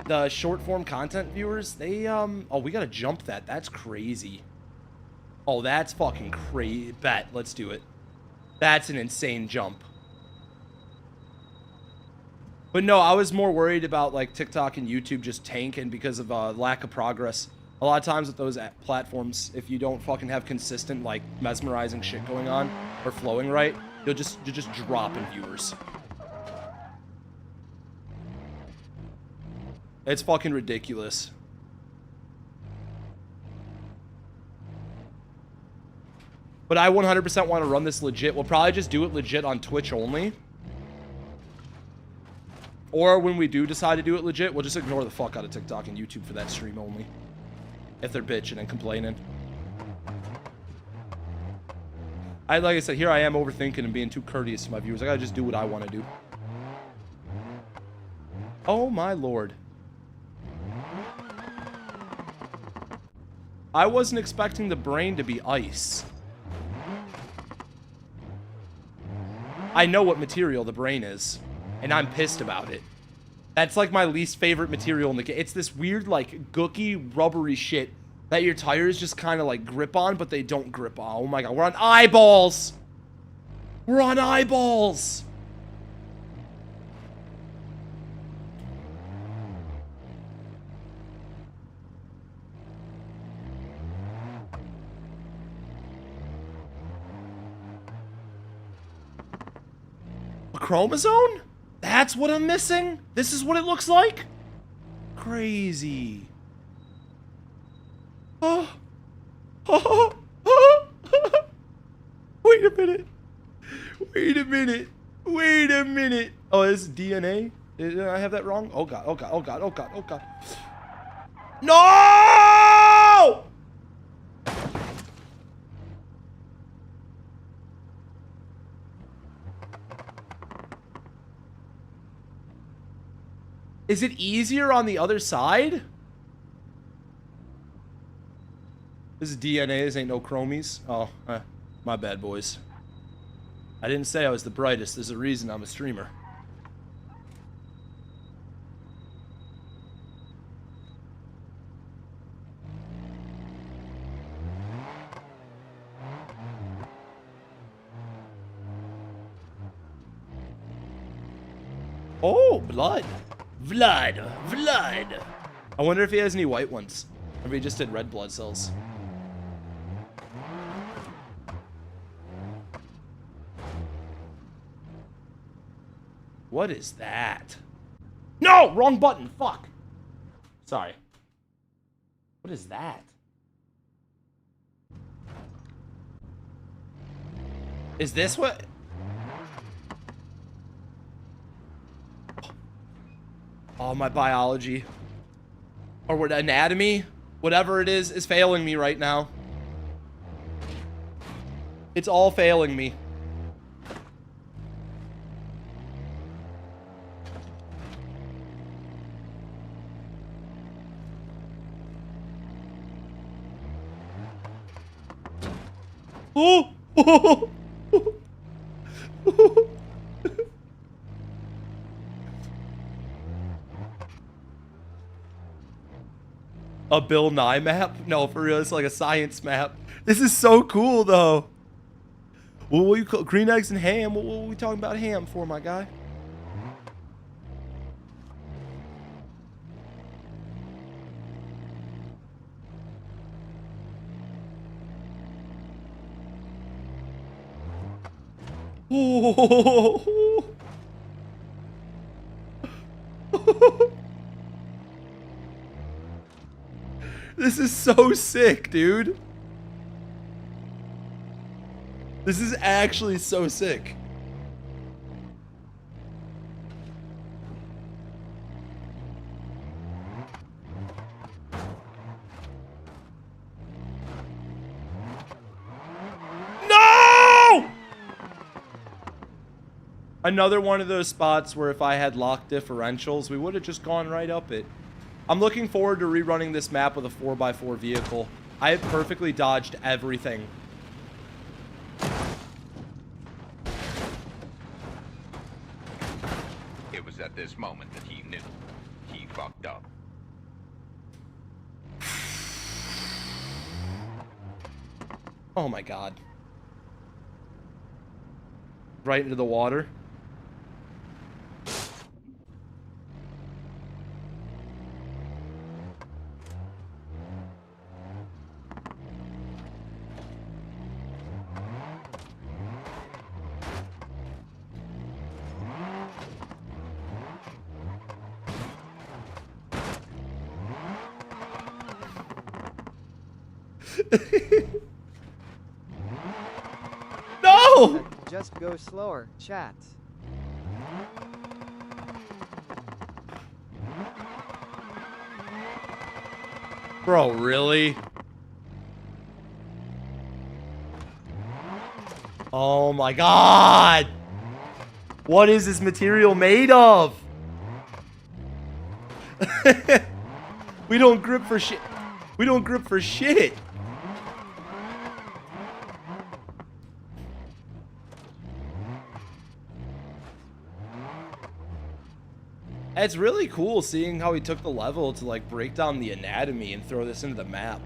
A: the short-form content viewers, they, oh, we gotta jump that. That's crazy. Oh, that's fucking crazy. Bet. Let's do it. That's an insane jump. But no, I was more worried about, like, TikTok and YouTube just tanking because of lack of progress. A lot of times with those platforms, if you don't fucking have consistent, like, mesmerizing shit going on or flowing right, you're just dropping viewers. It's fucking ridiculous. But I 100% want to run this legit. We'll probably just do it legit on Twitch only. Or when we do decide to do it legit, we'll just ignore the fuck out of TikTok and YouTube for that stream only. If they're bitching and complaining. Like I said, here I am overthinking and being too courteous to my viewers. I gotta just do what I want to do. Oh my lord. I wasn't expecting the brain to be ice. I know what material the brain is, and I'm pissed about it. That's like my least favorite material in the game. It's this weird, like, gooky, rubbery shit that your tires just kind of, like, grip on, but they don't grip on. Oh my god, we're on eyeballs! We're on eyeballs! A chromosome? That's what I'm missing? This is what it looks like? Crazy. Oh. Oh. Wait a minute. Wait a minute. Wait a minute. Oh, this is DNA? Did I have that wrong? Oh god, oh god, oh god, oh god, oh god. No! Is it easier on the other side? This is DNA, this ain't no chromies. Oh, my bad, boys. I didn't say I was the brightest. There's a reason I'm a streamer. Oh, blood. Blood. Blood. I wonder if he has any white ones. Or if he just did red blood cells. What is that? No! Wrong button. Fuck. Sorry. What is that? Is this what... Oh, my biology. Or what, anatomy? Whatever it is failing me right now. It's all failing me. Oh! A Bill Nye map? No, for real, it's like a science map. This is so cool, though. What will you call green eggs and ham? What were we talking about ham for, my guy? Oh. This is so sick, dude. This is actually so sick. No! Another one of those spots where if I had locked differentials, we would have just gone right up it. I'm looking forward to rerunning this map with a 4x4 vehicle. I have perfectly dodged everything.
D: It was at this moment that he knew. He fucked up.
A: Oh my god. Right into the water.
B: Just go slower, chat.
A: Bro, really? Oh my god! What is this material made of? We don't grip for shit. We don't grip for shit. It's really cool seeing how he took the level to like break down the anatomy and throw this into the map.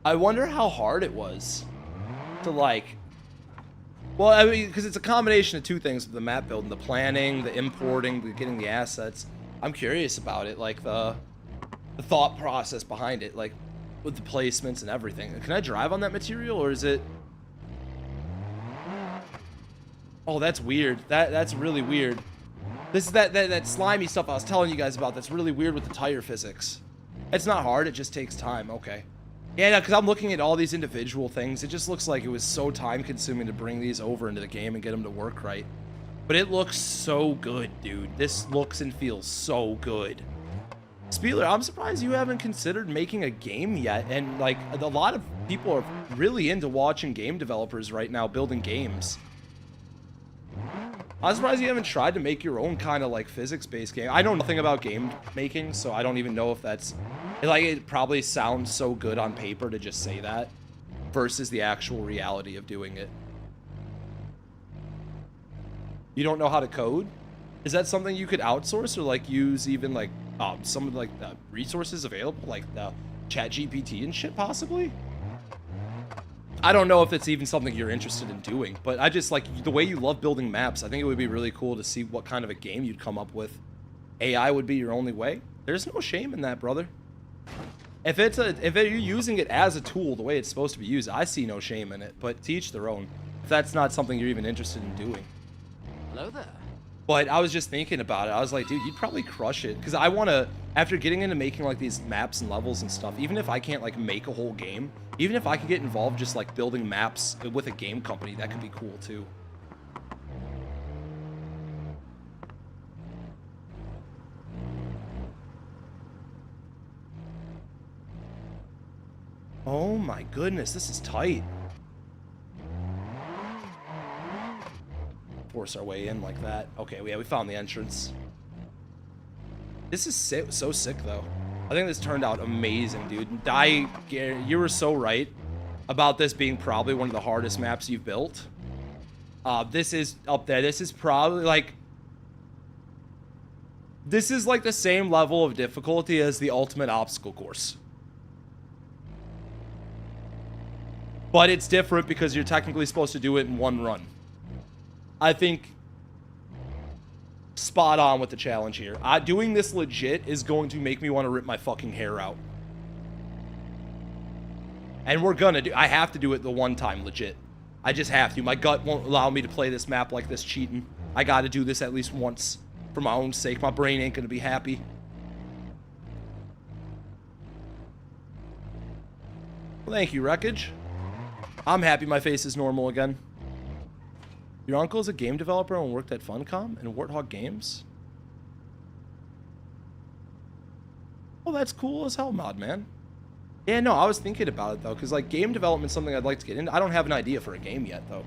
A: I wonder how hard it was to like, well, I mean, because it's a combination of two things: the map building, the planning, the importing, the getting the assets. I'm curious about it, like the thought process behind it, like with the placements and everything. Can I drive on that material, or is it? Oh, that's weird. That's really weird. This is that slimy stuff I was telling you guys about. That's really weird with the tire physics. It's not hard. It just takes time. Okay. Yeah, because I'm looking at all these individual things. It just looks like it was so time-consuming to bring these over into the game and get them to work right. But it looks so good, dude. This looks and feels so good. Spieler, I'm surprised you haven't considered making a game yet. And, like, a lot of people are really into watching game developers right now building games. I'm surprised you haven't tried to make your own kind of, like, physics-based game. I know nothing about game making, so I don't even know if that's... Like, it probably sounds so good on paper to just say that versus the actual reality of doing it. You don't know how to code? Is that something you could outsource or, like, use even, like, some of, like, the resources available? Like, the ChatGPT and shit, possibly? I don't know if it's even something you're interested in doing, but I just, like, the way you love building maps, I think it would be really cool to see what kind of a game you'd come up with. AI would be your only way. There's no shame in that, brother. If you're using it as a tool the way it's supposed to be used, I see no shame in it, but to each their own. If that's not something you're even interested in doing.
C: Hello there.
A: But I was just thinking about it. I was like, dude, you'd probably crush it. Because I want to, after getting into making, like, these maps and levels and stuff, even if I can't, like, make a whole game, even if I could get involved just, like, building maps with a game company, that could be cool, too. Oh my goodness, this is tight. Force our way in like that. Okay, yeah, we found the entrance. This is so sick, though. I think this turned out amazing, dude. You were so right about this being probably one of the hardest maps you've built. This is up there. This is probably like... This is like the same level of difficulty as the Ultimate Obstacle Course. But it's different because you're technically supposed to do it in one run. I think spot on with the challenge here. Doing this legit is going to make me want to rip my fucking hair out. And we're gonna do... I have to do it the one time legit. I just have to. My gut won't allow me to play this map like this cheating. I gotta do this at least once. For my own sake. My brain ain't gonna be happy. Well, thank you, Wreckage. I'm happy my face is normal again. Your uncle is a game developer and worked at Funcom and Warthog Games? Oh, that's cool as hell, Mod Man. Yeah, no, I was thinking about it, though, because, like, game development's something I'd like to get into. I don't have an idea for a game yet, though.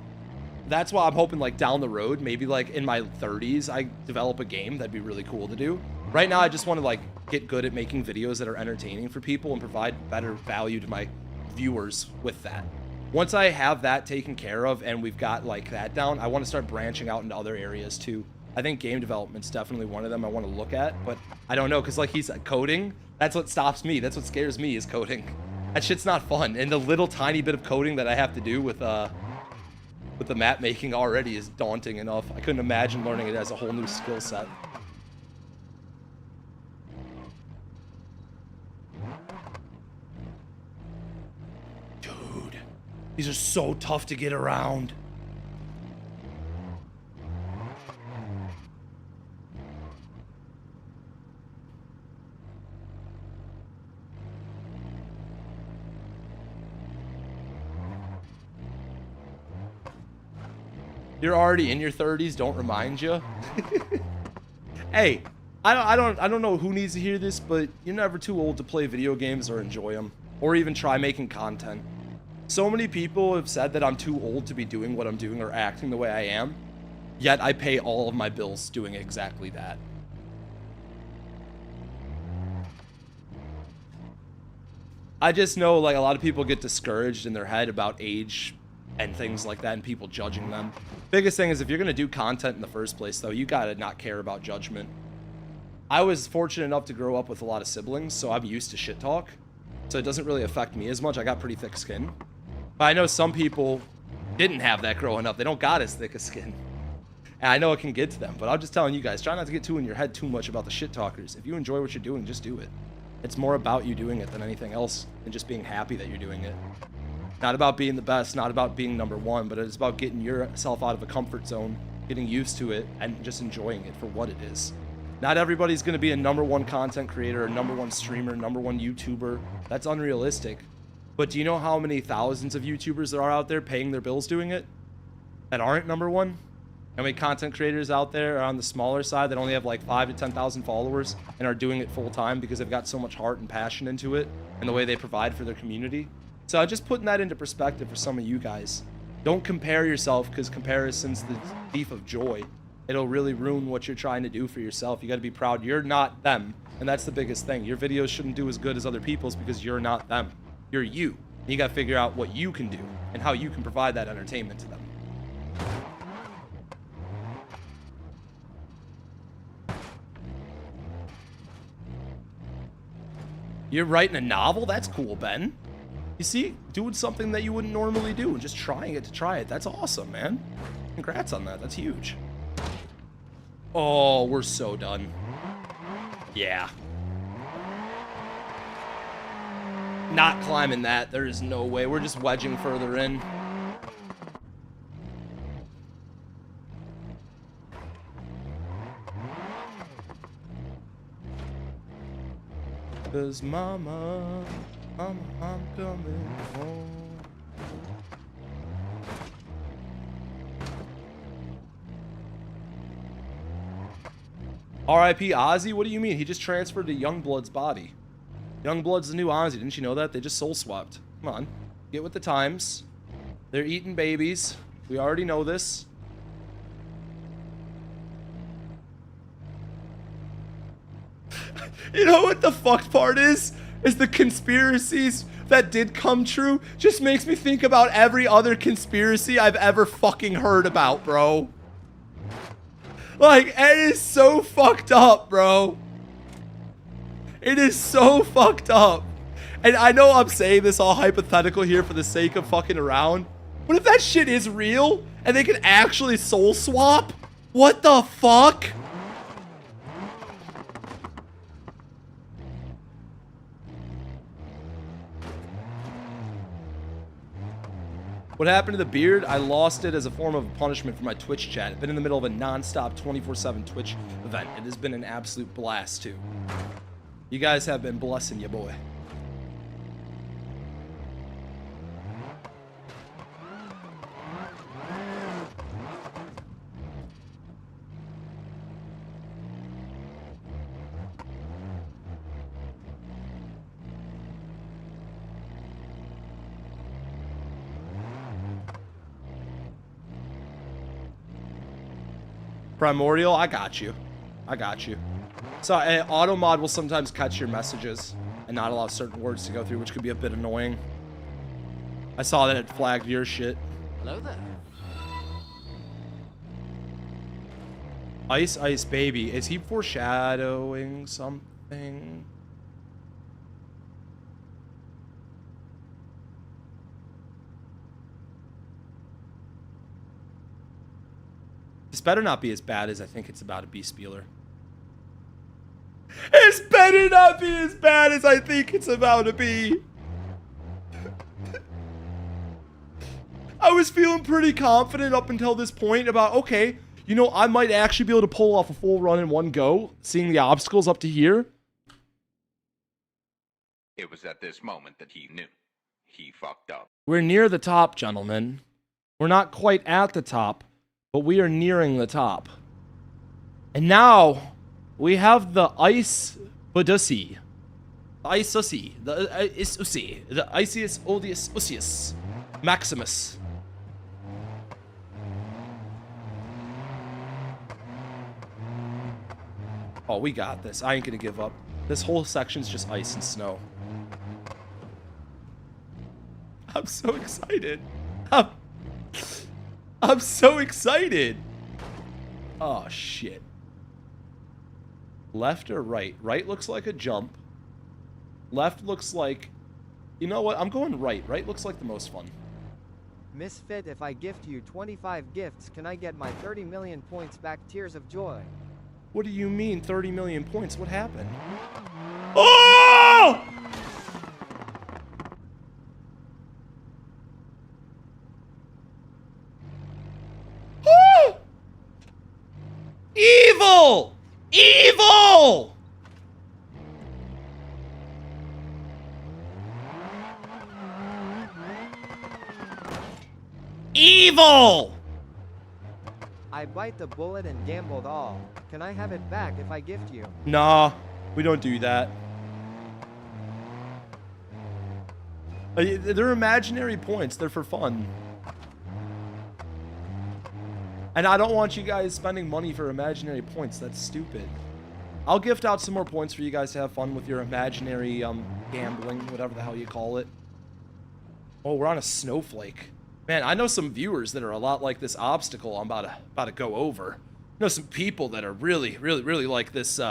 A: That's why I'm hoping, like, down the road, maybe, like, in my 30s, I develop a game. That'd be really cool to do. Right now, I just want to, like, get good at making videos that are entertaining for people and provide better value to my viewers with that. Once I have that taken care of and we've got, like, that down, I want to start branching out into other areas, too. I think game development's definitely one of them I want to look at, but I don't know, because, like, he's coding. That's what stops me. That's what scares me, is coding. That shit's not fun. And the little tiny bit of coding that I have to do with the map making already is daunting enough. I couldn't imagine learning it as a whole new skill set. Dude, these are so tough to get around. you're already in your 30s, don't remind you. Hey, I don't know who needs to hear this, but you're never too old to play video games or enjoy them, or even try making content. So many people have said that I'm too old to be doing what I'm doing or acting the way I am, yet I pay all of my bills doing exactly that. I just know, like, a lot of people get discouraged in their head about age and things like that and people judging them. Biggest thing is, if you're going to do content in the first place, though, you got to not care about judgment. I was fortunate enough to grow up with a lot of siblings, so I'm used to shit talk. So it doesn't really affect me as much. I got pretty thick skin. But I know some people didn't have that growing up. They don't got as thick a skin. And I know it can get to them. But I'm just telling you guys, try not to get too in your head too much about the shit talkers. If you enjoy what you're doing, just do it. It's more about you doing it than anything else, and just being happy that you're doing it. Not about being the best, not about being number one, but it's about getting yourself out of a comfort zone, getting used to it, and just enjoying it for what it is. Not everybody's going to be a #1 content creator, a #1 streamer, #1 YouTuber. That's unrealistic. But do you know how many thousands of YouTubers there are out there paying their bills doing it that aren't #1? How many content creators out there are on the smaller side that only have like 5,000 to 10,000 followers and are doing it full time because they've got so much heart and passion into it and the way they provide for their community? So I'm just putting that into perspective for some of you guys. Don't compare yourself, because comparison's the thief of joy. It'll really ruin what you're trying to do for yourself. You got to be proud you're not them, and that's the biggest thing. Your videos shouldn't do as good as other people's because you're not them. You're you. You got to figure out what you can do and how you can provide that entertainment to them. You're writing a novel? That's cool, Ben. You see, doing something that you wouldn't normally do and just trying it to try it. That's awesome, man. Congrats on that. That's huge. Oh, we're so done. Yeah. Not climbing that. There is no way. We're just wedging further in. Cause mama, I'm coming home. R.I.P. Ozzy? What do you mean? He just transferred to Youngblood's body. Youngblood's the new Ozzy. Didn't you know that? They just soul swapped. Come on. Get with the times. They're eating babies. We already know this. You know what the fucked part is? Is the conspiracies that did come true just makes me think about every other conspiracy I've ever fucking heard about, bro. Like, it is so fucked up, bro. It is so fucked up. And I know I'm saying this all hypothetical here for the sake of fucking around, but if that shit is real and they can actually soul swap, what the fuck? What happened to the beard? I lost it as a form of punishment for my Twitch chat. I've been in the middle of a non-stop 24/7 Twitch event. It has been an absolute blast, too. You guys have been blessing your boy. Primordial, I got you. I got you. So, auto mod will sometimes catch your messages and not allow certain words to go through, which could be a bit annoying. I saw that it flagged your shit.
C: Hello there.
A: Ice Ice Baby. Is he foreshadowing something? This better not be as bad as I think it's about to be, Spieler. This better not be as bad as I think it's about to be. I was feeling pretty confident up until this point about, okay, you know, I might actually be able to pull off a full run in one go, seeing the obstacles up to here.
D: It was at this moment that he knew. He fucked up.
A: We're near the top, gentlemen. We're not quite at the top, But we are nearing the top. And now we have the Ice Badussi. Ice Ussie. The Ice Ussie. The Iceus Odious Ussius. Maximus. Oh, we got this. I ain't gonna give up. This whole section's just ice and snow. I'm so excited. I'm so excited. Oh, shit. Left or right? Right looks like a jump. Left looks like... You know what? I'm going right. Right looks like the most fun.
B: Misfit, if I gift you 25 gifts, can I get my 30 million points back? Tears of joy.
A: What do you mean 30 million points? What happened? Oh! Oh! Evil! Evil! Evil!
B: I bite the bullet and gambled all. Can I have it back if I gift you?
A: Nah, we don't do that. They're imaginary points. They're for fun. And I don't want you guys spending money for imaginary points. That's stupid. I'll gift out some more points for you guys to have fun with your imaginary gambling, whatever the hell you call it. Oh, we're on a snowflake. Man, I know some viewers that are a lot like this obstacle I'm about to go over. I know some people that are really like this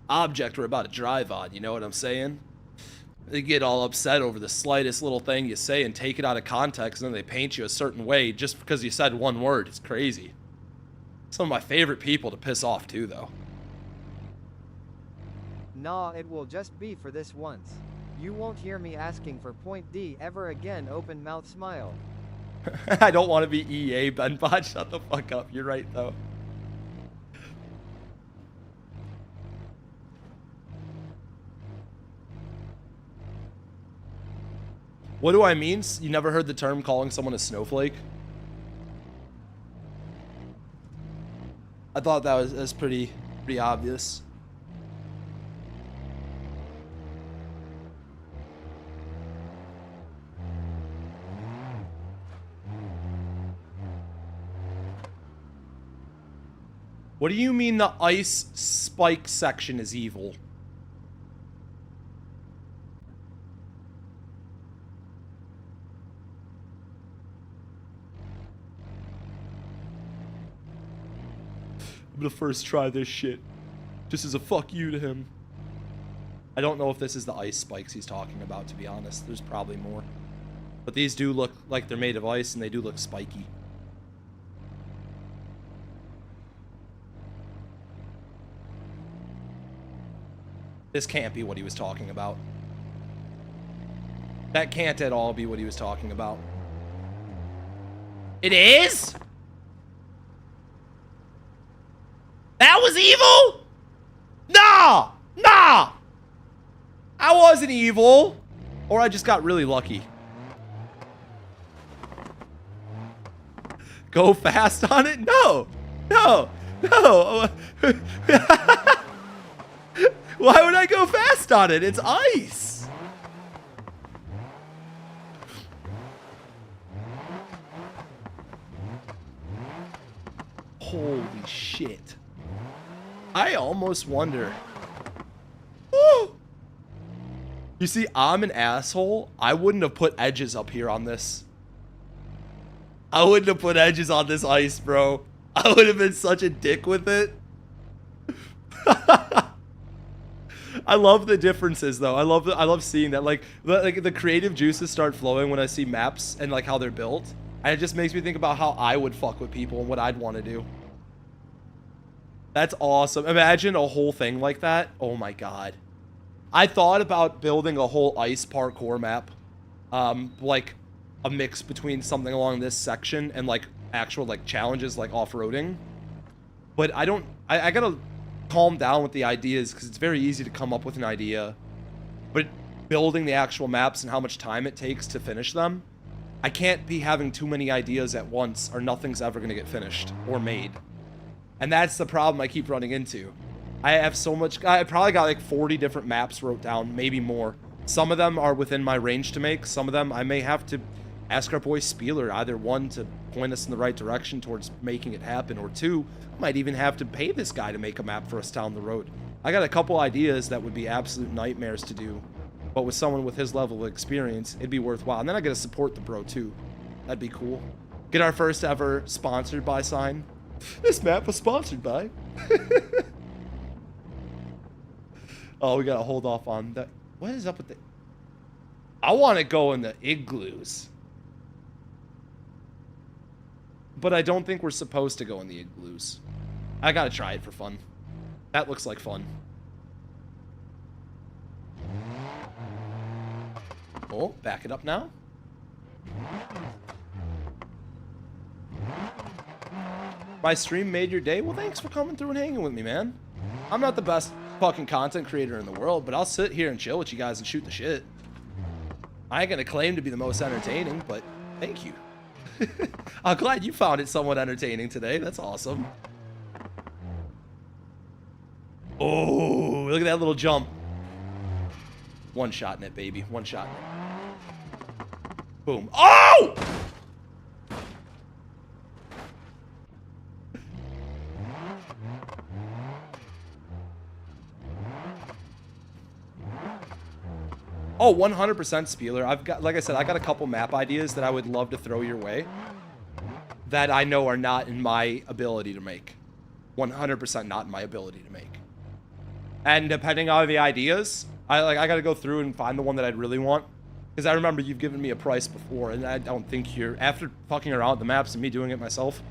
A: object we're about to drive on, you know what I'm saying? They get all upset over the slightest little thing you say and take it out of context, and then they paint you a certain way just because you said one word. It's crazy. Some of my favorite people to piss off too, though.
B: Nah, it will just be for this once. You won't hear me asking for point D ever again. Open mouth smile.
A: I don't want to be EA, Benbot. Shut the fuck up. You're right, though. What do I mean? You never heard the term calling someone a snowflake? I thought that was pretty obvious. What do you mean the ice spike section is evil? I'm gonna first try this shit. Just as a fuck you to him. I don't know if this is the ice spikes he's talking about, to be honest. There's probably more. But these do look like they're made of ice, and they do look spiky. This can't be what he was talking about. That can't at all be what he was talking about. It is? That was evil? Nah! Nah! I wasn't evil. Or I just got really lucky. Go fast on it? No! No! No! Why would I go fast on it? It's ice. Holy shit. I almost wonder. Woo! You see, I'm an asshole. I wouldn't have put edges up here on this. I wouldn't have put edges on this ice, bro. I would have been such a dick with it. I love the differences, though. I love seeing that. Like the creative juices start flowing when I see maps and like how they're built, and it just makes me think about how I would fuck with people and what I'd want to do. That's awesome. Imagine a whole thing like that. Oh my god. I thought about building a whole ice parkour map, like a mix between something along this section and like actual like challenges like off-roading. But I gotta calm down with the ideas because it's very easy to come up with an idea, but building the actual maps and how much time it takes to finish them, I can't be having too many ideas at once or nothing's ever going to get finished or made. And that's the problem I keep running into. I have so much, I probably got like 40 different maps wrote down, maybe more. Some of them are within my range to make. Some of them I may have to ask our boy Spieler, either one, to point us in the right direction towards making it happen, or two, I might even have to pay this guy to make a map for us down the road. I got a couple ideas that would be absolute nightmares to do, but with someone with his level of experience, it'd be worthwhile. And then I gotta support the bro too. That'd be cool. Get our first ever sponsored by sign. This map was sponsored by. Oh, we gotta hold off on that. What is up with the... I want to go in the igloos. But I don't think we're supposed to go in the igloos. I gotta try it for fun. That looks like fun. Oh, back it up now. My stream made your day? Well, thanks for coming through and hanging with me, man. I'm not the best fucking content creator in the world, but I'll sit here and chill with you guys and shoot the shit. I ain't gonna claim to be the most entertaining, but thank you. I'm glad you found it somewhat entertaining today. That's awesome. Oh, look at that little jump. One shot in it, baby. One shot in it. Boom. Oh! Oh, 100% Spieler. I've got, like I said, I got a couple map ideas that I would love to throw your way that I know are not in my ability to make. 100% not in my ability to make. And depending on the ideas, I gotta go through and find the one that I'd really want. Because I remember you've given me a price before, and I don't think you're, after fucking around with the maps and me doing it myself,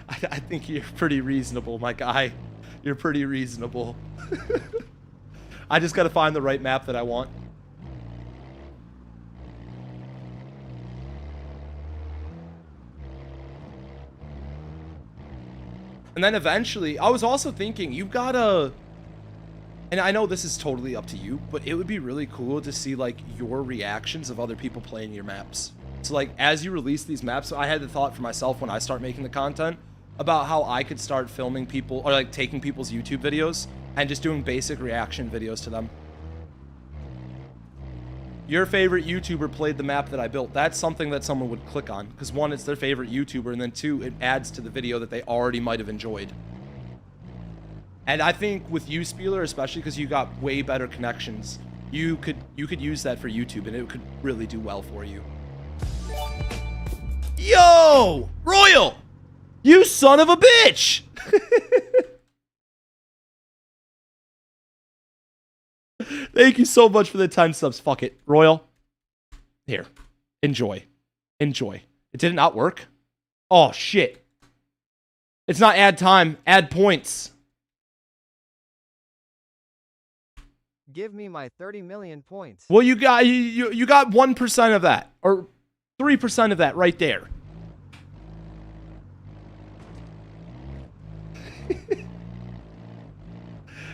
A: I think you're pretty reasonable, my guy. You're pretty reasonable. I just gotta find the right map that I want. And then eventually, I was also thinking, you've gotta, and I know this is totally up to you, but it would be really cool to see like your reactions of other people playing your maps. So like, as you release these maps, I had the thought for myself when I start making the content about how I could start filming people, or like taking people's YouTube videos and just doing basic reaction videos to them. Your favorite YouTuber played the map that I built. That's something that someone would click on. Because one, it's their favorite YouTuber, and then two, it adds to the video that they already might have enjoyed. And I think with you, Spieler, especially because you got way better connections, you could use that for YouTube, and it could really do well for you. Yo! Royal! You son of a bitch! Thank you so much for the 10 subs. Fuck it. Royal. Here. Enjoy. Enjoy. It did not work? Oh, shit. It's not add time. Add points.
B: Give me my 30 million points.
A: Well, you got you got 1% of that. Or 3% of that right there.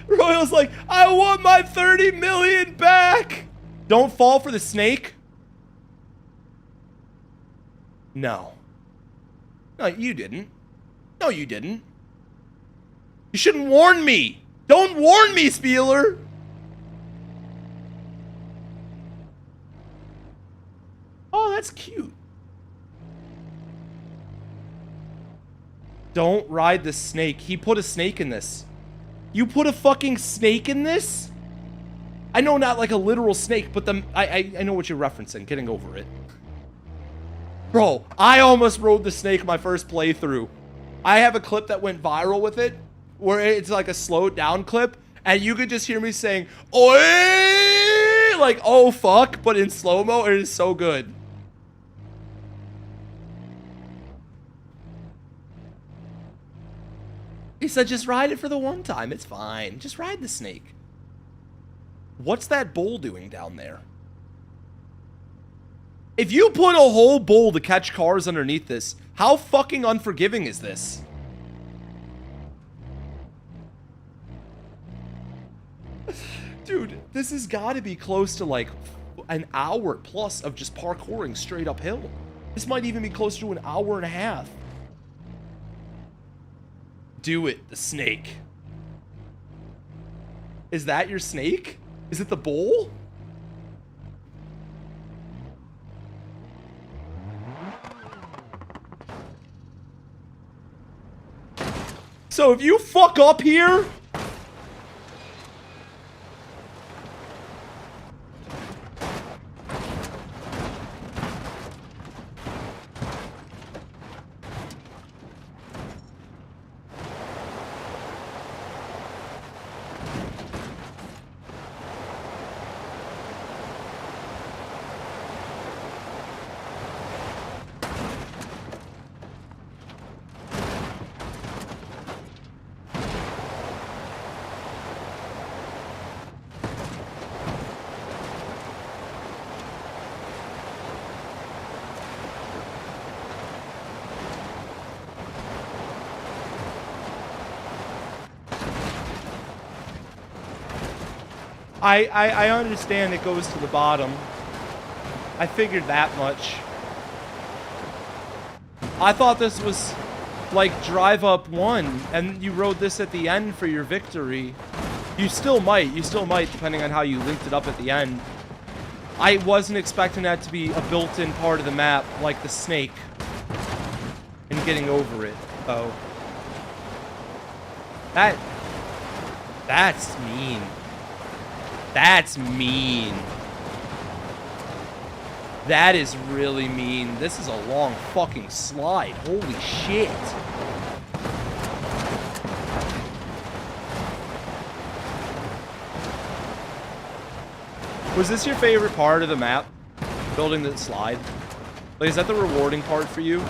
A: Royal's like, I want my 30 million back. Don't fall for the snake. No. No, you didn't. No, you didn't. You shouldn't warn me. Don't warn me, Spieler. Oh, that's cute. Don't ride the snake. He put a snake in this. You put a fucking snake in this? I know not like a literal snake, but I know what you're referencing. Getting over it. Bro, I almost rode the snake my first playthrough. I have a clip that went viral with it, where it's like a slowed down clip, and you could just hear me saying, "Oi!" Like, oh fuck, but in slow-mo, it is so good. He said, just ride it for the one time. It's fine. Just ride the snake. What's that bull doing down there? If you put a whole bull to catch cars underneath this, how fucking unforgiving is this? Dude, this has got to be close to like an hour plus of just parkouring straight uphill. This might even be closer to an hour and a half. Do it, the snake. Is that your snake? Is it the bull? So if you fuck up here... I understand it goes to the bottom. I figured that much. I thought this was like Drive Up 1, and you rode this at the end for your victory. You still might, depending on how you linked it up at the end. I wasn't expecting that to be a built-in part of the map, like the snake. And getting over it, though. That's mean. That's mean. That is really mean. This is a long fucking slide. Holy shit. Was this your favorite part of the map? Building the slide? Like, is that the rewarding part for you?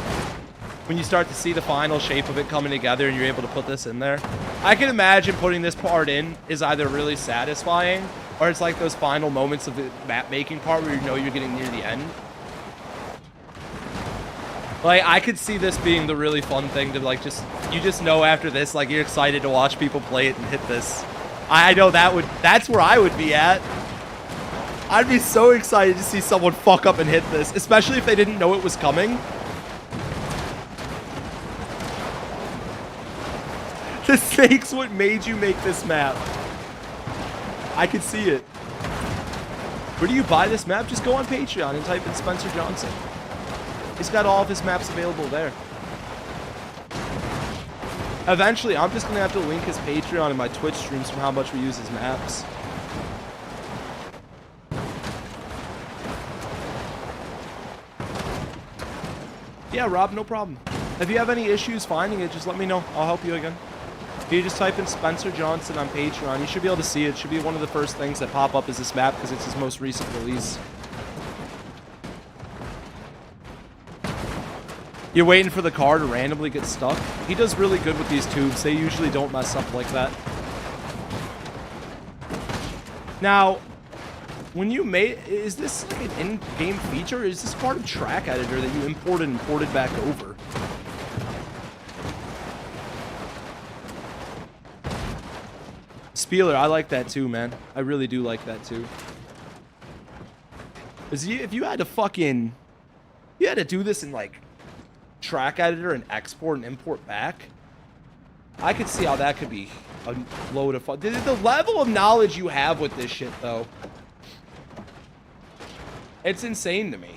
A: When you start to see the final shape of it coming together and you're able to put this in there? I can imagine putting this part in is either really satisfying or it's like those final moments of the map making part where you know you're getting near the end. Like, I could see this being the really fun thing to, like, you just know after this, like, you're excited to watch people play it and hit this. I know that's where I would be at. I'd be so excited to see someone fuck up and hit this, especially if they didn't know it was coming. The snake's what made you make this map. I could see it. Where do you buy this map? Just go on Patreon and type in Spencer Johnson. He's got all of his maps available there. Eventually, I'm just going to have to link his Patreon and my Twitch streams from how much we use his maps. Yeah, Rob, no problem. If you have any issues finding it, just let me know. I'll help you again. If you just type in Spencer Johnson on Patreon, you should be able to see it. It should be one of the first things that pop up is this map because it's his most recent release. You're waiting for the car to randomly get stuck? He does really good with these tubes. They usually don't mess up like that. Now, when you made... Is this like an in-game feature? Or is this part of Track Editor that you imported and ported back over? Spieler, I like that too, man. I really do like that too. If you had to fucking... You had to do this in, like, Track Editor and export and import back, I could see how that could be a load of fun. The level of knowledge you have with this shit, though, it's insane to me.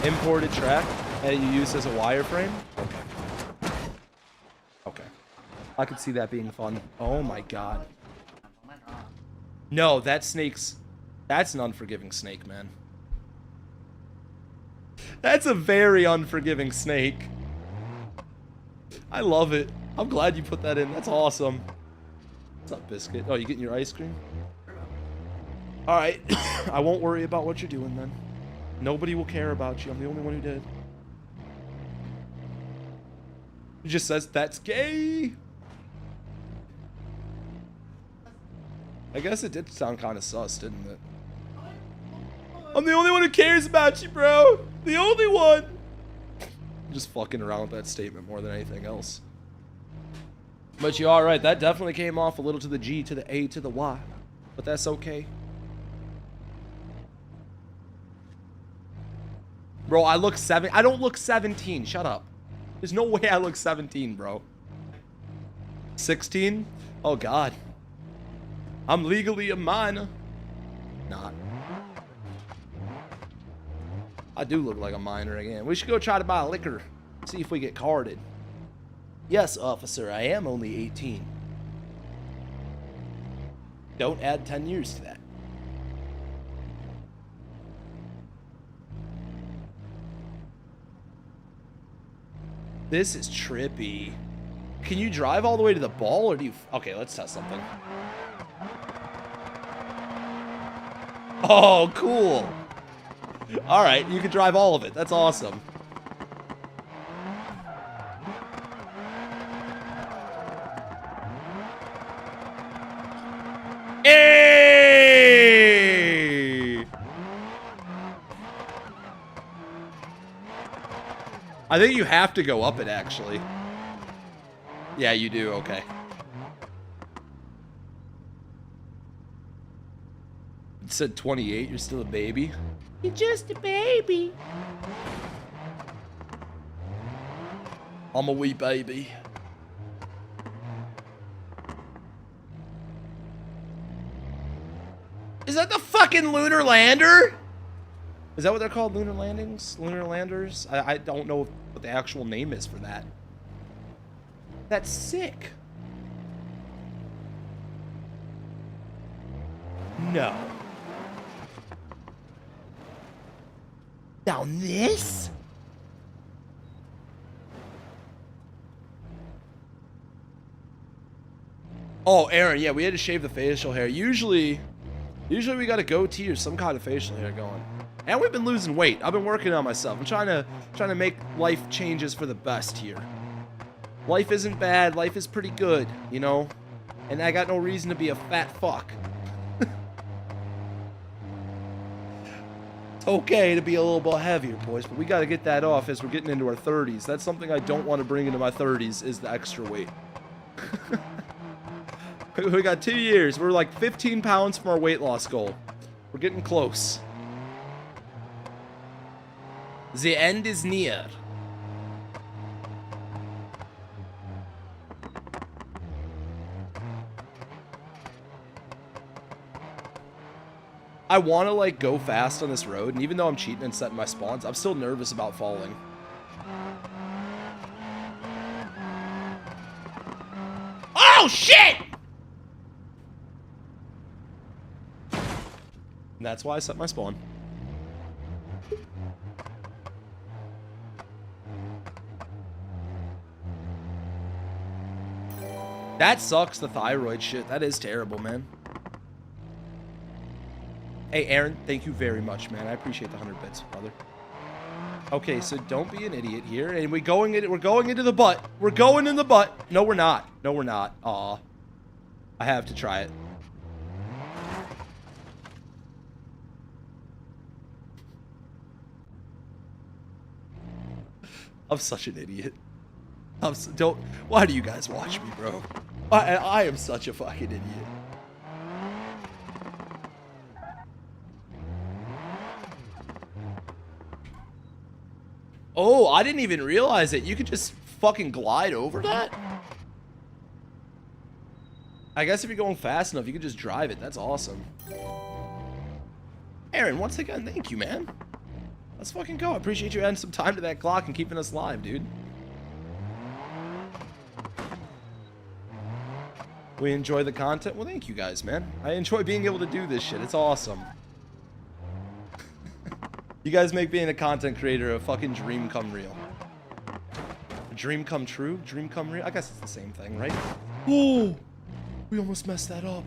A: Imported track that you use as a wireframe? Okay. Okay. I could see that being fun. Oh my god. No, that's an unforgiving snake, man. That's a very unforgiving snake. I love it. I'm glad you put that in. That's awesome. What's up, Biscuit? Oh, you getting your ice cream? Alright. I won't worry about what you're doing then. Nobody will care about you. I'm the only one who did. He just says, that's gay. I guess it did sound kind of sus, didn't it? I'm the only one who cares about you, bro. The only one. I'm just fucking around with that statement more than anything else. But you're alright. That definitely came off a little to the G, to the A, to the Y. But that's okay. Bro, I look I don't look 17. Shut up. There's no way I look 17, bro. 16? Oh, God. I'm legally a minor. Not. I do look like a minor again. We should go try to buy liquor. See if we get carded. Yes, officer, I am only 18. Don't add 10 years to that. This is trippy. Can you drive all the way to the ball, or do you... Okay, let's test something. Oh, cool. All right, you can drive all of it. That's awesome. Hey! I think you have to go up it, actually. Yeah, you do. Okay. It said 28. You're still a baby. You're just a baby. I'm a wee baby. Is that the fucking lunar lander? Is that what they're called? Lunar landings? Lunar landers? I don't know what the actual name is for that. That's sick. No. Down this? Oh, Aaron, yeah, we had to shave the facial hair. Usually we got a goatee or some kind of facial hair going. And we've been losing weight. I've been working on myself. I'm trying to make life changes for the best here. Life isn't bad. Life is pretty good, you know? And I got no reason to be a fat fuck. It's okay to be a little bit heavier, boys, but we got to get that off as we're getting into our 30s. That's something I don't want to bring into my 30s, is the extra weight. We got 2 years. We're like 15 pounds from our weight loss goal. We're getting close. The end is near. I want to like go fast on this road, and even though I'm cheating and setting my spawns, I'm still nervous about falling. Oh shit! And that's why I set my spawn. That sucks, the thyroid shit. That is terrible, man. Hey, Aaron, thank you very much, man. I appreciate the 100 bits, brother. Okay, so don't be an idiot here. And we're going into the butt. We're going in the butt. No, we're not. No, we're not. Aw. I have to try it. I'm such an idiot. Why do you guys watch me, bro? I am such a fucking idiot. Oh, I didn't even realize it. You could just fucking glide over that? I guess if you're going fast enough, you could just drive it. That's awesome. Aaron, once again, thank you, man. Let's fucking go. I appreciate you adding some time to that clock and keeping us live, dude. We enjoy the content. Well, thank you guys, man. I enjoy being able to do this shit. It's awesome. You guys make being a content creator a fucking dream come real. A dream come true? Dream come real? I guess it's the same thing, right? Oh! We almost messed that up.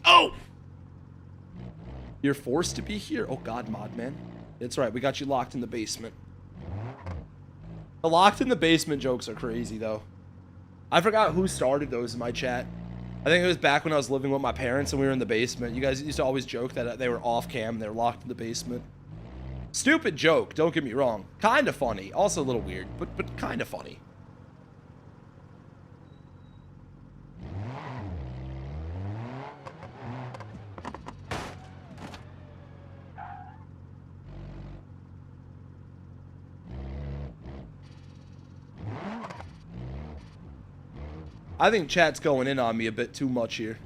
A: Oh! You're forced to be here? Oh god, mod man. That's right, we got you locked in the basement. The locked in the basement jokes are crazy, though. I forgot who started those in my chat. I think it was back when I was living with my parents and we were in the basement. You guys used to always joke that they were off cam and they were locked in the basement. Stupid joke, don't get me wrong. Kind of funny. Also a little weird, but kind of funny. I think chat's going in on me a bit too much here.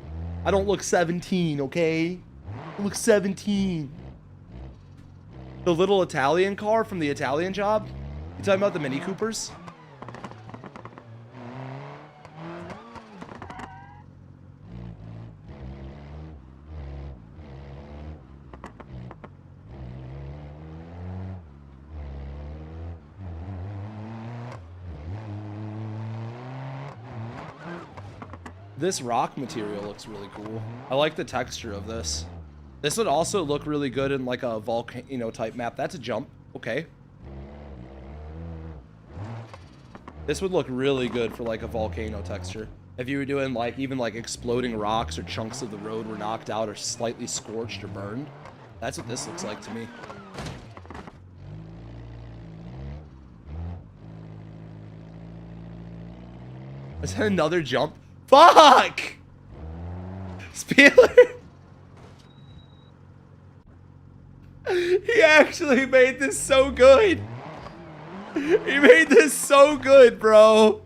A: I don't look 17, okay? I look 17. The little Italian car from the Italian Job? You talking about the Mini Coopers? This rock material looks really cool. I like the texture of this. This would also look really good in like a volcano type map. That's a jump. Okay. This would look really good for like a volcano texture. If you were doing like even like exploding rocks or chunks of the road were knocked out or slightly scorched or burned. That's what this looks like to me. Is that another jump? Fuck! Spieler! He actually made this so good. He made this so good, bro.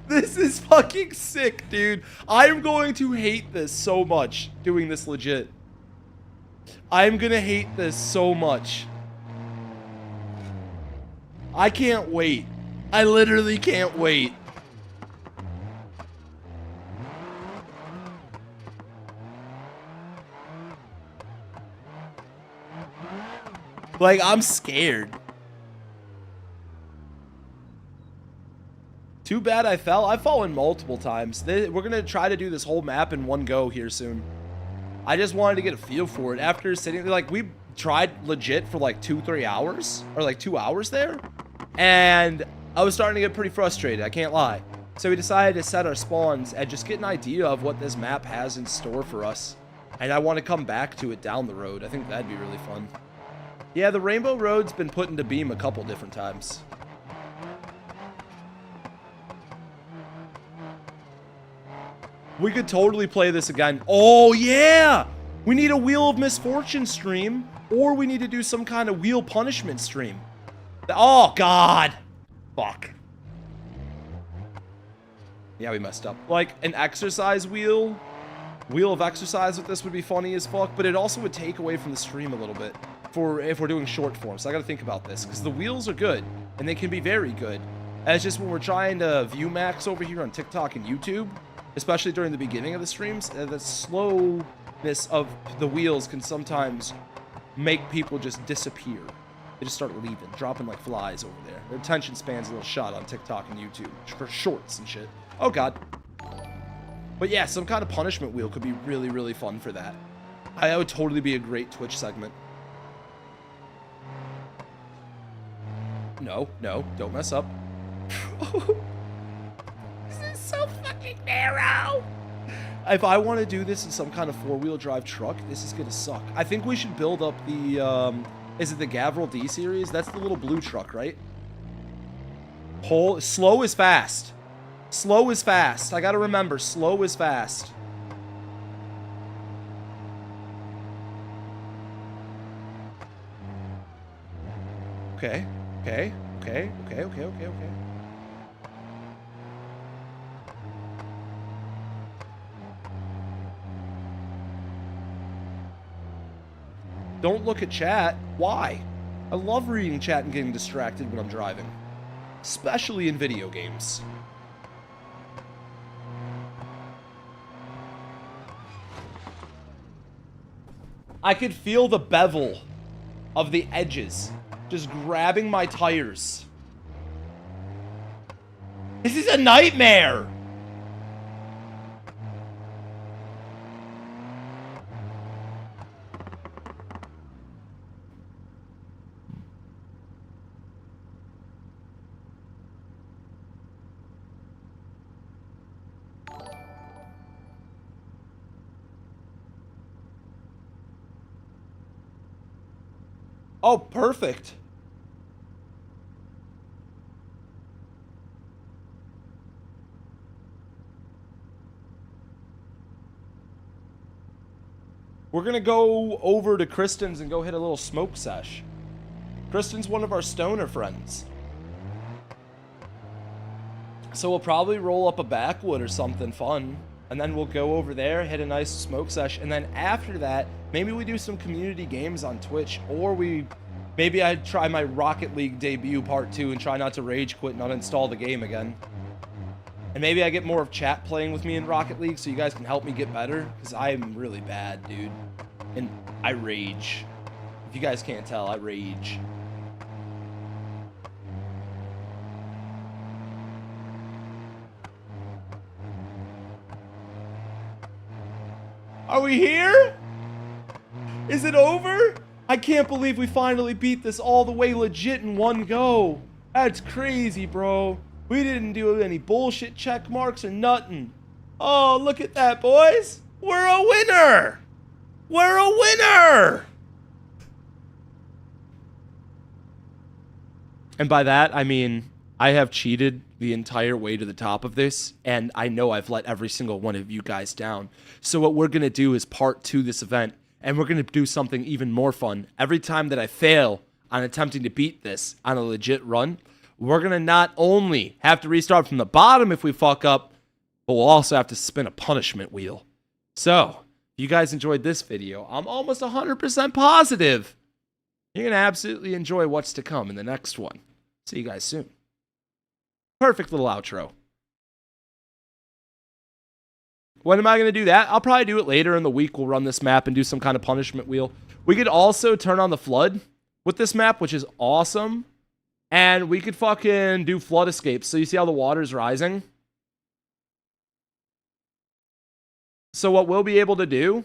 A: This is fucking sick, dude. I'm going to hate this so much doing this legit. I'm gonna hate this so much. I can't wait. I literally can't wait. Like, I'm scared. Too bad I fell. I've fallen multiple times. We're going to try to do this whole map in one go here soon. I just wanted to get a feel for it. After sitting there, like, we tried legit for like 2-3 hours. Or like 2 hours there. And I was starting to get pretty frustrated. I can't lie. So we decided to set our spawns and just get an idea of what this map has in store for us. And I want to come back to it down the road. I think that'd be really fun. Yeah, the Rainbow Road's been put into beam a couple different times. We could totally play this again. Oh, yeah! We need a Wheel of Misfortune stream, or we need to do some kind of wheel punishment stream. Oh, God! Fuck. Yeah, we messed up. Like, an exercise wheel? Wheel of exercise with this would be funny as fuck, but it also would take away from the stream a little bit. For if we're doing short form. So I gotta think about this, because the wheels are good and they can be very good. And it's just when we're trying to view max over here on TikTok and YouTube, especially during the beginning of the streams, the slowness of the wheels can sometimes make people just disappear. They just start leaving, dropping like flies over there. Their attention span's a little shot on TikTok and YouTube for shorts and shit. Oh God. But yeah, some kind of punishment wheel could be really, really fun for that. That would totally be a great Twitch segment. No, no, don't mess up. This is so fucking narrow. If I want to do this in some kind of four-wheel drive truck, this is gonna suck. I think we should build up the, is it the Gavril D series? That's the little blue truck, right? Slow is fast. Slow is fast. I gotta remember, slow is fast. Okay. Okay, okay, okay, okay, okay, okay. Don't look at chat. Why? I love reading chat and getting distracted when I'm driving. Especially in video games. I could feel the bevel of the edges just grabbing my tires. This is a nightmare. Oh, perfect. We're gonna go over to Kristen's and go hit a little smoke sesh. Kristen's one of our stoner friends. So we'll probably roll up a backwood or something fun. And then we'll go over there, hit a nice smoke sesh. And then after that, maybe we do some community games on Twitch. Or maybe I try my Rocket League debut part 2 and try not to rage quit and uninstall the game again. And maybe I get more of chat playing with me in Rocket League so you guys can help me get better. Because I'm really bad, dude. And I rage. If you guys can't tell, I rage. Are we here? Is it over? I can't believe we finally beat this all the way legit in one go. That's crazy, bro. We didn't do any bullshit check marks or nothing. Oh, look at that, boys. We're a winner. We're a winner. And by that, I mean, I have cheated the entire way to the top of this, and I know I've let every single one of you guys down. So what we're going to do is part 2 this event, and we're going to do something even more fun. Every time that I fail on attempting to beat this on a legit run, we're going to not only have to restart from the bottom if we fuck up, but we'll also have to spin a punishment wheel. So, if you guys enjoyed this video, I'm almost 100% positive you're going to absolutely enjoy what's to come in the next one. See you guys soon. Perfect little outro. When am I going to do that? I'll probably do it later in the week. We'll run this map and do some kind of punishment wheel. We could also turn on the flood with this map, which is awesome. And we could fucking do flood escapes. So you see how the water's rising? So what we'll be able to do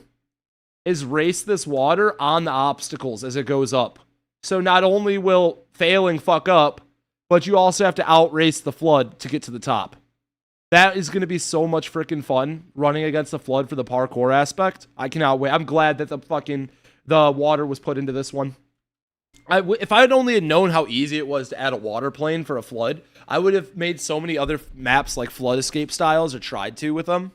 A: is race this water on the obstacles as it goes up. So not only will failing fuck up, but you also have to outrace the flood to get to the top. That is going to be so much freaking fun, running against the flood for the parkour aspect. I cannot wait. I'm glad that the water was put into this one. If I had only known how easy it was to add a water plane for a flood, I would have made so many other maps like flood escape styles, or tried to with them.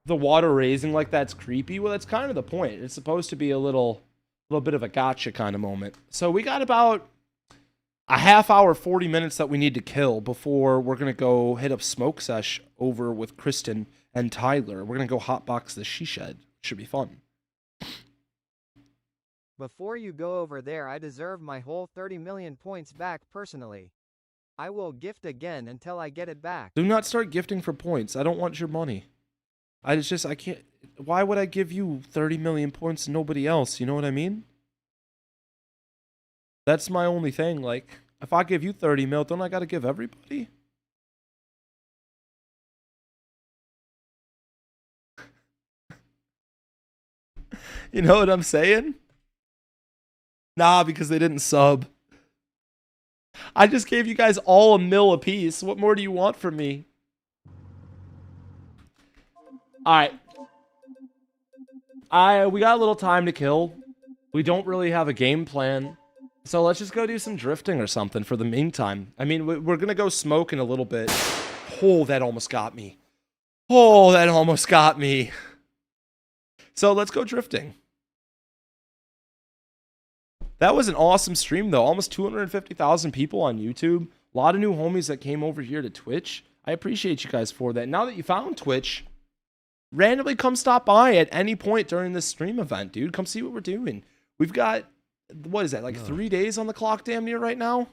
A: The water raising like that's creepy. Well, that's kind of the point. It's supposed to be a little bit of a gotcha kind of moment. So we got about a half hour, 40 minutes that we need to kill before we're going to go hit up Smoke Sesh over with Kristen and Tyler. We're going to go hotbox the she shed. Should be fun.
B: Before you go over there, I deserve my whole 30 million points back personally. I will gift again until I get it back.
A: Do not start gifting for points. I don't want your money. I can't. Why would I give you 30 million points and nobody else? You know what I mean? That's my only thing. Like, if I give you 30 mil, don't I got to give everybody? You know what I'm saying? Nah, because they didn't sub. I just gave you guys all a mil apiece. What more do you want from me? Alright. We got a little time to kill. We don't really have a game plan. So let's just go do some drifting or something for the meantime. I mean, we're going to go smoke in a little bit. Oh, that almost got me. Oh, that almost got me. So let's go drifting. That was an awesome stream, though. Almost 250,000 people on YouTube. A lot of new homies that came over here to Twitch. I appreciate you guys for that. Now that you found Twitch, randomly come stop by at any point during this stream event, dude. Come see what we're doing. We've got, what is that, like 3 days on the clock damn near right now?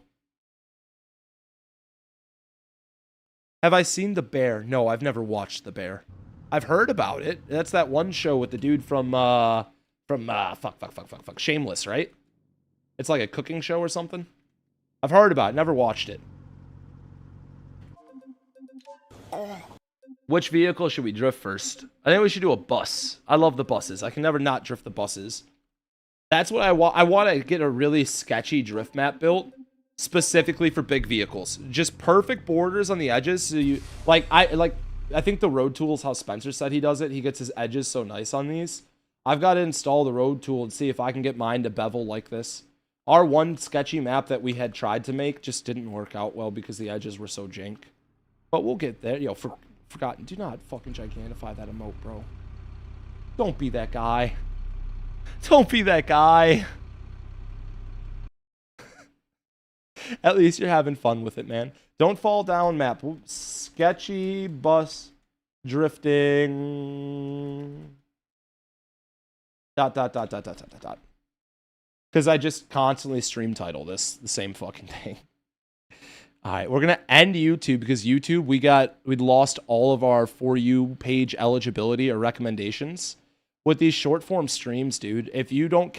A: Have I seen The Bear? No, I've never watched The Bear. I've heard about it. That's that one show with the dude from Shameless, right? It's like a cooking show or something. I've heard about it, never watched it. Which vehicle should we drift first? I think we should do a bus. I love the buses. I can never not drift the buses. That's what I want. I want to get a really sketchy drift map built specifically for big vehicles. Just perfect borders on the edges. So you I think the Road Tool is how Spencer said he does it. He gets his edges so nice on these. I've got to install the Road Tool and see if I can get mine to bevel like this. Our one sketchy map that we had tried to make just didn't work out well because the edges were so jank. But we'll get there. Yo, forgotten. Do not fucking gigantify that emote, bro. Don't be that guy. Don't be that guy. At least you're having fun with it, man. Don't fall down map. Sketchy bus drifting. ... Because I just constantly stream title this the same fucking thing. All right, we're gonna end YouTube because YouTube we'd lost all of our For You page eligibility or recommendations with these short form streams, dude. If you don't